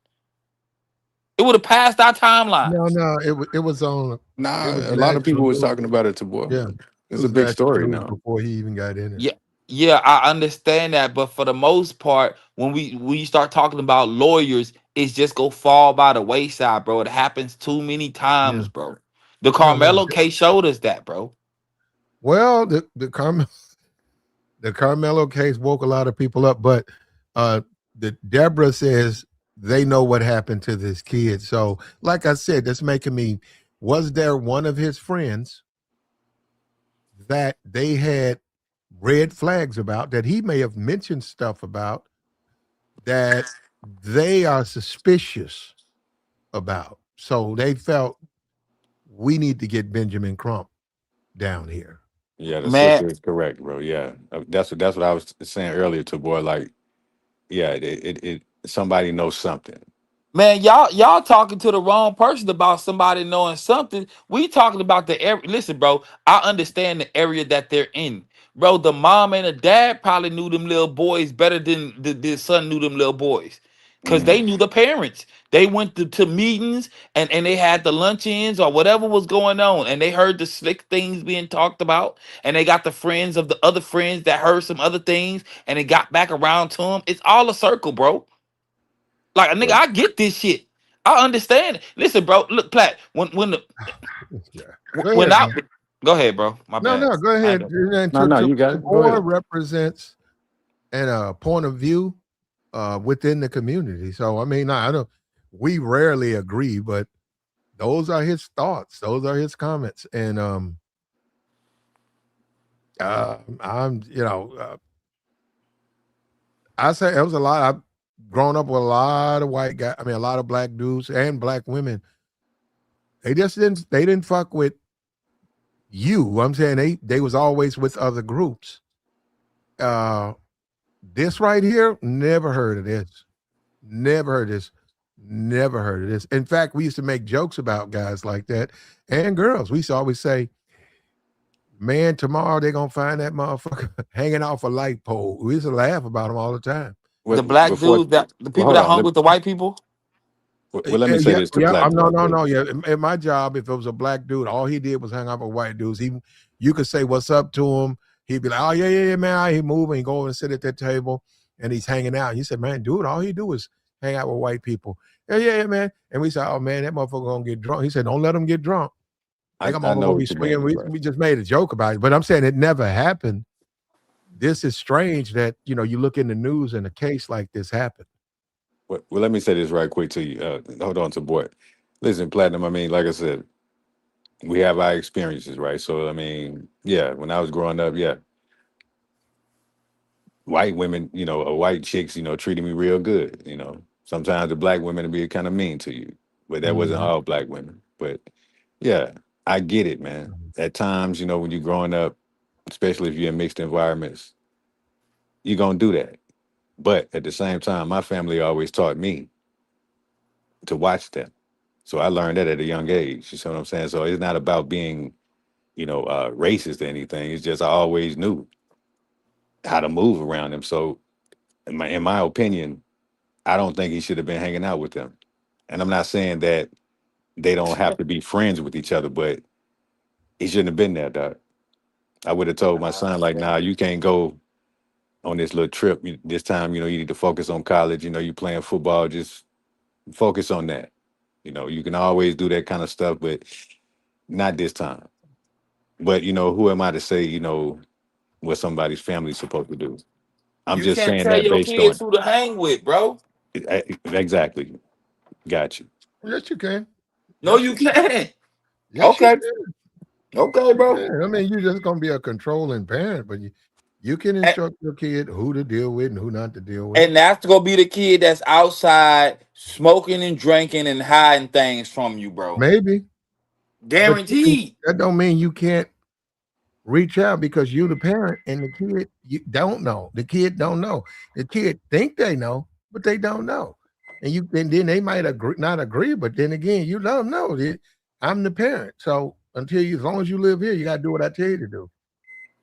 C: It would have passed our
A: No,
C: timelines.
A: no, it was on. It
B: Nah,
A: was
B: a lot of people
A: national
B: was
A: news.
B: talking about it to boy.
A: Yeah, it
B: It's a
A: was
B: big
A: national
B: story
A: news
B: now.
A: before he even got in it.
C: Yeah, yeah, I understand that, but for the most part, when we start talking about lawyers, it's just go fall by the wayside, bro. It happens too many
A: Yeah,
C: times, bro. The
A: no, no.
C: Carmelo case showed us that, bro.
A: Well, the Carmelo case woke a lot of people up, but the Deborah says they know what happened to this kid. So, like I said, that's making me. Was there one of his friends that they had red flags about that he may have mentioned stuff about that they are suspicious about? So they felt we need to get Benjamin Crump down here.
B: Yeah, the
C: Man,
B: sister is correct, bro. Yeah, that's what I was saying earlier to boy. Like, yeah, it somebody knows something.
C: Man, y'all talking to the wrong person about somebody knowing something. We talking about the area. Listen, bro, I understand the area that they're in. Bro, the mom and the dad probably knew them little boys better than the son knew them little boys. Cause
B: Mm.
C: they knew the parents. They went to meetings and they had the luncheons or whatever was going on. And they heard the slick things being talked about. And they got the friends of the other friends that heard some other things and it got back around to them. It's all a circle, bro. Like a nigga,
B: Well,
C: I get this shit. I understand it. Listen, bro. Look, Platt.
A: Yeah. Go
C: When
A: ahead,
C: I
A: man.
C: go ahead, bro. My
A: No,
C: bad.
A: no, go
C: I
A: ahead.
C: know.
A: And
B: no, no, you got
A: the
B: it. Go
A: board
B: ahead.
A: represents and a point of view within the community. So I mean, I don't. We rarely agree, but those are his thoughts. Those are his comments, and I'm I say it was a lot. I've grown up with a lot of white guys. I mean, a lot of black dudes and black women. They just didn't. They didn't fuck with you. I'm saying they was always with other groups. Uh, this right here, never heard of this. Never heard this. Never heard of this. In fact, we used to make jokes about guys like that and girls. We used to always say, "Man, tomorrow they're gonna find that motherfucker hanging off a light pole." We used to laugh about them all the time.
C: The
B: What
C: black
B: before?
C: dudes that the
B: Well,
C: people
B: hold
C: that
B: on.
C: hung with the white people.
B: Let me say
A: Yeah,
B: this to
A: yeah.
B: Platinum
A: No,
B: right
A: no,
B: quick.
A: no. Yeah, in my job, if it was a black dude, all he did was hang out with white dudes. You could say what's up to him. He'd be like, "Oh yeah, yeah, yeah, man." He move and go over and sit at that table, and he's hanging out. And you said, "Man, dude, all he do is hang out with white people." Yeah, yeah, yeah, man. And we said, "Oh man, that motherfucker gonna get drunk." He said, "Don't let him get drunk. Think I'm
B: I
A: gonna
B: know
A: be
B: what you
A: swinging."
B: mean,
A: We
B: right?
A: we just made a joke about it, but I'm saying it never happened. This is strange that you look in the news and a case like this happened.
B: Well, let me say this right quick to you. Hold on to boy. Listen, Platinum. I mean, like I said, we have our experiences, right? So, I mean, yeah, when I was growing up, yeah, white women, or white chicks, treated me real good. Sometimes the black women would be kind of mean to you, but that wasn't
A: Mhm.
B: all black women. But yeah, I get it, man. At times, when you're growing up, especially if you're in mixed environments, you're gonna do that. But at the same time, my family always taught me to watch them. So I learned that at a young age. You see what I'm saying? So it's not about being, racist or anything. It's just I always knew how to move around them. So in my opinion, I don't think he should have been hanging out with them. And I'm not saying that they don't have to be friends with each other, but he shouldn't have been there, dog. I would have told my son, like, nah, you can't go on this little trip. This time, you need to focus on college. You playing football, just focus on that. You can always do that kind of stuff, but not this time. But who am I to say, what somebody's family's supposed to do? I'm
C: You
B: just
C: can't
B: saying
C: tell
B: that
C: your
B: based
C: kids
B: on
C: who to hang with, bro.
B: exactly. Got you.
A: Yes, you can.
C: No,
A: Yes,
C: you
A: you can.
C: can't.
A: Yes, you
C: Okay,
A: can.
C: okay,
A: You
C: bro.
A: can. I mean, you're just gonna be a controlling parent, but you can
C: And,
A: instruct your kid who to deal with and who not to deal with.
C: and that's gonna be the kid that's outside smoking and drinking and hiding things from you, bro.
A: Maybe, But
C: Guaranteed.
A: that don't mean you can't reach out because you the parent and the kid you don't know. The kid don't know. The kid think they know, but they don't know. And then they might agree, not agree, but then again, you let them know that I'm the parent. So as long as you live here, you gotta do what I tell you to do.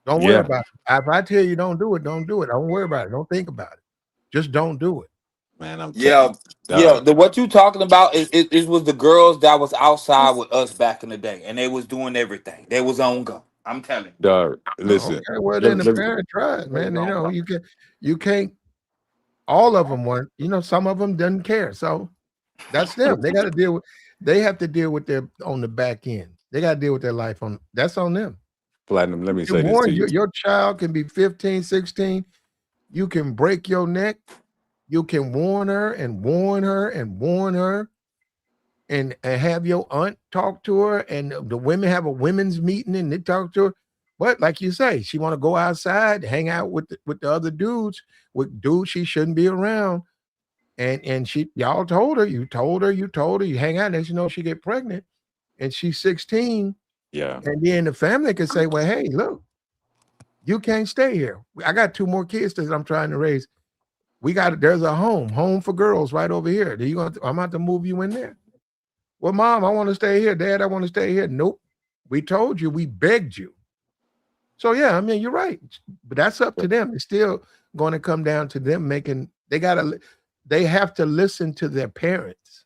A: Don't worry
B: Yeah,
A: about it. If I tell you don't do it, don't do it. Don't worry about it. Don't think about it. Just don't do it.
B: man, I'm
C: Yeah,
B: telling
C: yeah.
B: dog,
C: The what you talking about is it was the girls that was outside with us back in the day, and they was doing everything. They was on go. I'm telling you,
B: dog.
A: Oh,
B: Listen,
A: okay. Well, then
B: let,
A: the
B: let,
A: parent tries,
C: they was
A: man.
C: on go.
A: You can't. All of them weren't. Some of them didn't care. So that's them. They got to deal with. They have to deal with their on the back end. They got to deal with their life on. That's on them.
B: Platinum, let
A: You
B: me
A: can
B: say this to
A: warn
B: you.
A: your child can be 15, 16. You can break your neck. You can warn her and warn her and warn her and have your aunt talk to her and the women have a women's meeting and they talk to her. But like you say, she want to go outside, hang out with the other dudes, with dudes she shouldn't be around. And she y'all told her, you hang out, and she get pregnant and she's 16.
B: Yeah,
A: And then the family could say, well, hey, look, you can't stay here. I got two more kids that I'm trying to raise. There's a home for girls right over here. I'm about to move you in there. Well, mom, I want to stay here. Dad, I want to stay here. Nope. We told you, we begged you. So yeah, I mean, you're right. But that's up to them. It's still going to come down to them they have to listen to their parents.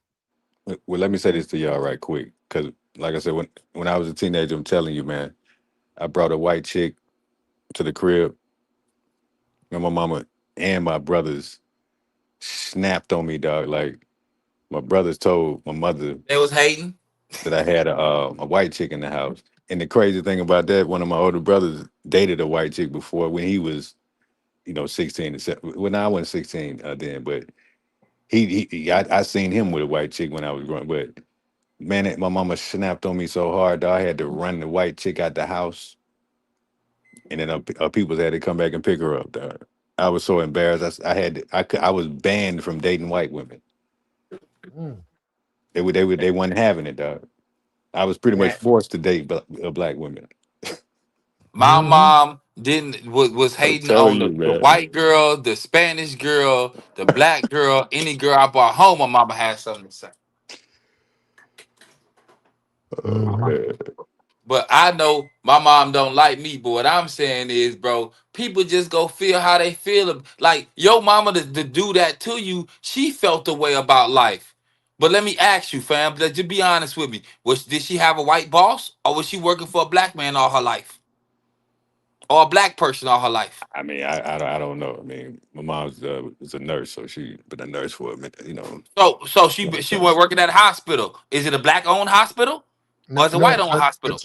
B: well, let me say this to y'all right quick, because like I said, when I was a teenager, I'm telling you, man, I brought a white chick to the crib, and my mama and my brothers snapped on me, dog. Like my brothers told my mother
C: They was hating.
B: that I had a white chick in the house. And the crazy thing about that, one of my older brothers dated a white chick before when he was, 16 and 17. When I wasn't 16 then, but I seen him with a white chick when I was growing. But man, my mama snapped on me so hard, dog, I had to run the white chick out the house, and then our people had to come back and pick her up, dog. I was so embarrassed. I was banned from dating white women.
A: Mm,
B: They weren't having it, dog. I was pretty much
C: Man,
B: forced to date black women.
C: my
A: mhm,
C: mom didn't was
B: I'm
C: hating
B: telling
C: on
B: you,
C: the
B: man.
C: white girl, the Spanish girl, the black girl, any girl I brought home. My mama had something to say.
B: Oh
A: mhm.
B: man.
C: But I know my mom don't like me. But what I'm saying is, bro, people just go feel how they feel. Like your mama to do that to you, she felt the way about life. But let me ask you, fam, just be honest with me. Did she have a white boss, or was she working for a black man all her life, or a black person all her life?
B: I mean, I don't know. I mean, my mom's was a nurse, so she been a nurse for a minute,
C: So
B: long
C: she
B: time.
C: went working at a hospital. Is it a black owned hospital,
A: No,
C: or is it a
A: no,
C: white owned hospital?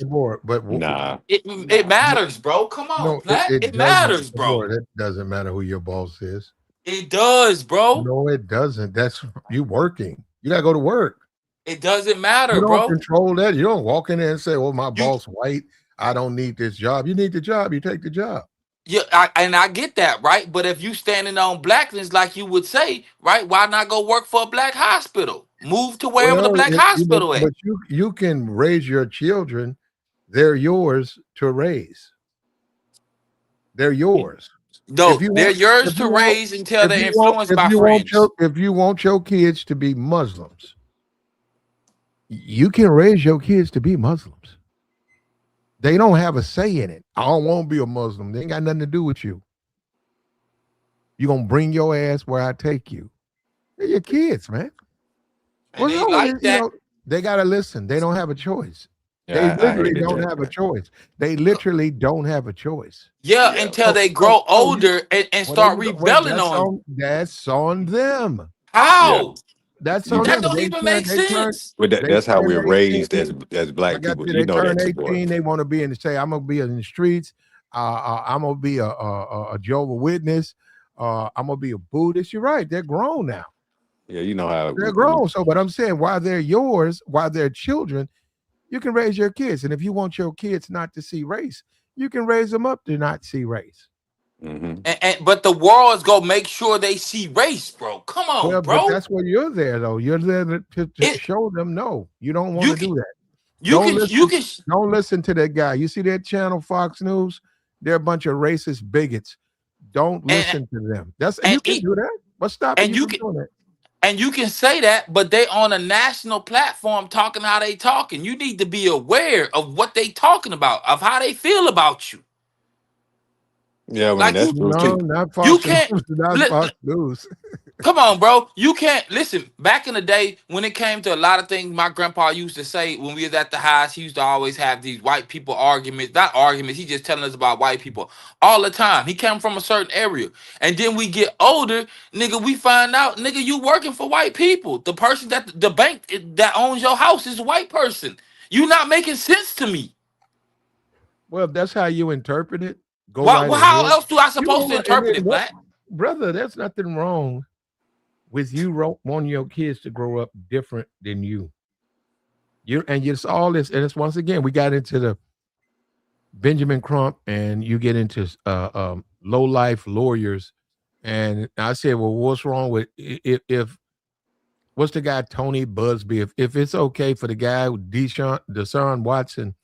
B: Nah,
C: It matters, bro. Come on,
A: no,
C: Black.
A: it
C: It
A: doesn't.
C: matters, bro.
A: Boy, that doesn't matter who your boss is.
C: It does, bro.
A: No, it doesn't. That's you working. You gotta go to work.
C: It doesn't
A: You
C: matter,
A: don't
C: bro.
A: control that. You don't walk in there and say, "Well, my
C: You,
A: boss white. I don't need this job." You need the job. You take the job.
C: and I get that, right? But if you standing on blackness, like you would say, right? Why not go work for a black hospital? Move to wherever the
A: Well,
C: black hospital at.
A: you can raise your children. They're yours to raise. They're yours. If
C: No,
A: you
C: they're
A: want,
C: yours
A: if
C: to
A: you want,
C: raise until they're influenced by friends.
A: if you want your kids to be Muslims, you can raise your kids to be Muslims. They don't have a say in it. I don't want to be a Muslim. They ain't got nothing to do with you. You're gonna bring your ass where I take you. They're your kids, man.
C: And
A: What's
C: they
A: wrong with
C: like
A: it?
C: that.
A: They gotta listen. They don't have a choice. They
B: yeah, I
A: literally
B: hated
A: don't
B: that,
A: have a
B: man.
A: choice. They literally don't have a choice.
C: Yeah,
B: Yeah,
C: until
A: So,
C: they
A: so,
C: grow
A: so you,
C: older and
A: well, there
C: start
A: you go. Well,
C: rebelling on.
A: that's on them.
B: yeah.
C: How?
A: That's
B: You
A: on
C: That
A: them.
C: don't even make sense.
B: But
A: They
B: that's how
A: turn
B: we're
A: 18.
B: raised as black
A: Like I
B: people.
A: said,
B: You
A: they
B: know
A: turn
B: that, too, boy.
A: 18. They want to be in the say, I'm gonna be in the streets. I'm gonna be a Jehovah Witness. I'm gonna be a Buddhist. You're right. They're grown now.
B: Yeah, you know how
A: They're grown. So, but I'm saying while they're yours, while they're children, you can raise your kids. And if you want your kids not to see race, you can raise them up to not see race.
B: hmm
C: And but the world is gonna make sure they see race, bro. Come on,
A: Well, but
C: bro.
A: that's where you're there though. You're there to
C: It
A: show them no, you don't want
C: you
A: to
C: can
A: do that. Don't listen to that guy. You see that channel, Fox News? They're a bunch of racist bigots. Don't listen to them. You can do that. What's stopping you from doing that?
C: And you can say that, but they on a national platform talking how they talking. You need to be aware of what they talking about, of how they feel about you.
B: Yeah, I mean, like that's true too.
A: Not Fox News. Not Fox News.
C: Come on, bro. You can't listen. Back in the day, when it came to a lot of things, my grandpa used to say when we was at the house, he used to always have these white people arguments. Not arguments. He just telling us about white people all the time. He came from a certain area, and then we get older, nigga. We find out, nigga, you working for white people. The person that the bank that owns your house is a white person. You not making sense to me.
A: Well, if that's how you interpret it.
C: How else do I supposed to interpret it, Black?
A: Brother, there's nothing wrong with you wanting your kids to grow up different than you. And it's all this, and it's once again, we got into the Benjamin Crump, and you get into low life lawyers, and I said, well, what's wrong with if what's the guy Tony Busby? If it's okay for the guy Deshaun Watson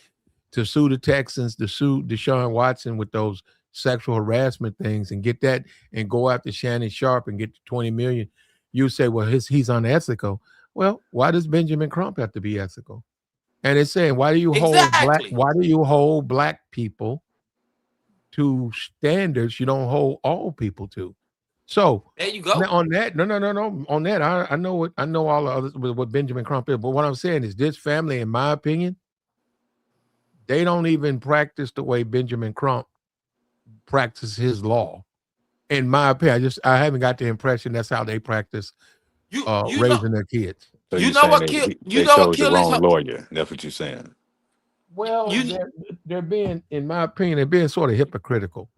A: to sue the Texans, to sue Deshaun Watson with those sexual harassment things and get that and go after Shannon Sharp and get $20 million, you say, well, he's unethical. Well, why does Benjamin Crump have to be ethical? And it's saying, why do you hold black people to standards you don't hold all people to? So
C: there you go.
A: On that, no. On that, I know all the others what Benjamin Crump is, but what I'm saying is this family, in my opinion, they don't even practice the way Benjamin Crump practices his law. In my opinion, I haven't got the impression that's how they practice raising their kids.
B: So you know what killed? You know what killed the wrong lawyer. That's what you're saying.
A: Well, they're being, in my opinion, they're being sort of hypocritical.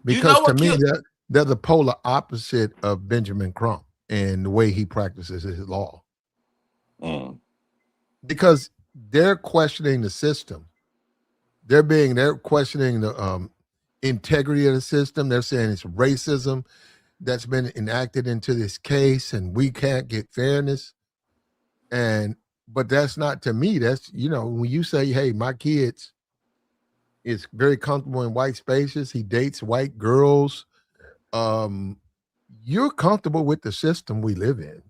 A: Because to me, they're the polar opposite of Benjamin Crump and the way he practices his law. Because they're questioning the system. They're questioning the integrity of the system. They're saying it's racism that's been enacted into this case, and we can't get fairness. But that's not, to me, that's, when you say, hey, my kids is very comfortable in white spaces, he dates white girls, you're comfortable with the system we live in.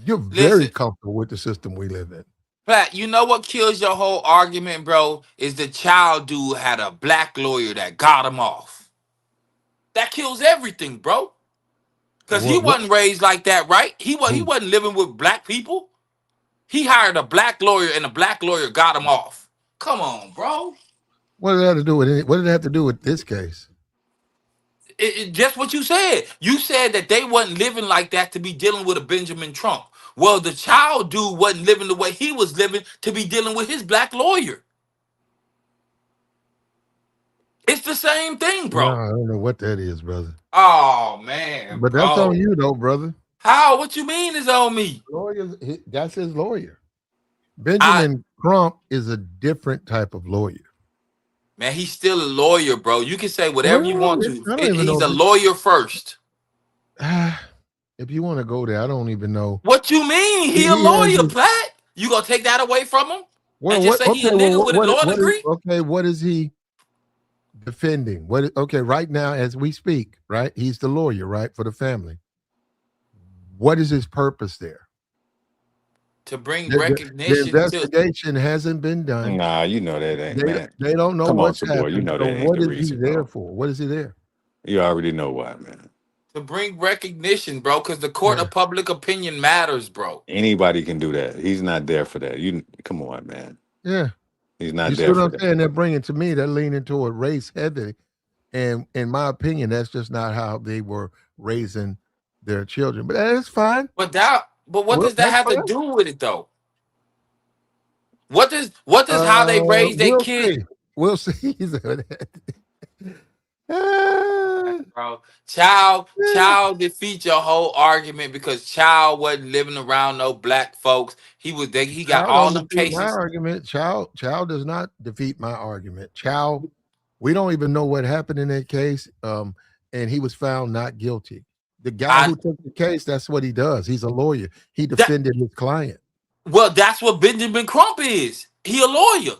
A: You're very comfortable with the system we live in.
C: Pat, you know what kills your whole argument, bro? Is the child dude had a black lawyer that got him off. That kills everything, bro. Because he wasn't raised like that, right? He wasn't living with black people. He hired a black lawyer, and the black lawyer got him off. Come on, bro.
A: What did that have to do with it? What did it have to do with this case?
C: Just what you said. You said that they wasn't living like that to be dealing with a Benjamin Trump. Well, the child dude wasn't living the way he was living to be dealing with his black lawyer. It's the same thing, bro.
A: No, I don't know what that is, brother.
C: Oh, man.
A: But that's on you, though, brother.
C: How? What you mean is on me?
A: That's his lawyer. Benjamin Crump is a different type of lawyer.
C: Man, he's still a lawyer, bro. You can say whatever you want to. He's a lawyer first.
A: If you want to go there, I don't even know.
C: What you mean? He a lawyer, Platt? You gonna take that away from him?
A: Well,
C: and just say he a nigga with a law degree?
A: Okay, what is he defending? Right now as we speak, right? He's the lawyer, right, for the family. What is his purpose there?
C: To bring recognition.
A: The investigation hasn't been done.
B: Nah, you know that ain't. Man.
A: They don't know what's happening.
B: You know that ain't
A: what
B: the
A: is
B: reason,
A: he there
B: bro.
A: for? What is he there?
B: You already know why, man.
C: To bring recognition, bro, because the court of public opinion matters, bro.
B: Anybody can do that. He's not there for that. You come on, man.
A: Yeah,
B: he's not
A: you
B: there.
A: See what I'm saying? They're bringing, to me, they're leaning toward race heavy, and in my opinion, that's just not how they were raising their children. But that's fine.
C: But what does that have to do with it, though? What does how they raise their kids?
A: We'll see.
C: Bro, Child defeat your whole argument because Child wasn't living around no black folks. He got all the cases.
A: My argument, Child does not defeat my argument. Child, we don't even know what happened in that case. And he was found not guilty. The guy who took the case, that's what he does. He's a lawyer. He defended his client.
C: Well, that's what Benjamin Crump is. He a lawyer.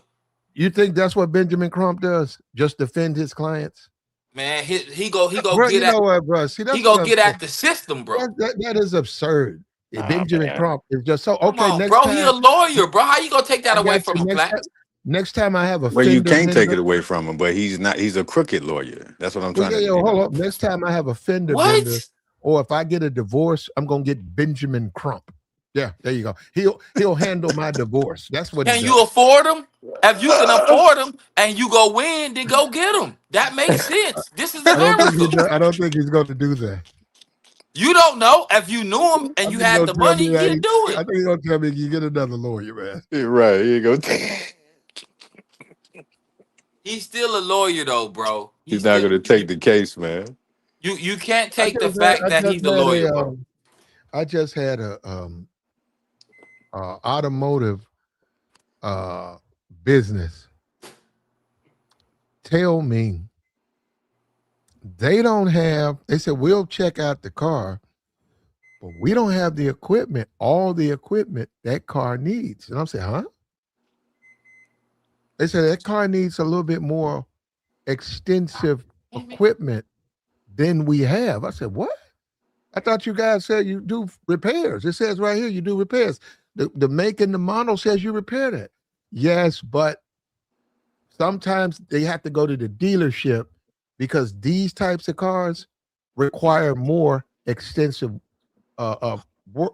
A: You think that's what Benjamin Crump does? Just defend his clients?
C: Man, he go
A: Bro,
C: get
A: you
C: at
A: know what, bro? See,
C: he
A: that's what
C: go
A: I'm
C: get
A: saying.
C: at the system, bro.
A: That is absurd.
B: Nah,
A: Benjamin
B: man.
A: Crump is just so
C: Come
A: okay.
C: on,
A: Next
C: bro. He
A: time,
C: a lawyer, bro. How you gonna take that
A: I
C: away
A: got
C: from
A: you.
C: him, Plat?
A: Next time I have a
B: Well, you
A: fender
B: can't take
A: bender.
B: it away from him, but he's not. He's a crooked lawyer. That's what I'm
A: Well,
B: trying to,
A: hold up. Next time I have a fender bender,
C: What?
A: or if I get a divorce, I'm gonna get Benjamin Crump. Yeah, there you go. He'll handle my divorce. That's what he
C: Can you
A: does.
C: afford them? If you can afford them and you go win, then go get them. That makes sense. This is America.
A: I don't think he's going to do that.
C: You don't know. If you knew him
A: I
C: and you
A: think he's
C: had
A: gonna
C: the
A: tell
C: money,
A: me that.
C: you'd do
A: I
C: it.
A: think he's gonna tell me you get another lawyer, man.
B: Right. Here you go.
C: He's still a lawyer though, bro.
B: He's not going to take the case, man.
C: You can't
A: I
C: take the
A: just had,
C: fact that he's a
A: had
C: lawyer, bro.
A: I just had a automotive business tell me they don't have. They said we'll check out the car, but we don't have the equipment, all the equipment that car needs. And I'm saying, huh? They said that car needs a little bit more extensive equipment than we have. I said, what? I thought you guys said you do repairs. It says right here you do repairs. The make and the model says you repair that. Yes, but sometimes they have to go to the dealership because these types of cars require more extensive work,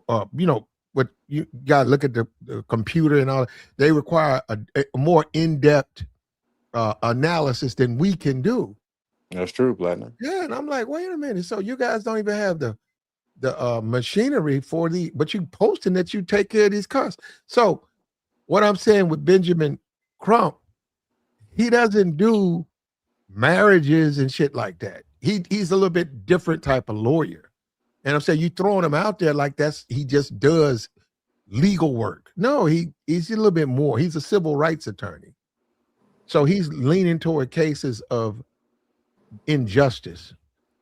A: what you got to look at the computer and all. They require a more in-depth analysis than we can do.
B: That's true, Platinum.
A: Yeah, and I'm like, wait a minute. So you guys don't even have the machinery for but you posting that you take care of these cars. So what I'm saying with Benjamin Crump, he doesn't do marriages and shit like that. He's a little bit different type of lawyer. And I'm saying you throwing him out there like he just does legal work. No, he's a little bit more. He's a civil rights attorney. So he's leaning toward cases of injustice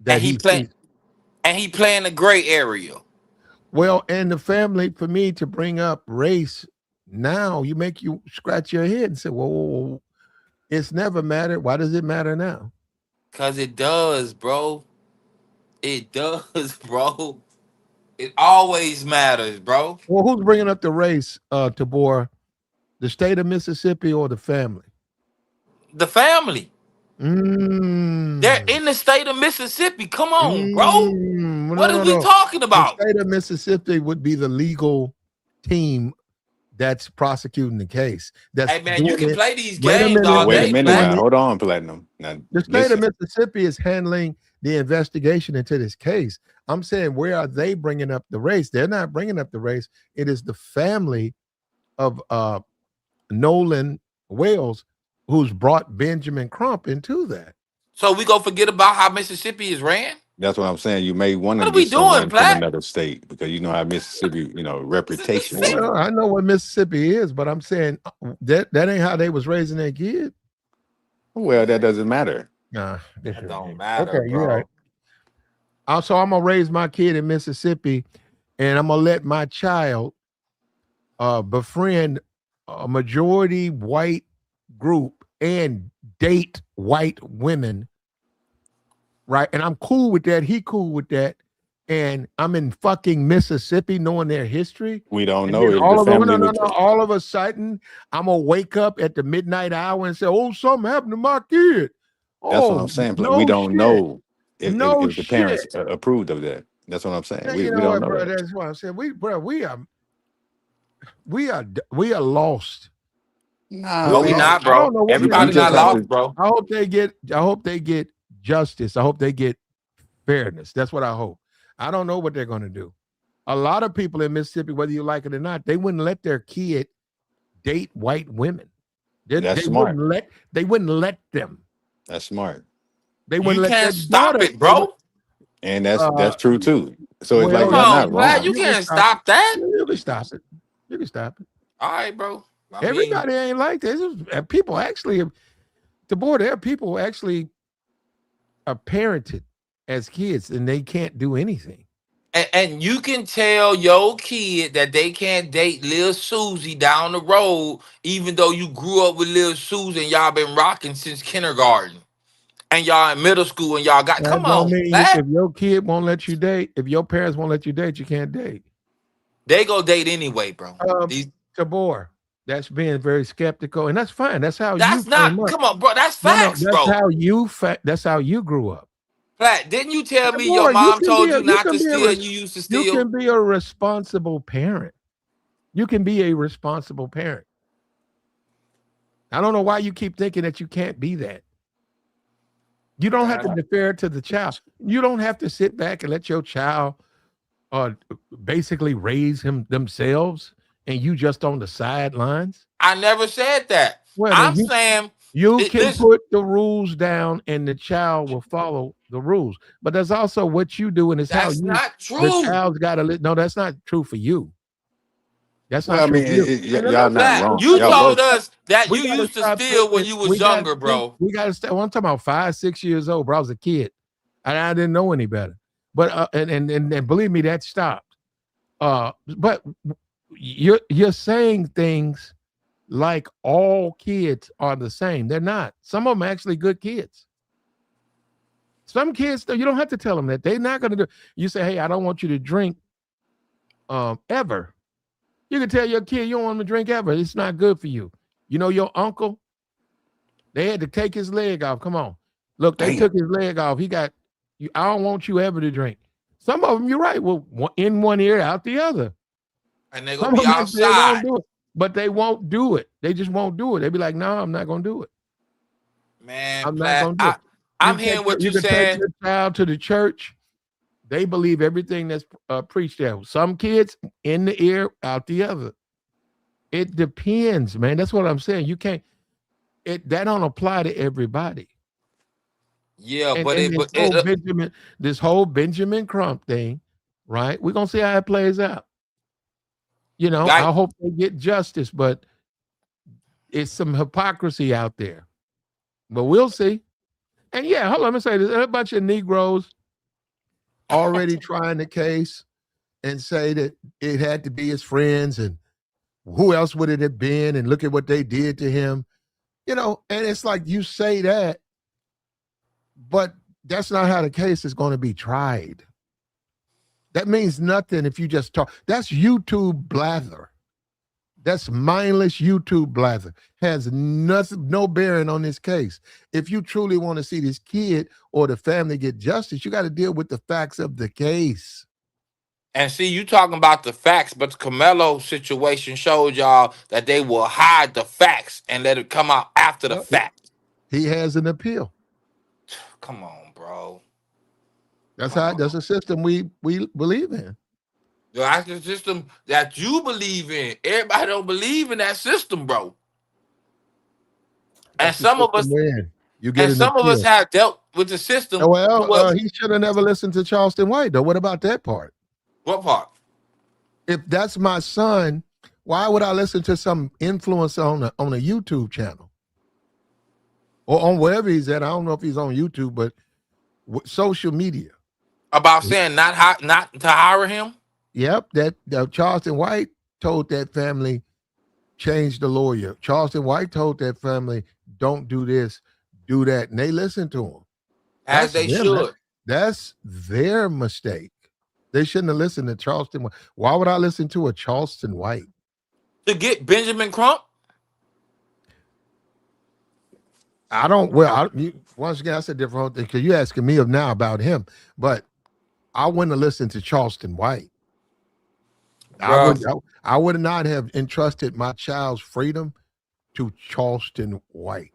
A: that he sees.
C: And he playing the gray area.
A: Well, and the family, for me to bring up race now, you scratch your head and say, whoa, it's never mattered. Why does it matter now?
C: Because it does, bro. It does, bro. It always matters, bro.
A: Well, who's bringing up the race, Tabor? The state of Mississippi or the family?
C: The family. They're in the state of Mississippi. Come on, bro. What are we talking about?
A: The state of Mississippi would be the legal team that's prosecuting the case.
C: Hey, man, you can play these games all day.
B: Wait a minute now. Hold on, Platinum. Now,
A: the state of Mississippi is handling the investigation into this case. I'm saying, where are they bringing up the race? They're not bringing up the race. It is the family of Nolan Wells who's brought Benjamin Crump into that.
C: So we go forget about how Mississippi is ran?
B: That's what I'm saying. You may want to
C: What are we
B: get someone
C: doing,
B: from
C: Platt?
B: another state because you know how Mississippi, reputation.
A: Well, I know what Mississippi is, but I'm saying that ain't how they was raising their kid.
B: Well, that doesn't matter.
A: Nah,
C: that don't matter,
A: okay,
C: bro.
A: You're right. Also, I'm gonna raise my kid in Mississippi, and I'm gonna let my child befriend a majority white group and date white women, right? And I'm cool with that. He cool with that. And I'm in fucking Mississippi, knowing their history.
B: We don't
A: And
B: know if
A: all
B: the
A: of
B: family
A: all of a sudden, I'm gonna wake up at the midnight hour and say, "Oh, something happened to my kid."
B: That's what I'm saying. But we don't know if the parents approved of that. That's what I'm saying.
A: Yeah,
B: we don't know
A: bro,
B: that.
A: that's why I'm saying we are lost.
C: No, we not, bro. Everybody not lost, bro.
A: I hope they get justice. I hope they get fairness. That's what I hope. I don't know what they're going to do. A lot of people in Mississippi, whether you like it or not, they wouldn't let their kid date white women.
B: That's smart.
A: They wouldn't let them.
B: That's smart.
A: They wouldn't
C: let their stop it, bro.
B: And that's true too. So it's
C: like you're not wrong. You can't stop that.
A: You can stop it. You can stop it.
C: All right, bro.
A: Everybody ain't like this. People actually, there are people who actually are parented as kids and they can't do anything.
C: And you can tell your kid that they can't date Lil Susie down the road, even though you grew up with Lil Susie and y'all been rocking since kindergarten. And y'all in middle school and y'all got,
A: That
C: come
A: don't
C: on,
A: mean
C: man.
A: if your kid won't let you date, if your parents won't let you date, you can't date.
C: They go date anyway, bro. These
A: Tabor, that's being very skeptical, and that's fine. That's how you
C: That's not,
A: came up.
C: come on, bro. That's
A: No,
C: facts,
A: that's
C: bro.
A: how that's how you grew up.
C: Flat, didn't you tell me your
A: Tabor, you
C: mom
A: can be
C: told
A: a
C: you not to steal and you used to
A: you
C: steal?
A: can be a responsible parent. You can be a responsible parent. I don't know why you keep thinking that you can't be that. You don't have to defer to the child. You don't have to sit back and let your child uh basically raise him themselves and you just on the sidelines.
C: I never said that.
A: Well, then
C: I'm saying,
A: you can
C: listen,
A: put the rules down and the child will follow the rules. But that's also what you do, and it's how
C: that's
A: you
C: not
A: the
C: true.
A: child's got to. No, that's not true for you. That's
B: Well,
A: not
B: I
A: true
B: mean,
A: for you. And
B: y'all not
C: Flat,
B: wrong.
C: you
B: Y'all
A: look,
C: told
B: both.
C: us that
A: we
C: you
A: got to
C: used to
A: stop
C: steal when
A: thinking.
C: you was
A: We got to
C: younger,
A: think.
C: bro.
A: We got to stay. Well, I'm talking about 5, 6 years old, bro. I was a kid, and I didn't know any better. But and believe me, that stopped. But you're saying things like all kids are the same. They're not. Some of them are actually good kids. Some kids, though, you don't have to tell them that. They're not going to do. You say, "Hey, I don't want you to drink ever." You can tell your kid you don't want him to drink ever. It's not good for you. You know your uncle. They had to take his leg off. Come on, look, they
B: Damn.
A: took his leg off. He got. I don't want you ever to drink. Some of them, you're right. Well, in one ear, out the other.
C: And they gonna
A: Some of
C: be
A: them actually they won't
C: outside.
A: do it, but they won't do it. They just won't do it. They be like, "No, I'm not going to do it.
C: Man,
A: I'm not
C: Plat,
A: going to do it."
C: I'm hearing what
A: You
C: you
A: can take
C: saying.
A: your child to the church. They believe everything that's preached there. Some kids in the ear, out the other. It depends, man. That's what I'm saying. You can't. That don't apply to everybody.
C: Yeah,
A: And
C: but
A: this whole Benjamin Crump thing, right? We're gonna see how it plays out. You know,
C: like,
A: I hope they get justice, but it's some hypocrisy out there. But we'll see. And yeah, hold on, let me say this: there's a bunch of Negroes already trying the case and say that it had to be his friends and who else would it have been? And look at what they did to him. You know, and it's like you say that, but that's not how the case is going to be tried. That means nothing if you just talk. That's YouTube blather. That's mindless YouTube blather. Has nothing, no bearing on this case. If you truly want to see this kid or the family get justice, you got to deal with the facts of the case.
C: and see, you talking about the facts, but the Carmelo situation showed y'all that they will hide the facts and let it come out after the
A: Well,
C: fact.
A: he has an appeal.
C: Come on, bro.
A: That's
C: Come
A: how.
C: on.
A: That's a system we believe in.
C: That's the system that you believe in. Everybody don't believe in that system, bro. And
A: That's the
C: some of
A: system
C: us,
A: we're in. You get
C: and
A: an
C: some of us
A: appeal.
C: have dealt with the system to
A: Well,
C: what?
A: he should have never listened to Charleston White, though. What about that part?
C: What part?
A: If that's my son, why would I listen to some influencer on a YouTube channel or on wherever he's at? I don't know if he's on YouTube, but social media.
C: About saying not to hire him?
A: Yep, that Charleston White told that family change the lawyer. Charleston White told that family don't do this, do that, and they listened to him.
C: As
A: That's
C: they
A: them.
C: should.
A: That's their mistake. They shouldn't have listened to Charleston White. Why would I listen to a Charleston White?
C: To get Benjamin Crump?
A: I don't. Well, once again, that's a different thing because you're asking me now about him, but I wouldn't have listened to Charleston White. I
C: Bro.
A: would. I would not have entrusted my child's freedom to Charleston White.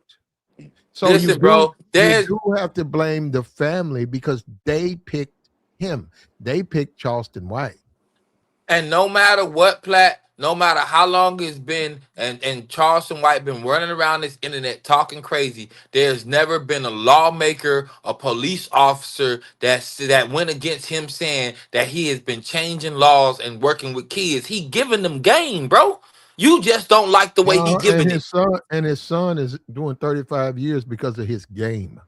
A: So
C: Listen, bro.
A: you
C: There's
A: do have to blame the family because they picked him. They picked Charleston White.
C: And no matter what, Platt, no matter how long it's been, and Charleston White been running around this internet talking crazy, there's never been a lawmaker, a police officer that went against him saying that he has been changing laws and working with kids. He giving them game, bro. You just don't like the way he
A: And
C: giving it.
A: his son is doing 35 years because of his game.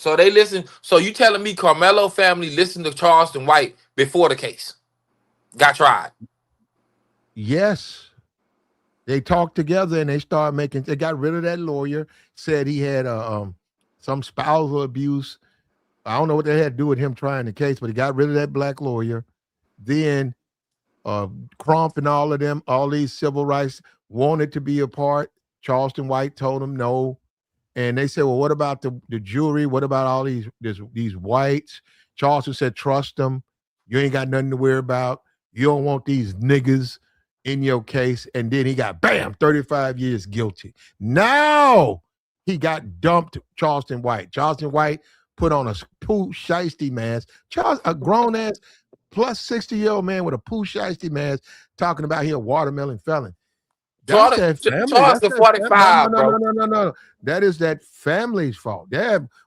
C: So they listen. So you telling me Carmelo family listened to Charleston White before the case got tried?
A: Yes. They talked together and they started making. They got rid of that lawyer. Said he had some spousal abuse. I don't know what they had to do with him trying the case, but he got rid of that black lawyer. Then Crump and all of them, all these civil rights wanted to be a part. Charleston White told them no. And they said, well, what about the jury? What about all these whites? Charleston said, trust them. You ain't got nothing to worry about. You don't want these niggas in your case. And then he got, bam, 35 years guilty. Now he got dumped, Charleston White. Charleston White put on a Pooh Shiesty mask. A grown-ass plus 60-year-old man with a Pooh Shiesty mask talking about he a watermelon felon. That's that family.
C: Charleston 45, bro.
A: No. That is that family's fault.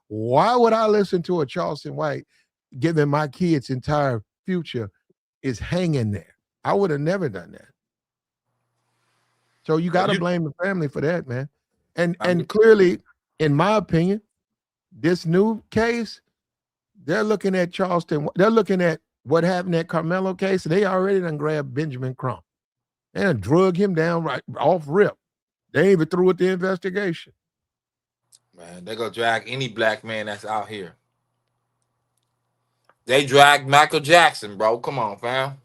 A: Why would I listen to a Charleston White given my kids' entire future is hanging there? I would have never done that. So you got to blame the family for that, man. And clearly, in my opinion, this new case, they're looking at Charleston. They're looking at what happened at Carmelo case. They already done grabbed Benjamin Crump and drug him down right off rip. They ain't even through with the investigation.
C: Man, they gonna drag any black man that's out here. They dragged Michael Jackson, bro. Come on, fam.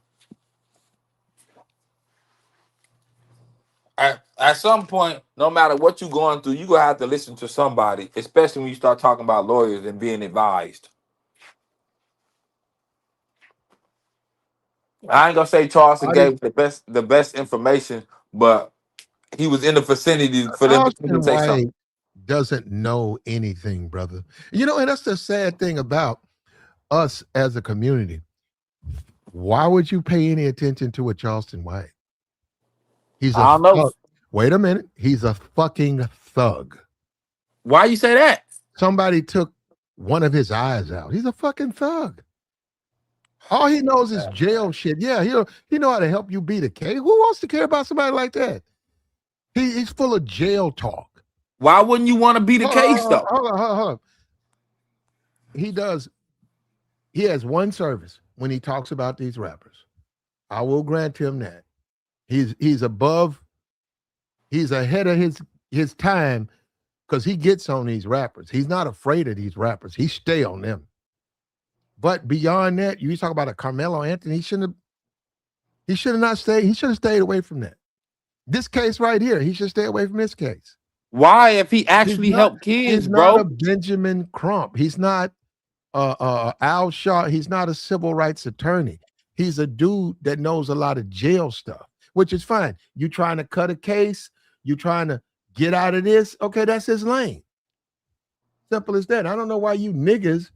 C: At some point, no matter what you're going through, you're gonna have to listen to somebody, especially when you start talking about lawyers and being advised. I ain't gonna say Charleston gave the best information, but he was in the vicinity for them to say something.
A: Doesn't know anything, brother. You know, and that's the sad thing about us as a community. Why would you pay any attention to a Charleston White? He's
C: I don't know.
A: Wait a minute. He's a fucking thug.
C: Why you say that?
A: Somebody took one of his eyes out. He's a fucking thug. All he knows is jail shit. Yeah, he know how to help you beat a case. Who wants to care about somebody like that? He's full of jail talk.
C: Why wouldn't you want to beat a case though?
A: Hold on. He has one service when he talks about these rappers. I will grant him that. He's ahead of his time because he gets on these rappers. He's not afraid of these rappers. He stay on them. But beyond that, you talk about a Carmelo Anthony, he should have stayed away from that. This case right here, he should stay away from this case.
C: Why, if he actually helped kids, bro?
A: He's not a Benjamin Crump. He's not Al Shaw. He's not a civil rights attorney. He's a dude that knows a lot of jail stuff, which is fine. You trying to cut a case, you trying to get out of this, okay, that's his lane. Simple as that. I don't know why you niggas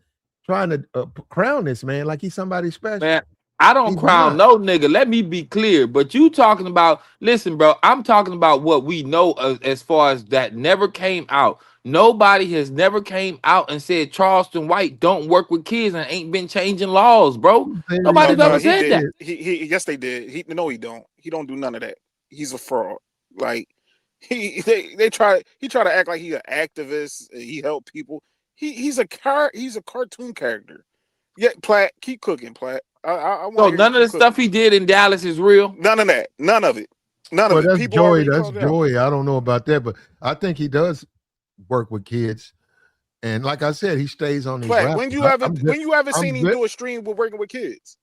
A: trying to crown this man like he's somebody special.
C: Man, I don't crown no nigga. Let me be clear. But you talking about, listen, bro, I'm talking about what we know as far as that never came out. Nobody has never came out and said Charleston White don't work with kids and ain't been changing laws, bro. Nobody's ever said that.
D: Yes, they did. He don't. He don't do none of that. He's a fraud. Like they try to act like he's an activist. He helped people. He's a cartoon character. Yeah, Platt, keep cooking, Platt.
C: So none of the stuff he did in Dallas is real.
D: None of that. None of it. None of it.
A: That's Joey. That's Joey. I don't know about that, but I think he does work with kids. And like I said, he stays on these.
D: Platt, when you ever seen him do a stream with working with kids?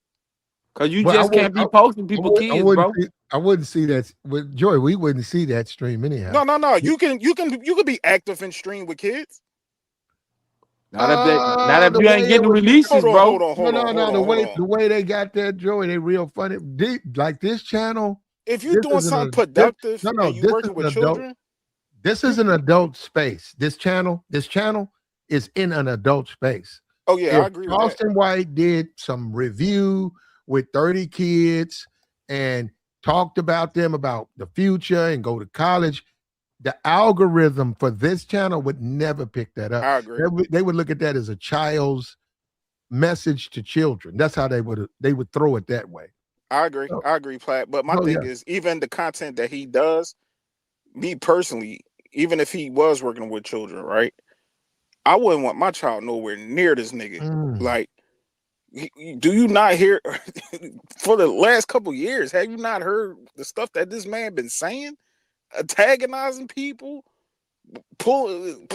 C: Because you just can't be posting people kids, bro.
A: I wouldn't see that with Joey. We wouldn't see that stream anyhow.
D: No. You can be active in stream with kids.
C: Not if you ain't getting releases, bro.
A: The way they got that, Joey, they real funny. Like this channel.
D: If you're doing something productive and you working with children.
A: This is an adult space. This channel is in an adult space.
D: Oh yeah, I agree with that.
A: Charleston White did some review with 30 kids and talked about them, about the future and go to college. The algorithm for this channel would never pick that up.
D: I agree.
A: They would look at that as a child's message to children. That's how they would throw it that way.
D: I agree. I agree, Platt. But my thing is, even the content that he does, me personally, even if he was working with children, right? I wouldn't want my child nowhere near this nigga.
A: Mm.
D: Like, do you not hear for the last couple years? Have you not heard the stuff that this man been saying, antagonizing people, pulling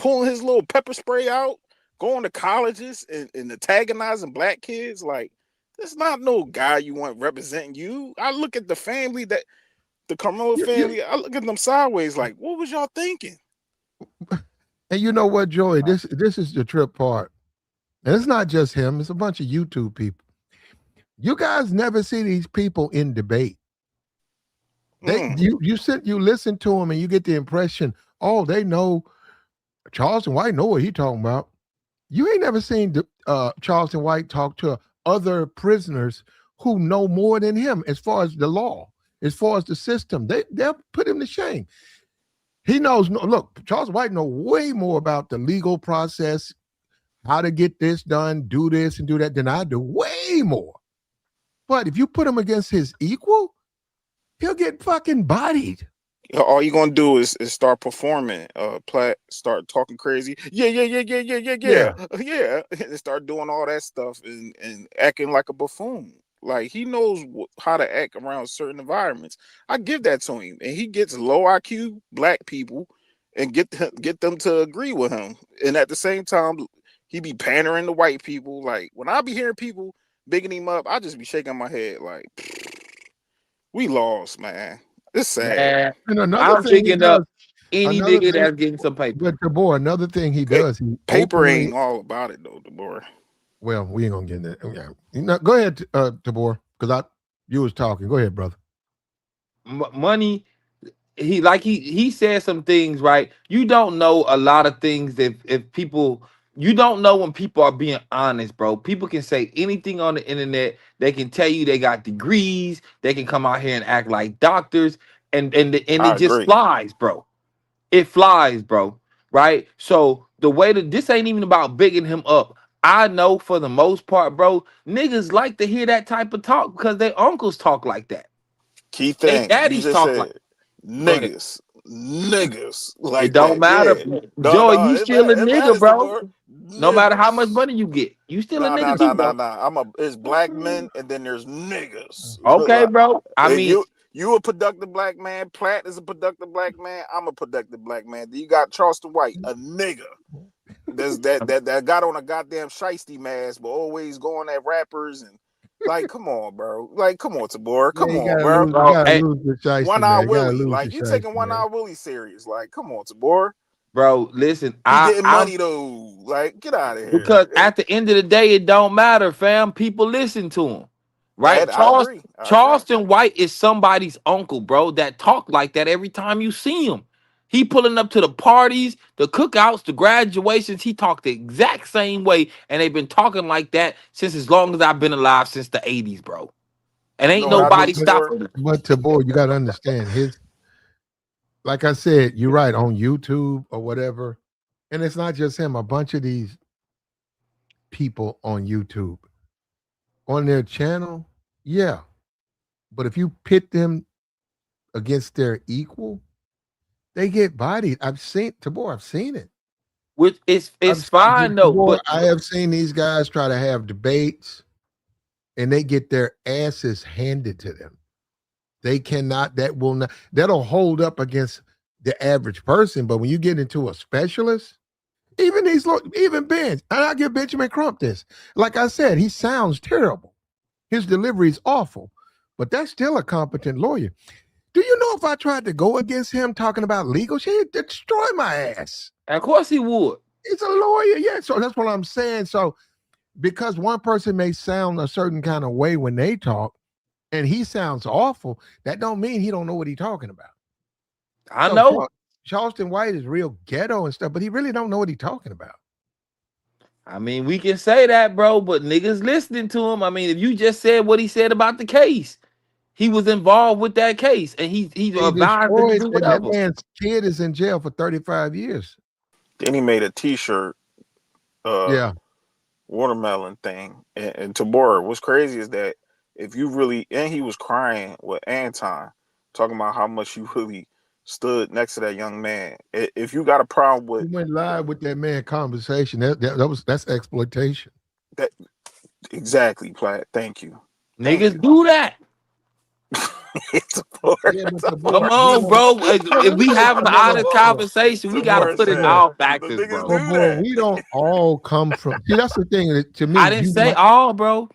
D: his little pepper spray out, going to colleges and antagonizing black kids? Like, there's not no guy you want representing you. I look at the family the Carmelo family. I look at them sideways. Like, what was y'all thinking?
A: And you know what, Joey? This is the trip part. And it's not just him, it's a bunch of YouTube people. You guys never see these people in debate. You listen to them and you get the impression, oh, they know Charleston White know what he talking about. You ain't never seen Charleston White talk to other prisoners who know more than him as far as the law, as far as the system. They'll put him to shame. He knows, look, Charleston White know way more about the legal process, how to get this done, do this and do that than I do, way more. But if you put him against his equal, he'll get fucking bodied.
D: All you gonna do is start performing, start talking crazy, yeah, and start doing all that stuff and acting like a buffoon. Like, he knows how to act around certain environments. I give that to him, and he gets low IQ black people and get them to agree with him. And at the same time, he be pandering to white people. Like, when I be hearing people bigging him up, I just be shaking my head like, we lost, man. It's sad.
C: And
A: And
C: I'm picking up any nigga that's getting some paper.
A: But DeBoer, another thing he does, he
D: paper ain't all about it though, DeBoer.
A: Well, we ain't gonna get into that. Yeah. Go ahead, DeBoer, because you was talking. Go ahead, brother.
C: Money. He said some things, right? You don't know a lot of things if people, you don't know when people are being honest, bro. People can say anything on the internet. They can tell you they got degrees. They can come out here and act like doctors, and it just flies, bro. It flies, bro. Right? So the way that this ain't even about bigging him up. I know for the most part, bro, niggas like to hear that type of talk because their uncles talk like that.
D: Key thing,
C: daddies talk like
D: niggas. Like,
C: it don't matter.
D: Yeah.
C: Joey, you still a nigga, bro. No matter how much money you get, you still a nigga too, bro.
D: It's black men and then there's niggas.
C: Okay, bro. I mean,
D: you a productive black man. Platt is a productive black man. I'm a productive black man. Then you got Charleston White, a nigga. There's that got on a goddamn shiesty mask, but always going at rappers and like, come on, bro. Like, come on, Tabor. Come on, bro. One Eye Willie. Like, you taking One Eye Willie serious. Like, come on, Tabor.
C: Bro, listen.
D: He getting money though. Like, get out of here.
C: Because at the end of the day, it don't matter, fam. People listen to him. Right? Charleston White is somebody's uncle, bro, that talk like that every time you see him. He pulling up to the parties, the cookouts, the graduations. He talked the exact same way, and they've been talking like that since as long as I've been alive, since the 80s, bro. And ain't nobody stopping him.
A: But Tabor, you got to understand his. Like I said, you're right, on YouTube or whatever, and it's not just him. A bunch of these people on YouTube, on their channel, yeah. But if you pit them against their equal, they get bodied. I've seen it.
C: Which it's fine though.
A: But I have seen these guys try to have debates, and they get their asses handed to them. They cannot. That'll hold up against the average person. But when you get into a specialist, even Ben, and I give Benjamin Crump this. Like I said, he sounds terrible. His delivery is awful, but that's still a competent lawyer. Do you know if I tried to go against him talking about legal shit, he'd destroy my ass?
C: Of course he would.
A: He's a lawyer, yeah. So that's what I'm saying. So because one person may sound a certain kind of way when they talk, and he sounds awful, that don't mean he don't know what he's talking about.
C: I know.
A: Charleston White is real ghetto and stuff, but he really don't know what he's talking about.
C: I mean, we can say that, bro, but niggas listening to him. I mean, if you just said what he said about the case, he was involved with that case, and he's advised to do whatever.
A: That man's kid is in jail for 35 years.
D: Then he made a T-shirt, watermelon thing. And Tabor, what's crazy is that if you really, and he was crying with Anton, talking about how much you really stood next to that young man. If you got a problem with
A: You went live with that man conversation. That's exploitation.
D: that, exactly, Platt. Thank you.
C: Niggas do that.
A: Yeah, but the
C: Come
A: boy,
C: on, bro. If we having an honest
A: no.
C: conversation, we gotta put in
A: Yeah.
C: all
D: The
C: factors,
D: niggas
C: bro.
A: Well,
D: do
A: boy,
D: that.
A: we don't all come from. See, that's the thing. To me,
C: I didn't say all, bro.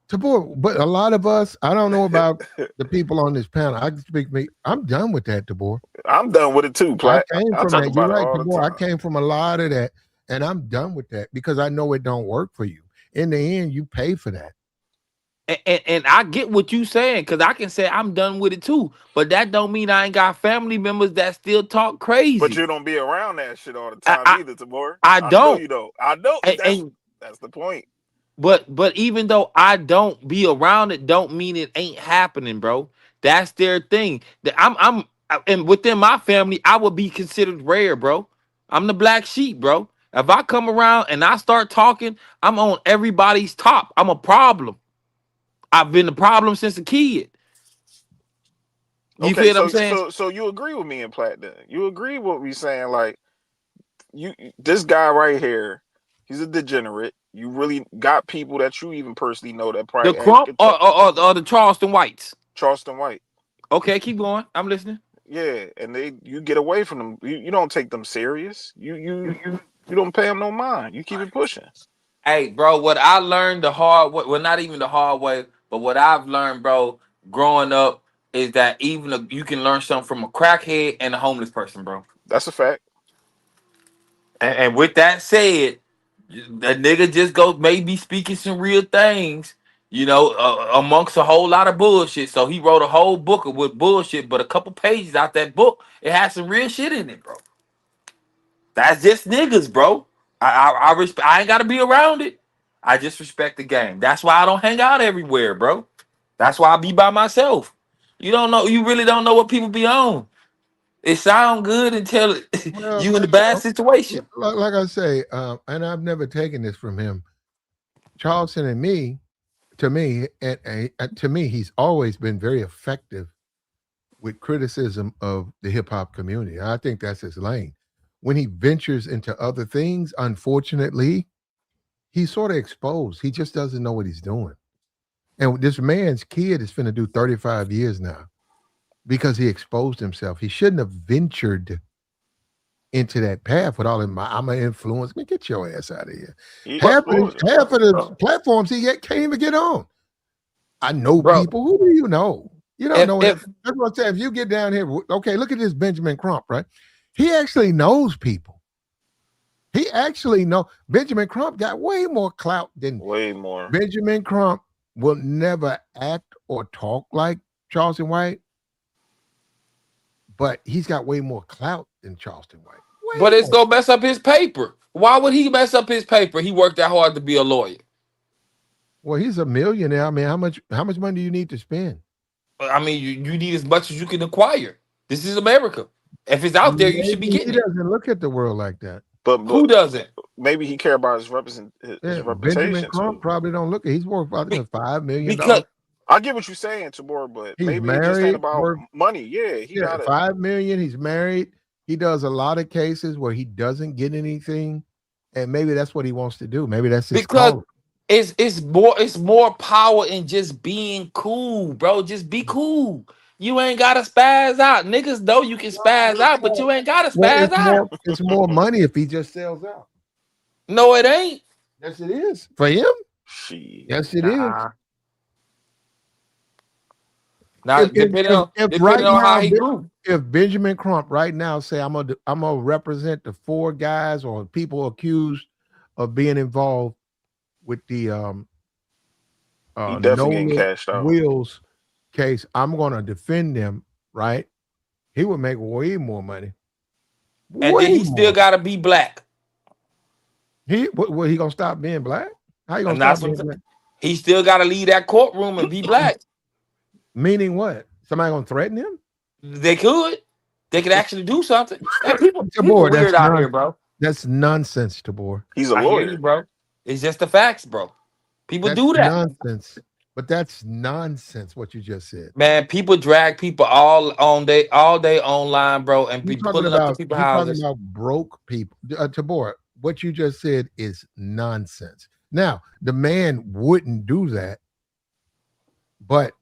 A: Tabor, but a lot of us, I don't know about the people on this panel. I can speak me. I'm done with that, Tabor.
D: I'm done with it too,
A: I
D: Platt.
A: came
D: I
A: from
D: talk
A: that. You're
D: about it
A: right,
D: all the
A: Tabor. I
D: time.
A: came from a lot of that, and I'm done with that because I know it don't work for you. In the end, you pay for that.
C: And I get what you saying, because I can say I'm done with it too. But that don't mean I ain't got family members that still talk
D: But
C: crazy.
D: you don't be around that shit all the
C: I,
D: time
C: I,
D: either, Tamor.
C: I
D: I know
C: don't.
D: you don't. I know.
C: And
D: That's the point.
C: but even though I don't be around it, don't mean it ain't happening, bro. That's their thing. And within my family, I would be considered rare, bro. I'm the black sheep, bro. If I come around and I start talking, I'm on everybody's top. I'm a problem. I've been a problem since a kid. You
D: Okay,
C: feel what I'm
D: so
C: saying?
D: so you agree with me and Platt then? You agree with what we saying? Like this guy right here, he's a degenerate. You really got people that you even personally know that
C: The
D: probably
C: Crump
D: could talk.
C: or the Charleston Whites.
D: Charleston White.
C: Okay, keep going. I'm listening.
D: Yeah, and you get away from them. You don't take them serious. You don't pay them no mind. You keep it pushing.
C: Hey, bro, what I learned the hard way, well, not even the hard way, but what I've learned, bro, growing up is that you can learn something from a crackhead and a homeless person, bro.
D: That's a fact.
C: And with that said, the nigga just goes maybe speaking some real things, amongst a whole lot of bullshit. So he wrote a whole book with bullshit, but a couple pages out that book, it has some real shit in it, bro. That's just niggas, bro. I ain't gotta be around it. I just respect the game. That's why I don't hang out everywhere, bro. That's why I be by myself. You really don't know what people be on. It sound good until
A: Well,
C: you in a bad situation.
A: like I say, and I've never taken this from him. Charleston and me, to me, to me, he's always been very effective with criticism of the hip hop community. I think that's his lane. When he ventures into other things, unfortunately, he's sort of exposed. He just doesn't know what he's doing. And this man's kid is finna do 35 years now because he exposed himself. He shouldn't have ventured into that path with all of my I'm an influence. Man, get your ass out of here. Half of the platforms he can't even get on. I know
C: Bro,
A: people. Who do you know? You don't know.
C: if
A: That's what I'm saying. If you get down here, okay, look at this Benjamin Crump, right? He actually knows people. He actually know Benjamin Crump got way more clout than
D: way more.
A: Benjamin Crump will never act or talk like Charleston White, but he's got way more clout than Charleston White.
C: but it's gonna mess up his paper. Why would he mess up his paper? He worked that hard to be a lawyer.
A: Well, he's a millionaire. I mean, how much money do you need to spend?
C: I mean, you need as much as you can acquire. This is America. If it's out there, you should be getting
A: He
C: it.
A: doesn't look at the world like that.
D: But
C: Who doesn't?
D: maybe he care about his reputation.
A: Benjamin Crump probably don't look at. He's worth I think $5 million.
C: Because
D: I get what you're saying, Tamor, but
A: he's
D: maybe
A: married,
D: it just ain't about money. Yeah, he got
A: $5 million. He's married. He does a lot of cases where he doesn't get anything, and maybe that's what he wants to do. Maybe that's his
C: because
A: calling.
C: it's more power in just being cool, bro. Just be cool. You ain't gotta spaz out. Niggas know you can spaz out, but you ain't gotta spaz out.
A: It's more money if he just sells out.
C: No, it ain't.
A: Yes, it is. For him? Yes, it is.
C: Now, depending on how he grew.
A: If Benjamin Crump right now say I'm gonna represent the 4 guys or people accused of being involved with the Nolan Wills case, I'm gonna defend them, right? He would make way more money.
C: And then he still gotta be black.
A: He gonna stop being black? How you gonna stop being black?
C: He still gotta leave that courtroom and be black.
A: Meaning what? Somebody gonna threaten him?
C: They could. They could actually do something. People weird out here, bro.
A: That's nonsense, Tabor.
D: He's a lawyer,
C: bro. It's just the facts, bro. People do that.
A: Nonsense. But that's nonsense. What you just said.
C: Man, people drag people all day online, bro, and be pulling up to people's
A: You're talking
C: houses.
A: about broke people. Tabor, what you just said is nonsense. Now, the man wouldn't do that, but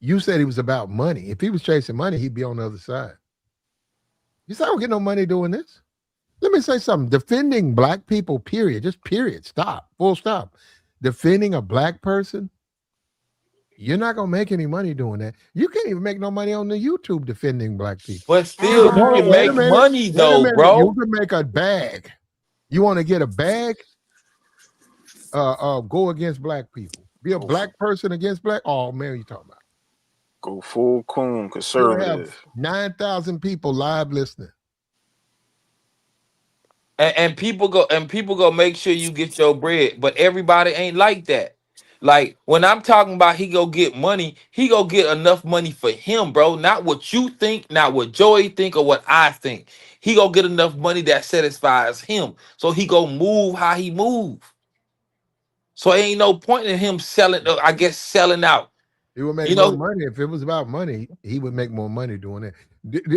A: you said he was about money. If he was chasing money, he'd be on the other side. You said I don't get no money doing this. Let me say something. Defending black people, period. Just period. Stop. Full stop. Defending a black person, you're not gonna make any money doing that. You can't even make no money on the YouTube defending black people.
C: But still, you
A: Hold on,
C: can make money
A: wait a
C: though,
A: minute. You
C: bro.
A: can make a bag. You want to get a bag? Go against black people. Be a black person against black. Oh man, you talking about?
D: Go full coon
A: You'll have
D: conservative.
A: 9,000 people live listening.
C: And people go make sure you get your bread, but everybody ain't like that. Like when I'm talking about he go get money, he go get enough money for him, bro. Not what you think, not what Joey think, or what I think. He go get enough money that satisfies him, so he go move how he move. So ain't no point in him selling. I guess selling out.
A: He would make
C: You
A: more
C: know,
A: money if it was about money. He would make more money doing that.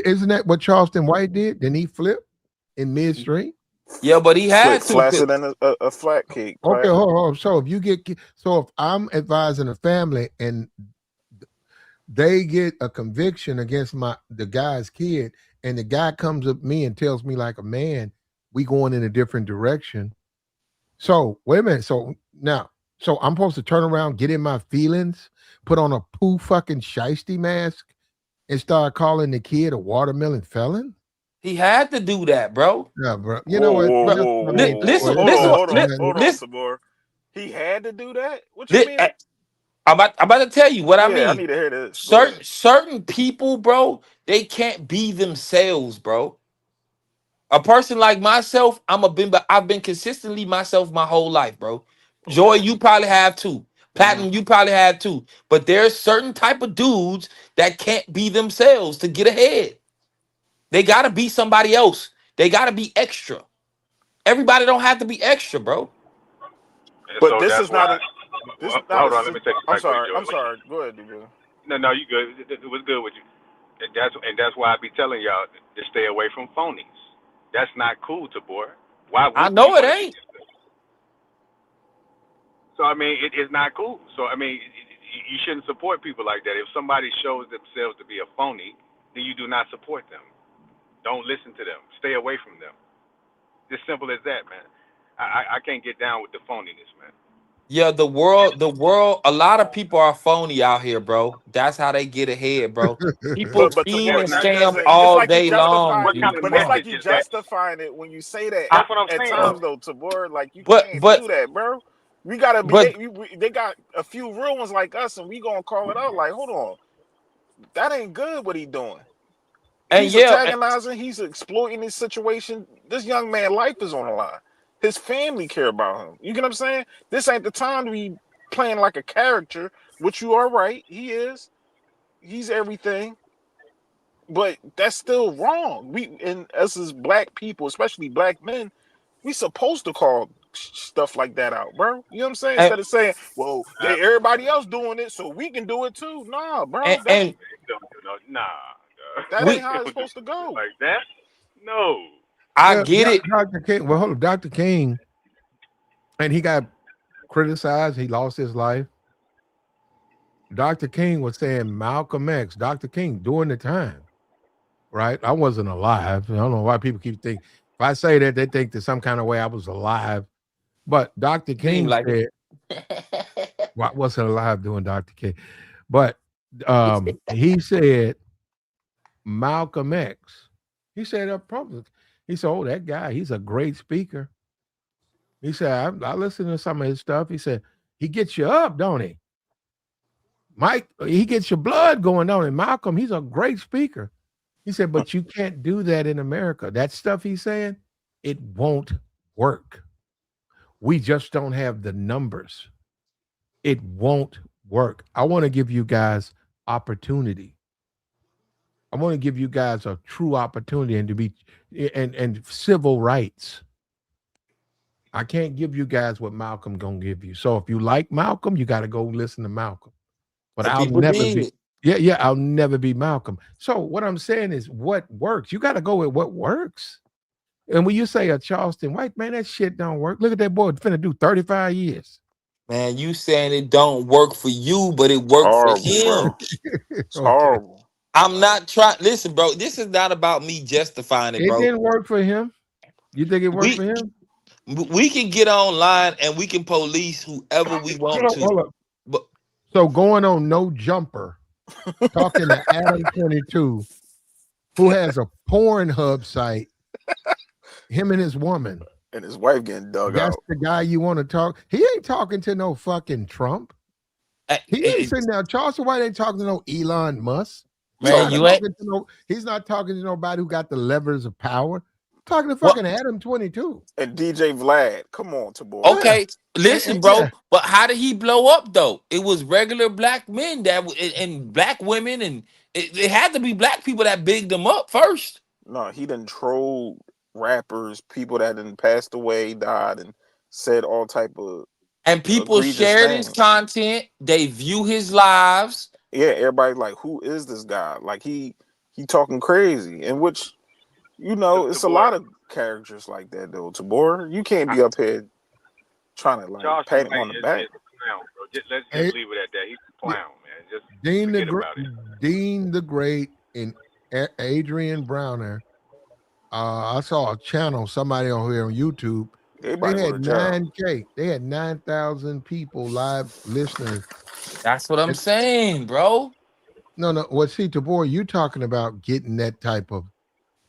A: Isn't that what Charleston White did? Didn't he flip in midstream?
C: yeah, but he had
D: Slick
C: to.
D: flaccid than a flat cake.
A: Okay,
D: Crack.
A: hold on. So if I'm advising a family and they get a conviction against the guy's kid, and the guy comes up to me and tells me like a man, we going in a different direction. So wait a minute. So I'm supposed to turn around, get in my feelings, put on a poo fucking shiesty mask, and start calling the kid a watermelon felon?
C: He had to do that, bro.
A: Yeah, bro. You know what?
C: Listen,
D: Hold on,
C: listen.
D: Sabor. He had to do that. What you mean?
C: I'm about to tell you what I mean.
D: I need to hear this.
C: Certain people, bro, they can't be themselves, bro. A person like myself, I've been consistently myself my whole life, bro. Joy, you probably have too. Platinum, you probably have too. But there's certain type of dudes that can't be themselves to get ahead. They gotta be somebody else. They gotta be extra. Everybody don't have to be extra, bro.
D: But
E: so
D: this is not
E: why,
D: a. This
E: hold
D: is not
E: on, let me take it back.
D: I'm sorry. Go ahead, dude.
E: No, you good. It was good with you. And that's why I be telling y'all to stay away from phonies. That's not cool, Tabor. Why would
C: I know
E: you
C: it
E: want to
C: ain't.
E: be this? So I mean, it is not cool. So I mean, you shouldn't support people like that. If somebody shows themselves to be a phony, then you do not support them. Don't listen to them. Stay away from them. Just simple as that, man. I can't get down with the phoniness, man.
C: Yeah, the world, a lot of people are phony out here, bro. That's how they get ahead, bro. People
D: But
C: scheme
D: Tabor,
C: and
D: that
C: scam
D: doesn't. It's
C: all
D: like you
C: day long,
D: justify.
E: What
C: G.
E: kind of
D: But it's like
E: message
D: you
E: is that?
D: justifying it when you say that.
E: That's what I'm
D: At
E: saying.
D: times, though, Tabor, like you
C: But
D: can't
C: but
D: do that, bro. We gotta
C: but
D: be. They got a few real ones like us, and we gonna call it out. Like, hold on, that ain't good. What he doing?
C: and
D: He's
C: yeah,
D: antagonizing. He's exploiting this situation. This young man's life is on the line. His family care about him. You get what I'm saying? This ain't the time to be playing like a character, which you are right. He is. He's everything. But that's still wrong. We and us as black people, especially black men, we supposed to call stuff like that out, bro. You know what I'm saying?
C: and
D: Instead of saying, "Well, everybody else doing it, so we can do it too." Nah, bro,
C: and
E: Don't do no, nah.
D: that ain't
C: we,
D: how it's
E: Don't do
D: supposed to go.
E: like that. No.
C: I
A: Well,
C: get it.
A: Dr. King. Well, hold on, Dr. King, and he got criticized. He lost his life. Dr. King was saying Malcolm X. Dr. King during the time, right? I wasn't alive. I don't know why people keep thinking. If I say that, they think that some kind of way I was alive. But Dr.
C: Seem
A: King
C: like
A: said,
C: it.
A: well, I wasn't alive doing Dr. King. But he said Malcolm X. He said up public. He said, "Oh, that guy, he's a great speaker." He said, I listen to some of his stuff. He said, he gets you up, don't he? Mike, he gets your blood going, don't he? Malcolm, he's a great speaker. He said, but you can't do that in America. That stuff he's saying, it won't work. We just don't have the numbers. It won't work. I want to give you guys opportunity. I want to give you guys a true opportunity and to be and civil rights. I can't give you guys what Malcolm gonna give you. So if you like Malcolm, you got to go listen to Malcolm. but
C: And
A: I'll
C: people
A: never be.
C: did.
A: Yeah, I'll never be Malcolm. So what I'm saying is, what works? You got to go with what works. And when you say a Charleston white man, that shit don't work. Look at that boy finna do 35 years.
C: Man, you saying it don't work for you, but it
D: It's
C: worked for
D: horrible,
C: him.
D: bro. It's
A: Okay,
D: horrible.
C: I'm not trying. Listen, bro. This is not about me justifying it,
A: it
C: bro.
A: didn't work for him. You think it worked
C: We
A: for him?
C: we can get online and we can police whoever we want to.
A: Hold up.
C: But
A: So going on No Jumper, talking to Adam 22, who has a Pornhub site, him and his woman.
D: And his wife getting dug
A: That's
D: out.
A: the guy you want to talk. He ain't talking to no fucking Trump. He ain't sitting down. Charleston White ain't talking to no Elon Musk.
C: man, you ain't.
A: He's not talking to nobody who got the levers of power. Talking to fucking Adam 22.
D: And DJ Vlad. Come on, Tabor.
C: Okay, listen, bro.
A: Yeah.
C: But how did he blow up though? It was regular black men and black women, and it had to be black people that bigged him up first.
D: No, he done trolled rappers, people that done passed away, died, and said all type of
C: And people
D: egregious
C: shared his
D: things.
C: content. They view his lives.
D: Yeah, everybody like, who is this guy? Like he talking crazy. In which, it's a lot of characters like that though. Tabor, you can't be up here trying to like pat him on the back.
E: Let's just leave it at that. He's a clown, man. Just
A: Dean
E: forget about it.
A: Dean the Great and Adrian Browner. I saw a channel, somebody on here on YouTube. They had 9K. They had 9,000 people, live listeners.
C: That's what I'm saying, bro.
A: No. Well, see, Tabor, you talking about getting that type of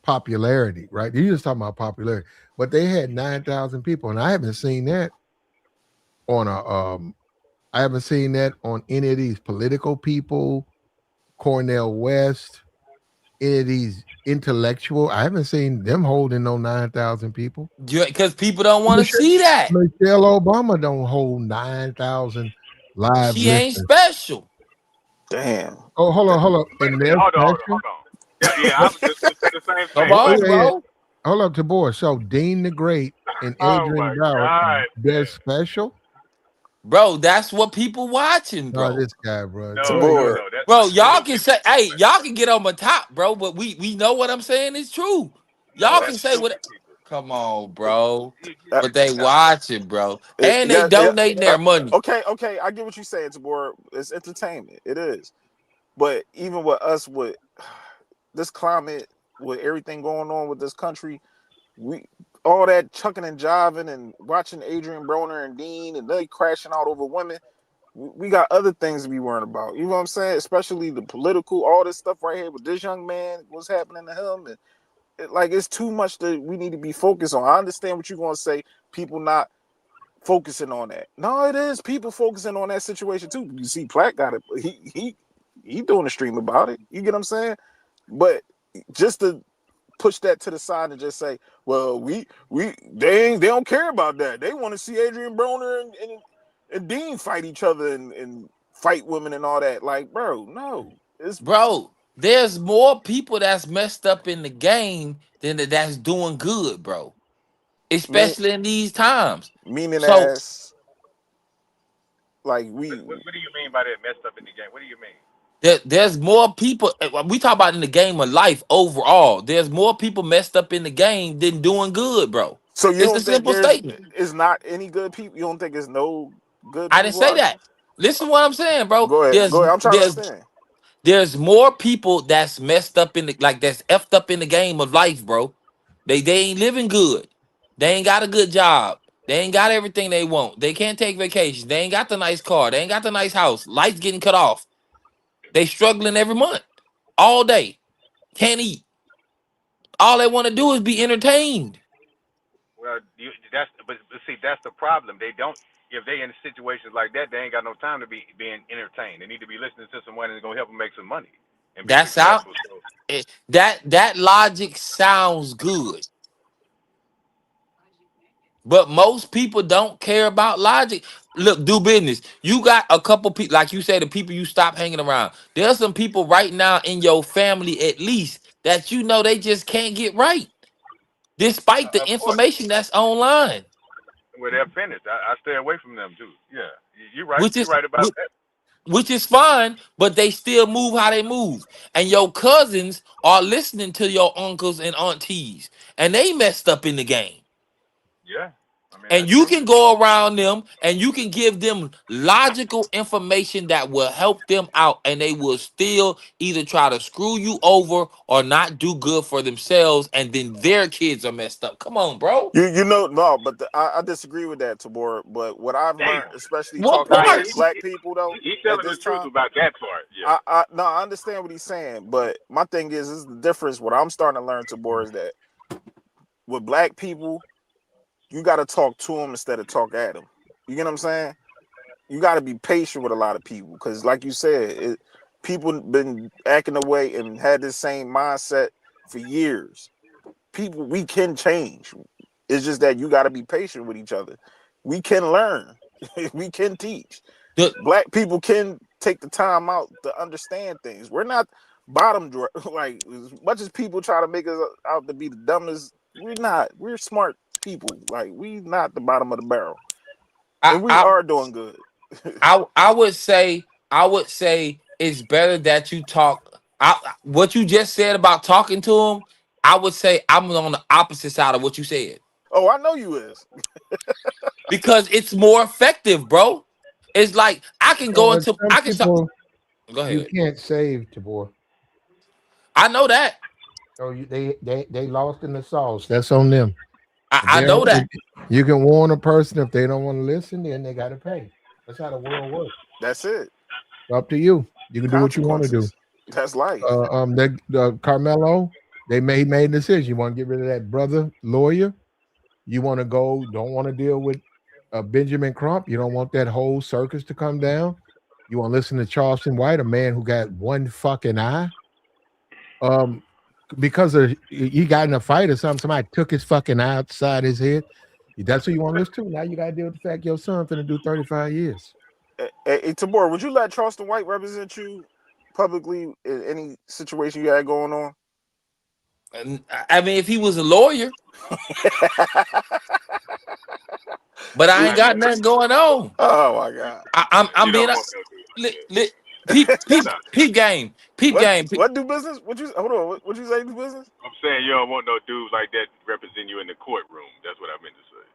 A: popularity, right? You just talking about popularity. But they had 9,000 people, and I haven't seen that on I haven't seen that on any of these political people, Cornel West, any of these intellectual. I haven't seen them holding no 9,000 people.
C: Because people don't want to see that.
A: Michelle Obama don't hold 9,000 live.
C: She ain't special.
D: Damn.
A: Oh, hold on.
E: Hold on. Yeah, I was just gonna say the same thing.
C: Come on, bro.
A: Hold up, Tabor. So Dean the Great and Adrian Brower, they're special.
C: Bro, that's what people watching, bro.
A: Oh, this guy, bro.
D: No,
C: bro, y'all can say, hey, y'all can get on my top, bro, but we know what I'm saying is true. Y'all can say what. Come on, bro. But they watching, bro, and they donate their money.
D: Okay, I get what you're saying, Tabor. It's entertainment. It is, but even with us, with this climate, with everything going on with this country, all that chucking and jiving and watching Adrian Broner and Dean and they crashing out over women. We got other things to be worrying about. You know what I'm saying? Especially the political, all this stuff right here with this young man, what's happening to him. And it's too much that we need to be focused on. I understand what you're going to say. People not focusing on that. No, it is people focusing on that situation too. You see, Platt got it. He doing a stream about it. You get what I'm saying? But just to push that to the side and just say, well, they don't care about that. They want to see Adrian Broner and Dean fight each other and fight women and all that. Like, bro, no.
C: Bro, there's more people that's messed up in the game than that's doing good, bro. Especially in these times.
D: Meaning
C: so,
D: like
E: What do you mean by that messed up in the game? What do you mean?
C: There's more people. We talk about in the game of life overall. There's more people messed up in the game than doing good, bro.
D: So you
C: it's a simple statement.
D: It's not any good people. You don't think it's no good people?
C: I didn't say that. Listen to what I'm saying, bro.
D: Go ahead. I'm trying to understand.
C: There's more people that's messed up in that's effed up in the game of life, bro. They ain't living good. They ain't got a good job. They ain't got everything they want. They can't take vacations. They ain't got the nice car. They ain't got the nice house. Lights getting cut off. They struggling every month, all day. Can't eat. All they want to do is be entertained.
E: Well, but see, that's the problem. They don't. If they in situations like that, they ain't got no time to be being entertained. They need to be listening to someone that's gonna help them make some money. And
C: that's how. That logic sounds good. But most people don't care about logic. Look, do business. You got a couple people, like you said, the people you stop hanging around. There's some people right now in your family, at least, that they just can't get right, despite the information that's online.
E: Well, they're finished. I stay away from them too. Yeah, you're right. You're right about that.
C: which is fine, but they still move how they move. And your cousins are listening to your uncles and aunties, and they messed up in the game.
E: Yeah, I mean
C: And
E: that's
C: you
E: true.
C: can go around them and you can give them logical information that will help them out, and they will still either try to screw you over or not do good for themselves, and then their kids are messed up. Come on, bro.
D: You know, no, but I disagree with that, Tabor. But what I've
E: Damn.
D: learned, especially
C: What
D: talking
E: Nah,
D: to
C: part?
D: black people though,
E: he's
D: at
E: telling the
D: this
E: truth
D: time,
E: about that part. Yeah.
D: I understand what he's saying, but my thing is the difference. What I'm starting to learn, Tabor, is that with black people, you got to talk to them instead of talk at them. You get what I'm saying? You got to be patient with a lot of people because, like you said, people been acting away and had this same mindset for years. People, we can change. It's just that you got to be patient with each other. We can learn. We can teach.
C: The,
D: Black people can take the time out to understand things. We're not bottom like as much as people try to make us out to be the dumbest. We're not. We're smart people. Like we not the bottom of the barrel,
C: I,
D: and we
C: I
D: are doing good.
C: I would say it's better that you talk. What you just said about talking to them, I would say I'm on the opposite side of what you said
D: Oh, I know you is.
C: because it's more effective, bro. It's like I can go
A: Well,
C: into
A: some
C: I can talk.
A: people
C: Go
A: you
C: ahead.
A: can't save, Tabor.
C: I know that.
A: So they lost in the sauce. That's on them. If
C: I
A: they
C: know
A: don't,
C: that.
A: you can warn a person if they don't want to listen, then they got to pay. That's how the world works.
D: That's it.
A: It's up to you. You can do what you want to do.
D: Consequences. That's life.
A: Carmelo, he made a decision. You want to get rid of that brother lawyer. You want to go. Don't want to deal with Benjamin Crump. You don't want that whole circus to come down. You want to listen to Charleston White, a man who got one fucking eye. Um, because he got in a fight or something. Somebody took his fucking eye outside his head. That's who you want to listen to. Now you got to deal with the fact your son finna do 35 years.
D: Hey, Tabor, would you let Charleston White represent you publicly in any situation you had going on?
C: And, I mean, if he was a lawyer, but I ain't got nothing going on.
D: Oh my God!
C: I'm
E: You
C: being
E: don't
C: a
E: want no dude.
C: peep game, peep game.
D: What do business? What you hold on? What you say do business?
E: I'm saying you don't want no dudes like that representing you in the courtroom. That's what I meant to say.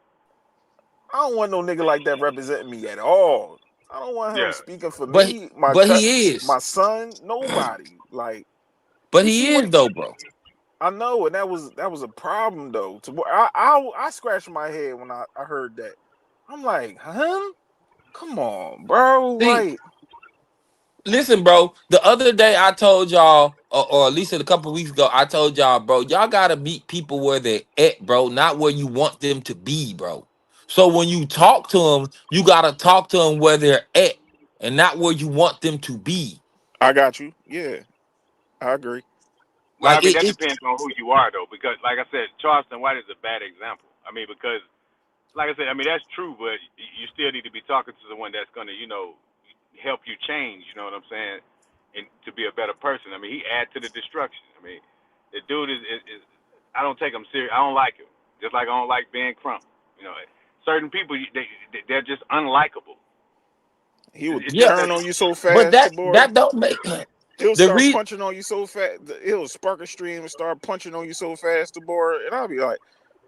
D: I don't want no nigga like that representing me at all. I don't want him
E: Yeah.
D: speaking for
C: But
D: me, my
C: but he is.
D: my son, nobody. Like
C: But
D: you see
C: he
D: what
C: is though, bro.
D: I know, and that was a problem though. I scratched my head when I heard that. I'm like, huh? Come on, bro.
C: See,
D: Like
C: listen, bro. The other day I told y'all, or at least a couple weeks ago, I told y'all, bro, y'all gotta meet people where they're at, bro, not where you want them to be, bro. So when you talk to them, you gotta talk to them where they're at, and not where you want them to be.
D: I got you. Yeah, I agree.
E: Well, I
C: Like
E: mean, that
C: it
E: depends on who you are, though, because, like I said, Charleston White is a bad example. I mean, because, like I said, I mean, that's true, but you still need to be talking to someone that's going to, help you change, you know what I'm saying, and to be a better person. I mean, he add to the destruction. I mean, the dude is I don't take him serious. I don't like him. Just like I don't like Ben Crump. Certain people, they're just unlikable.
D: He would
E: It's just
C: yeah,
E: that
D: turn on you so
C: but
D: fast,
C: that
D: boy.
C: don't make
D: He'll
C: the
D: start
C: reason.
D: punching on you so fast. He'll spark a stream and start punching on you so fast, the board. And I'll be like,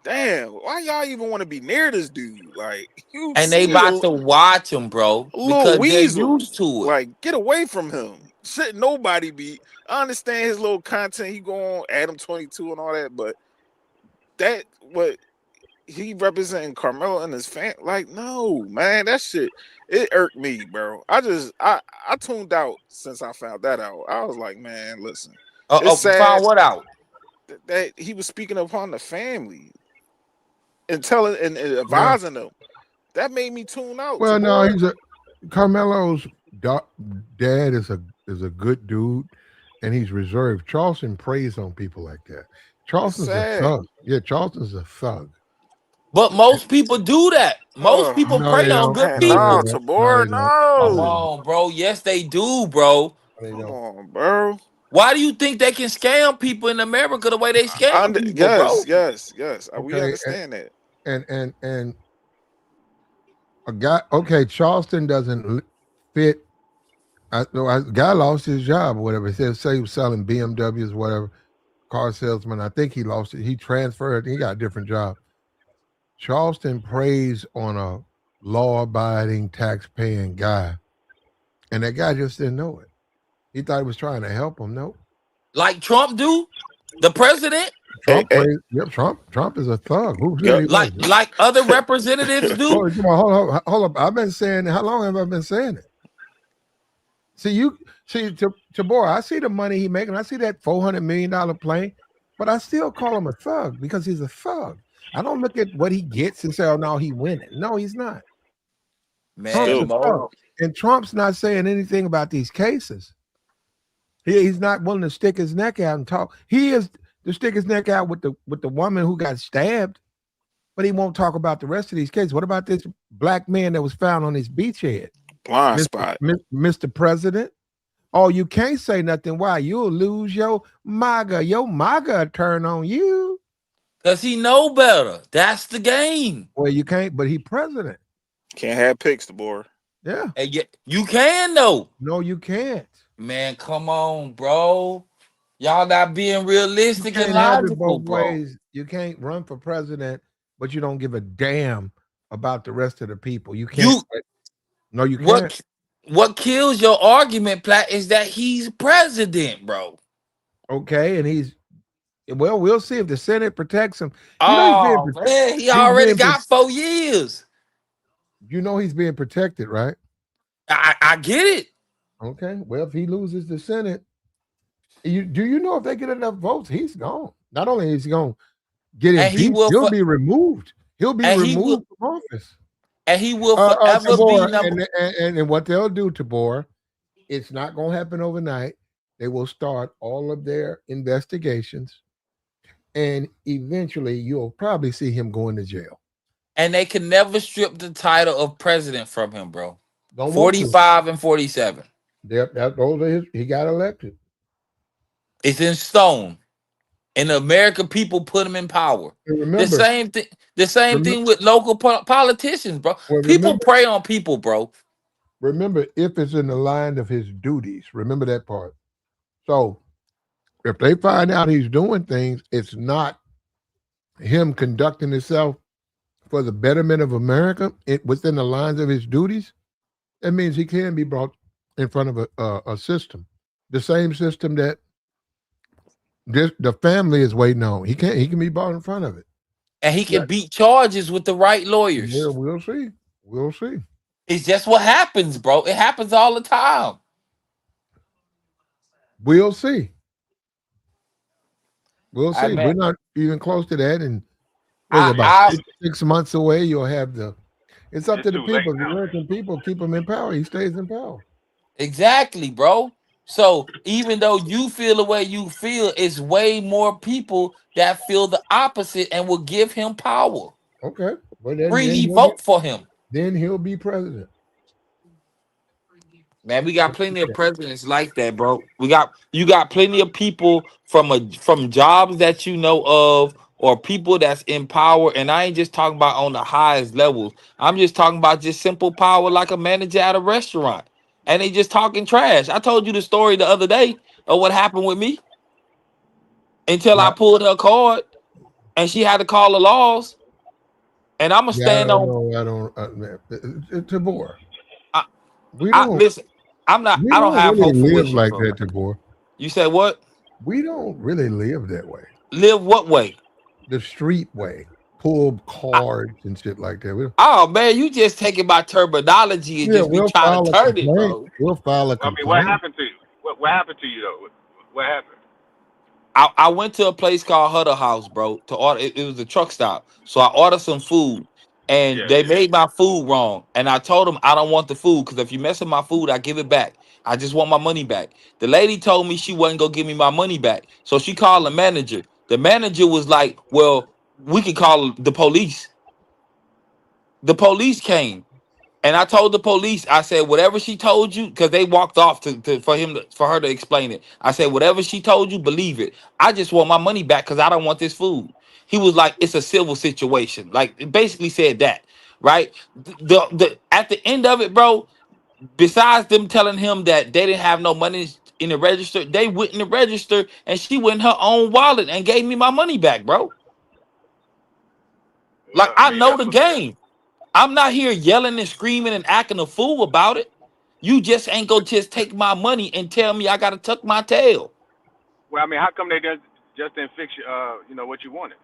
D: damn, why y'all even want to be near this dude? Like, you
C: And they
D: see
C: about to watch him, bro,
D: a little
C: because they're
D: weasel.
C: used to it.
D: Like, get away from him. Shouldn't nobody be. I understand his little content. He go on Adam 22 and all that, but that what he representing Carmelo and his fan. Like, no, man, that shit it irked me, bro. I tuned out since I found that out. I was like, man, listen, it's sad
C: Found what out?
D: that he was speaking upon the family and telling and
A: Yeah.
D: advising them. That made me tune out.
A: Well, no,
D: Tabor.
A: Carmelo's dad is a good dude, and he's reserved. Charleston preys on people like that.
D: It's
A: Charleston's a
D: sad.
A: thug. Yeah, Charleston's a thug.
C: But most people do that. Most
D: Oh
C: people
A: No, they
C: prey on
A: don't.
C: good
D: man,
A: No, they
D: no,
C: people.
A: don't. No,
D: Tabor,
A: they don't. No,
C: Come
A: they
D: no.
A: don't.
C: on, bro. Yes, they do, bro.
A: No, they
D: Come
A: don't.
D: on, bro.
C: Why do you think they can scam people in America the way they scam people, bro?
D: Yes. We
A: Okay,
D: understand that.
A: and a guy. Okay, Charleston doesn't fit Guy lost his job or whatever. He said, say he was selling BMWs, whatever, car salesman. I think he lost it. He transferred. He got a different job. Charleston preys on a law-abiding, tax-paying guy, and that guy just didn't know it. He thought he was trying to help him. No,
C: Like Trump do, the president,
A: Yep, Trump is a thug. Who said he was?
C: like other representatives do.
A: Hold up. I've been saying it. How long have I been saying it? See, Tabor, I see the money he making. I see that $400 million plane, but I still call him a thug because he's a thug. I don't look at what he gets and say, oh, no, he winning. No, he's not.
C: Man,
A: and Trump's not saying anything about these cases. He's not willing to stick his neck out and talk. He is to stick his neck out with the woman who got stabbed, but he won't talk about the rest of these cases. What about this black man that was found on his beachhead?
D: Blind spot.
A: Mr. President. Oh, you can't say nothing. Why? You'll lose your MAGA. Your MAGA turn on you.
C: Because he know better. That's the game.
A: Well, you can't, but he president.
D: Can't have picks, the boy.
A: Yeah.
C: And yet, you can, though.
A: No, you can't.
C: Man, come on, bro. Y'all not being realistic and logical, bro.
A: Ways. You can't run for president, but you don't give a damn about the rest of the people. You can't. No, you can't.
C: What kills your argument, Platt, is that he's president, bro.
A: Okay, and we'll see if the Senate protects him.
C: Man, he already got 4 years.
A: You know he's being protected, right?
C: I get it.
A: Okay, well, if he loses the Senate, do you know if they get enough votes, he's gone. Not only is he going to get impeached, he'll be removed. He'll be removed from office.
C: And he will forever be number.
A: And what they'll do, Tabor, it's not going to happen overnight. They will start all of their investigations, and eventually you'll probably see him going to jail.
C: And they can never strip the title of president from him, bro. 45 and 47.
A: Those are he got elected.
C: It's in stone. And the American people put him in power.
A: Remember,
C: the same thing with local politicians, bro. People prey on people, bro.
A: Remember, if it's in the line of his duties, remember that part. So if they find out he's doing things, it's not him conducting himself for the betterment of America within the lines of his duties. That means he can be brought in front of a system, the same system that the family is waiting on. He can be brought in front of it,
C: and he can beat charges with the right lawyers.
A: Yeah, we'll see.
C: It's just what happens, bro. It happens all the time.
A: We'll see. We're not even close to that, and about 6 months away. You'll have it's up to the people. The American people keep him in power. He stays in power.
C: Exactly, bro. So even though you feel the way you feel, it's way more people that feel the opposite and will give him power.
A: Okay.
C: Well, then vote for him.
A: Then he'll be president.
C: Man, we got plenty of presidents like that, bro. You got plenty of people from jobs that you know of, or people that's in power. And I ain't just talking about on the highest levels. I'm just talking about just simple power, like a manager at a restaurant. And they just talking trash. I told you the story the other day of what happened with me until I pulled her card and she had to call the laws. And I'm going to stand on.
A: Tabor.
C: Listen, I don't have hope for
A: live like that, Tabor.
C: You said what?
A: We don't really live that way.
C: Live what way?
A: The street way. Pull cards and shit like that.
C: Oh man, you just taking my terminology and just be trying to turn it, bro.
A: We'll file a complaint.
E: I mean, what happened to you? What happened to you though? What happened?
C: I went to a place called Huddle House, bro, to order. It was a truck stop, so I ordered some food, and they made my food wrong. And I told them I don't want the food because if you mess with my food, I give it back. I just want my money back. The lady told me she wasn't gonna give me my money back, so she called the manager. The manager was like, "Well, we can call the police." The police came, and I told the police, I said, "Whatever she told you," because they walked off for her to explain it. I said, "Whatever she told you, believe it. I just want my money back because I don't want this food." He was like, "It's a civil situation." Like, it basically said that, right? The at the end of it, bro, Besides them telling him that they didn't have no money in the register, they went in the register and she went in her own wallet and gave me my money back, bro. Like,
E: Well, I
C: I
E: mean,
C: know
E: that's
C: the
E: what.
C: game. I'm not here yelling and screaming and acting a fool about it. You just ain't gonna just take my money and tell me I gotta tuck my tail.
E: Well, I mean, how come they just didn't fix what you wanted?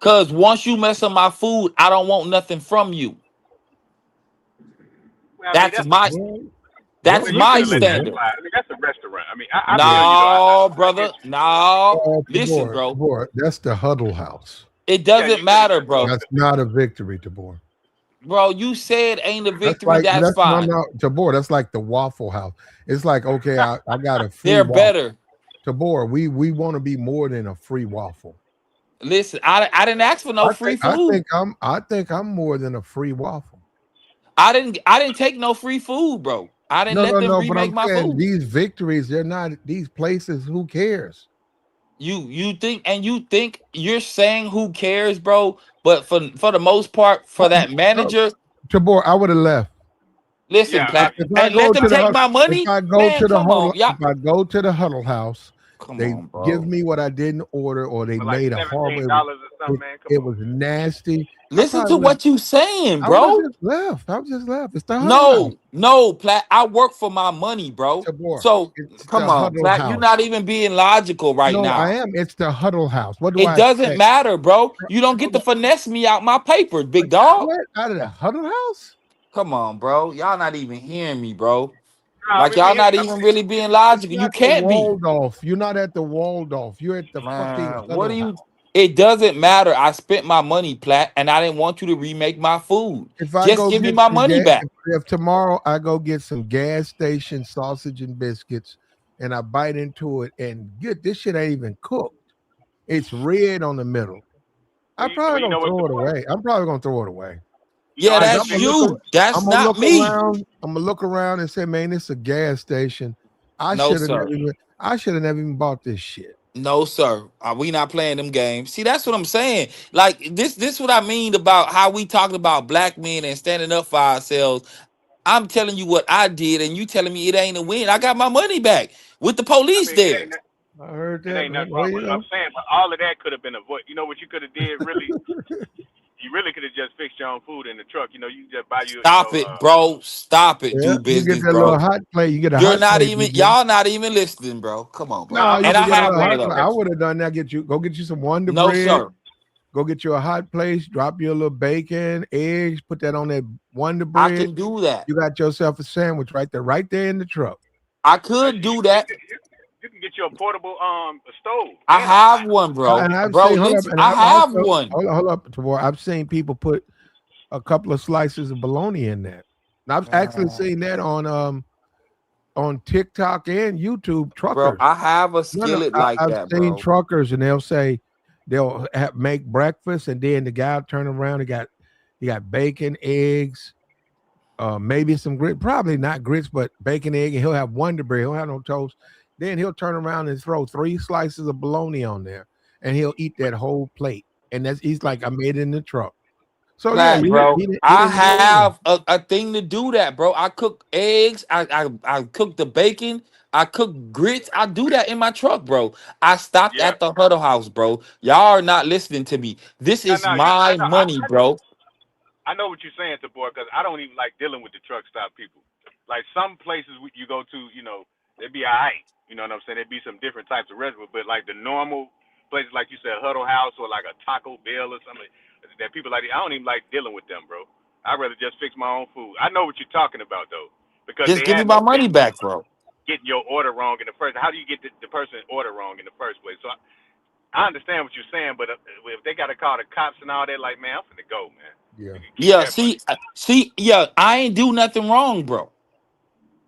C: Cause once you mess up my food, I don't want nothing from you.
E: Well, I mean,
C: That's my
A: Well, what
C: that's
E: well, you
C: my
E: could have let
A: victory?
E: that
C: standard.
E: slide. I mean, that's a restaurant. I mean, I feel
C: No,
E: I get
C: brother.
E: you.
C: No. Listen,
A: Tabor,
C: bro.
A: Tabor, that's the huddle house.
C: It
E: Yeah,
C: doesn't
E: you could have
C: matter,
E: just called
C: bro.
E: it
A: That's
E: a
A: not
E: victory.
A: a victory, Tabor.
C: Bro, you said ain't a
A: That's
C: victory.
A: like
C: That's
A: that's no,
C: fine.
A: no, Tabor. That's like the Waffle House. It's like, okay, I got a free
C: They're
A: waffle.
C: better.
A: Tabor, we want to be more than a free waffle.
C: Listen, I didn't ask for no
A: I
C: free
A: think I
C: food.
A: think I'm I think I'm more than a free waffle.
C: I didn't take no free food, bro. I didn't
A: No,
C: let
A: no,
C: them
A: no. But
C: remake
A: I'm
C: my
A: saying
C: food.
A: these victories, they're not these places. Who cares?
C: You think you're saying who cares, bro? But for the most part, for that
A: No,
C: manager,
A: Tabor, I would have left.
C: listen,
E: Yeah,
C: Plat,
A: If I
C: and let
A: go
C: them
A: to
C: take my
A: if
C: money,
A: I go
C: man.
A: to the
C: Come
A: huddle,
C: on, y'all.
A: if I go to the huddle house,
C: Come
A: they
C: on,
A: give
C: bro.
A: me what I didn't order, or they
E: for like
A: made a horrible.
E: $17 or something, man. Come
A: It
E: on.
A: was nasty. I
C: Listen
A: probably
C: to
A: would have.
C: what you saying,
A: I would have
C: bro.
A: just left. I would just left. It's the huddle house.
C: No, Plat. I work for my money, bro.
A: Tabor,
C: So
A: it's
C: come
A: the
C: on,
A: huddle
C: Plat. You're
A: house.
C: not even being logical right
A: No, I
C: now.
A: am. It's the huddle house. What do
C: It
A: I
C: doesn't
A: expect?
C: matter, bro. You don't get
A: Hold
C: to
A: on.
C: finesse me out my papers,
A: Like,
C: big dog.
A: what? Out of the huddle house?
C: Come on, bro. Y'all not even hearing me, bro.
E: No,
C: Like
E: we
C: y'all
E: hear
C: not
E: you.
C: even really being
A: It's
C: logical. You
A: not the
C: can't be.
A: Waldorf. You're not at the Waldorf. You're at the fucking
C: Man, what do
A: huddle
C: you?
A: house.
C: It doesn't matter. I spent my money, Plat, and I didn't want you to remake my food.
A: If I
C: Just
A: go
C: give me
A: get
C: my
A: some
C: money
A: gas,
C: back.
A: if tomorrow I go get some gas station sausage and biscuits and I bite into it and get this shit ain't even cooked. It's red on the middle.
E: Well,
A: I'm probably
E: you
A: gonna
E: know what,
A: throw it
E: Tabor?
A: away. I'm probably gonna throw it away.
E: You know
C: Yeah,
E: how
A: Cause
E: you
C: that's
E: fix.
C: you. That's
A: I'm gonna
C: not
A: look
C: me.
A: around. I'm gonna look around and say, man, it's a gas station.
C: No, sir.
A: I should have never even bought this shit.
C: No, sir. We not playing them games. See, that's what I'm saying. Like this what I mean about how we talking about black men and standing up for ourselves. I'm telling you what I did, and you telling me it ain't a win. I got my money back with the
E: I
C: police
E: mean,
C: there.
A: I heard
E: it
A: that,
E: ain't
A: man.
E: nothing
A: Well,
E: wrong
A: you
E: with it. I'm
A: know.
E: saying, but all of that could have been avoided. You know what you could have did? Really, you really could have just fixed your own food in the truck. You just buy you,
C: Stop it, bro. Stop it.
A: Yeah,
C: Do
A: you get
C: business,
A: that little
C: bro.
A: hot plate. You get a
C: You're
A: hot
C: not
A: plate,
C: even.
A: BJ.
C: Y'all not even listening, bro. Come on,
E: no,
C: bro.
A: No, you
C: And
E: I'm
C: I
A: can get a
E: I'm
C: have
A: little
C: one
E: saying
C: of
A: hot
E: it's
A: plate.
C: those.
A: I
E: just
A: would have done that. Get you some Wonder
C: No,
A: Bread.
C: sir.
A: Go get you a hot place. Drop you a little bacon, eggs. Put that on that Wonder
C: I
A: Bread.
C: can do that.
A: You got yourself a sandwich right there in the truck.
C: I could do that.
E: you can get you a portable stove
C: I
E: and a
C: have
E: pot.
C: one, bro.
A: And I've
C: Bro,
A: seen, hold up,
C: listen.
A: and
C: I
A: I've
C: have
A: also,
C: one.
A: hold up, Tavor. I've seen people put a couple of slices of bologna in that. And I've actually
C: Man,
A: seen that on TikTok and YouTube.
C: bro,
A: Truckers,
C: I have a
A: no, no,
C: skillet like
A: I've
C: that,
A: seen
C: bro.
A: truckers, and they'll say make breakfast, and then the guy will turn around. He got bacon, eggs, maybe some grit, probably not grits, but bacon, egg, and he'll have Wonder Bread. He'll have no toast. Then he'll turn around and throw 3 slices of bologna on there, and he'll eat that whole plate. And he's like, I made it in the truck. So yeah,
C: Plat,
E: But
C: bro.
A: he
C: I
A: didn't go in.
C: have a thing to do that, bro. I cook eggs. I cook the bacon. I cook grits. I do that in my truck, bro. I stopped
E: yeah,
C: at the Huddle House, bro. Y'all are not listening to me. This
E: no,
C: is
E: no,
C: my money, bro.
E: I know what you're saying, boy, because I don't even like dealing with the truck stop people. Like some places you go to, they'd be alright. You know what I'm saying? There'd be some different types of restaurants, but like the normal places, like you said, Huddle House or like a Taco Bell or something, that people like, I don't even like dealing with them, bro. I'd rather just fix my own food. I know what you're talking about though, because
C: Just
E: they
C: give me
E: had
C: my
E: no
C: money
E: business
C: back, bro.
E: getting your order wrong in the first. How do you get the person order wrong in the first place? So I understand what you're saying, but if they got to call the cops and all that, like, man, I'm finna go, man.
A: Yeah.
E: You can keep
C: Yeah,
E: that money.
C: yeah, I ain't do nothing wrong, bro.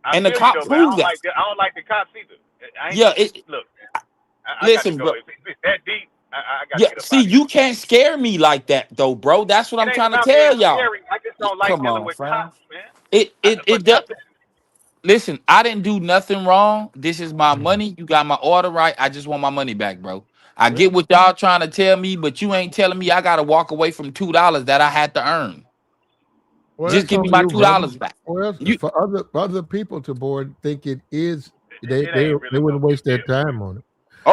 E: I
C: And the
E: feel you
C: cop
E: though, but I
C: proved
E: don't
C: that.
E: like the cops either. I ain't
C: Yeah, it
E: look. I got to
C: listen,
E: go.
C: bro.
E: If it's that deep, I got to
C: Yeah,
E: get up
C: see,
E: out of here.
C: you can't scare me like that though, bro. That's what
E: It
C: I'm
E: ain't
C: trying to
E: about being
C: tell y'all.
E: scary. I just don't like
C: Come
E: dealing
C: on,
E: with
C: fam.
E: cops, man.
C: It
E: But
C: does. Listen, I didn't do nothing wrong. This is my
A: Mhm.
C: money. You got my order right. I just want my money back, bro. I
A: Yeah.
C: get what y'all trying to tell me, but you ain't telling me I gotta walk away from $2 that I had to earn.
A: Well,
C: Just
A: that's
C: give me
A: on
C: my
A: you, brother.
C: $2 back.
A: Well,
C: You
A: for other people to board think it is, they
E: It
A: they
E: ain't
A: they
E: really no
A: wouldn't waste their
E: big deal, man.
A: time on it.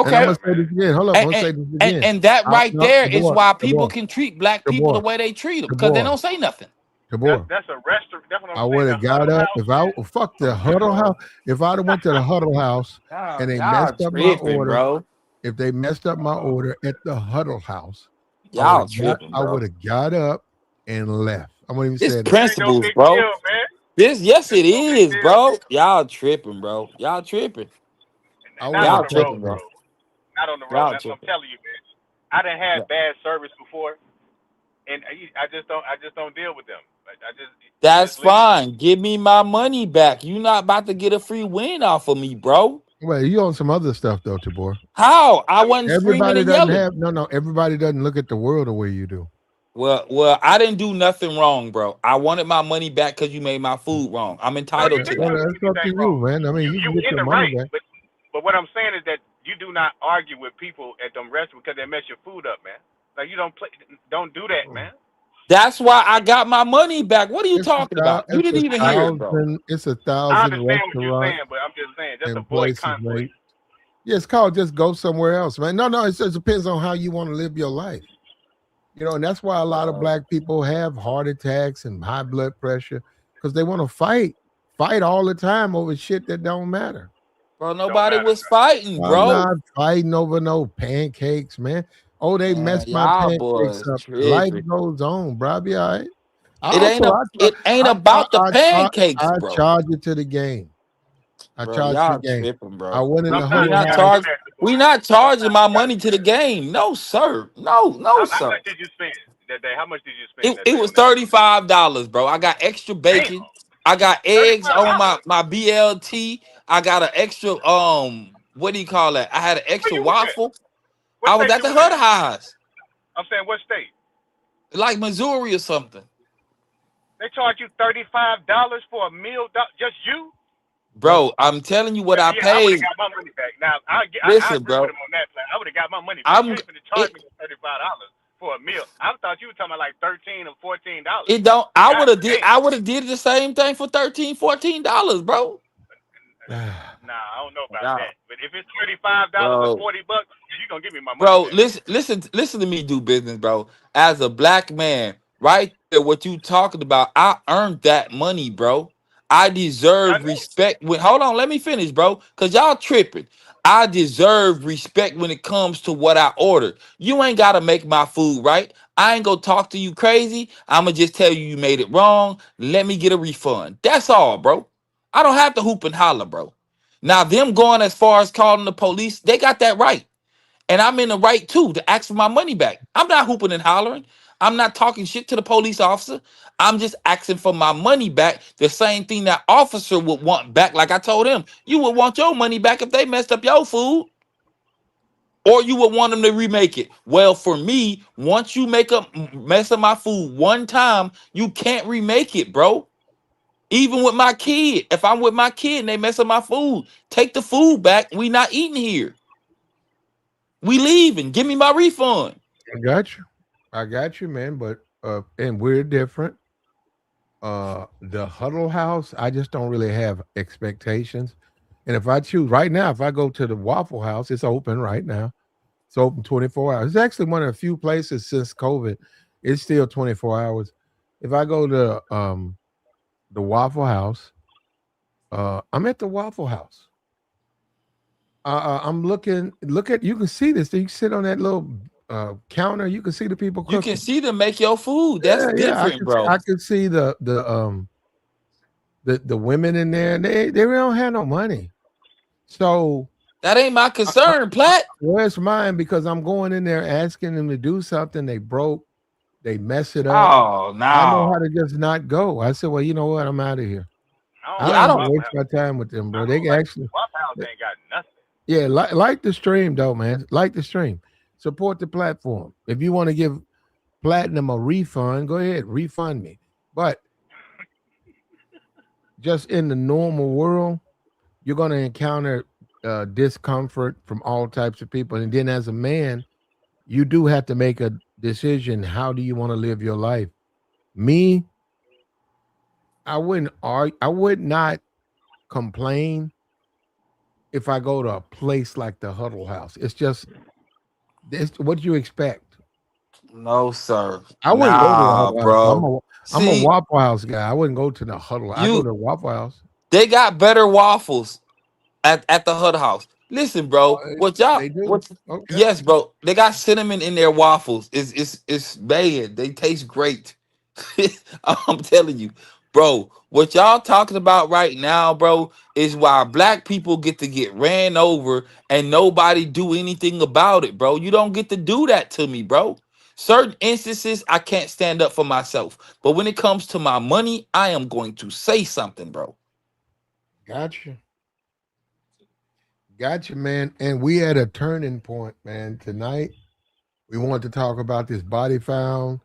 A: And I'm
C: okay?
A: gonna
E: Yeah,
A: say
E: man.
A: this again. Hold up, I'm
C: And,
A: gonna
C: and,
A: say this
C: and,
A: again.
C: and that right
A: No,
C: there is
A: Tabor,
C: why people
A: Tabor,
C: can treat black people the
A: Tabor,
C: way they treat them because they
A: Tabor,
C: don't say nothing.
A: Tabor.
E: That's a restaurant. That's what I'm
A: I
E: saying.
A: would
E: The
A: have got
E: Huddle
A: up
E: House,
A: if I
E: man.
A: fuck the
C: Okay,
A: huddle
C: bro.
A: house. If I'd have went to the huddle house and they
C: Y'all
A: messed up my
C: tripping,
A: order,
C: bro.
A: if they messed up my order at the huddle house,
C: Y'all tripping,
A: I
C: bro.
A: would have got up and left. I wouldn't even
C: It's
A: say
E: It ain't no
C: principles,
E: big
C: bro.
E: deal, man.
C: Yes,
E: It's
C: it
E: no big
C: is,
E: deal.
C: bro. Y'all tripping, bro. Y'all tripping.
A: I
E: Not
A: wouldn't
E: on
C: Y'all
A: have
E: the
A: taken
C: tripping,
E: road,
C: bro.
A: that.
E: bro. Not on the road.
C: Y'all
E: That's what I'm
C: tripping.
E: telling you, man. I done had
C: Yeah.
E: bad service before, and I just don't deal with them. I
C: That's
E: just leave.
C: fine. Give me my money back. You not about to get a free win off of me, bro.
A: Well, you on some other stuff though, Tabor.
C: How? I
E: I mean,
C: wasn't screaming
A: Everybody
C: and
A: doesn't
C: yelling.
A: have no. Everybody doesn't look at the world the way you do.
C: Well, I didn't do nothing wrong, bro. I wanted my money back because you made my food wrong. I'm
E: no, you
C: entitled to
E: didn't
A: Well,
C: that.
E: do
A: that's up to
E: anything
A: you,
E: wrong.
A: man. I mean, you
E: You
A: can get
E: in
A: your
E: the
A: money
E: right,
A: back.
E: but what I'm saying is that you do not argue with people at them restaurants because they mess your food up, man. Like you don't do that, man.
C: That's why I got my money back. What are you talking about? You
A: It's
C: didn't
A: a
C: even hear it, bro.
A: thousand. It's a
E: I
A: thousand
E: understand what you're
A: restaurants
E: saying, but I'm just saying, just
A: and
E: avoid
A: places,
E: conflict.
A: mate. Yeah, it's called just go somewhere else, man. No, it just depends on how you want to live your life. You know, and that's why a lot of black people have heart attacks and high blood pressure because they want to fight all the time over shit that don't matter.
C: Bro,
E: Don't
C: nobody
E: matter.
C: was fighting,
A: I'm
C: bro.
A: not fighting over no pancakes, man. Oh, they
C: Man,
A: messed my
C: y'all
A: pancakes
C: boys
A: up. Life
C: tripping.
A: goes on, bro. I'll be all right. I
C: It ain't
A: also
C: a it ain't about the pancakes,
A: I
C: bro.
A: charge it to the game. I
C: Bro,
A: charge to the
C: y'all
A: game.
C: tripping,
A: I
C: bro.
A: went in the
C: We
E: Sometimes
A: huddle
E: you
C: not
E: got to
A: house.
E: do
C: charging.
E: that,
C: We
E: boy.
C: not charging
E: Sometimes
C: my
E: you got to
C: money
E: do
C: to the
E: that.
C: game. No, sir. No,
E: How
C: sir.
E: much did you spend that day? How much did you spend that
C: It
E: day
C: was
E: on that meal?
C: $35, bro. I got extra
E: Damn,
C: bacon. I got eggs on
E: $35.
C: my BLT. I got an extra what do you call that? I had an
E: Where
C: extra
E: you was at?
C: waffle.
E: What
C: I was
E: state
C: at
E: you
C: the
E: was in?
C: Huddle House,
E: I'm saying what state?
C: like Missouri or something.
E: They charge you $35 for a meal, just you?
A: But
C: Bro, I'm telling you what I
E: Yeah, I would have
C: paid.
E: got my money back. Now I
C: Listen,
E: agree with
C: bro.
E: him on that plan. I would have got my money back. You
C: I'm
E: ain't finna charge
C: it
E: me $35 for a meal. I thought you were talking about like $13 or $14.
C: it don't I
E: God
C: would have did
E: damn.
C: I would have did the same thing for $13, $14, bro.
E: Nah, I don't know about
C: Y'all,
E: that. But if it's $35 or
C: bro.
E: $40, you gonna give me my money
C: Bro,
E: back.
C: listen to me do business, bro. As a black man, right there, what you talking about, I earned that money, bro. I
E: I
C: deserve
E: know.
C: respect. Hold on, let me finish, bro. Cause y'all tripping. I deserve respect when it comes to what I ordered. You ain't gotta make my food right. I ain't gonna talk to you crazy. I'ma just tell you made it wrong. Let me get a refund. That's all, bro. I don't have to hoop and holler, bro. Now, them going as far as calling the police, they got that right. And I'm in the right too to ask for my money back. I'm not hooping and hollering. I'm not talking shit to the police officer. I'm just asking for my money back. The same thing that officer would want back. Like I told him, you would want your money back if they messed up your food, or you would want them to remake it. Well, for me, once you make a mess up my food one time, you can't remake it, bro. Even with my kid, if I'm with my kid and they mess up my food, take the food back. We not eating here. We leaving. Give me my refund.
A: I got you, man. But and we're different. The huddle house, I just don't really have expectations. And if I choose right now, if I go to the Waffle House, it's open right now. It's open 24 hours. It's actually one of the few places since COVID. It's still 24 hours. If I go to the Waffle House, I'm at the Waffle House. I'm looking. Look at you can see this. You can sit on that little counter. You can see the people
C: You can
A: cooking.
C: see them make your food. That's
A: Yeah.
C: different, bro.
A: I can see the women in there. And they really don't have no money. So
C: That ain't my
A: I, I,
C: concern, Platt.
A: where's mine? Because I'm going in there asking them to do something. They broke. They mess it up.
C: Oh
A: I know how
C: no.
A: to just not go. I said, well, you know what? I'm out of here.
E: I don't
A: I
C: Yeah,
E: like
C: I
A: don't
C: don't.
A: want to
E: Waffle
A: waste
E: House.
A: my time with them,
E: I
A: bro. They
E: don't
A: can
E: like
A: actually,
E: Waffle House. Ain't got nothing.
A: yeah, like the stream though, man. Like the stream. Support the platform. If you want to give Platinum a refund, go ahead, refund me. But just in the normal world, you're going to encounter discomfort from all types of people. And then as a man, you do have to make a decision. How do you want to live your life? Me, I wouldn't argue. I would not complain if I go to a place like the Huddle House. It's just this. What do you expect?
C: No, sir.
A: I wouldn't go to the
C: Nah,
A: Huddle House.
C: bro.
A: I'm a
C: See,
A: Waffle House guy. I wouldn't go to the Huddle. I go to
C: you
A: the Waffle House.
C: they got better waffles at the Hut House. Listen, bro.
A: They do. Okay.
C: Yes, bro. They got cinnamon in their waffles. It's bad. They taste great. I'm telling you, bro. What y'all talking about right now, bro, is why black people get to get ran over and nobody do anything about it, bro. You don't get to do that to me, bro. Certain instances, I can't stand up for myself. But when it comes to my money, I am going to say something, bro.
A: Gotcha. Gotcha, man. And we at a turning point, man. Tonight, we want to talk about this body found.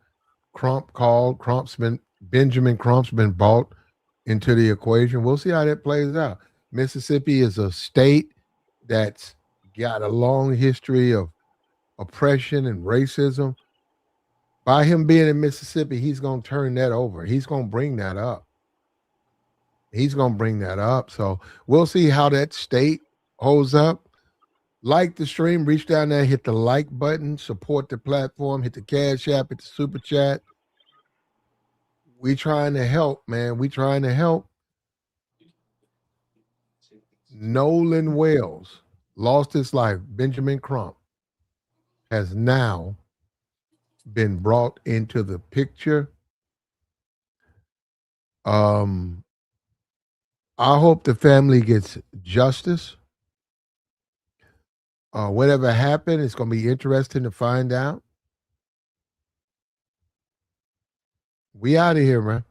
A: Benjamin Crump's been brought into the equation. We'll see how that plays out. Mississippi is a state that's got a long history of oppression and racism. By him being in Mississippi, he's going to turn that over. He's going to bring that up. So we'll see how that state holds up. Like the stream, reach down there, hit the like button, support the platform, hit the Cash App, hit the Super Chat. We trying to help, man. We trying to help. Nolan Wells lost his life. Benjamin Crump has now been brought into the picture. I hope the family gets justice. Whatever happened, it's going to be interesting to find out. We out of here, man.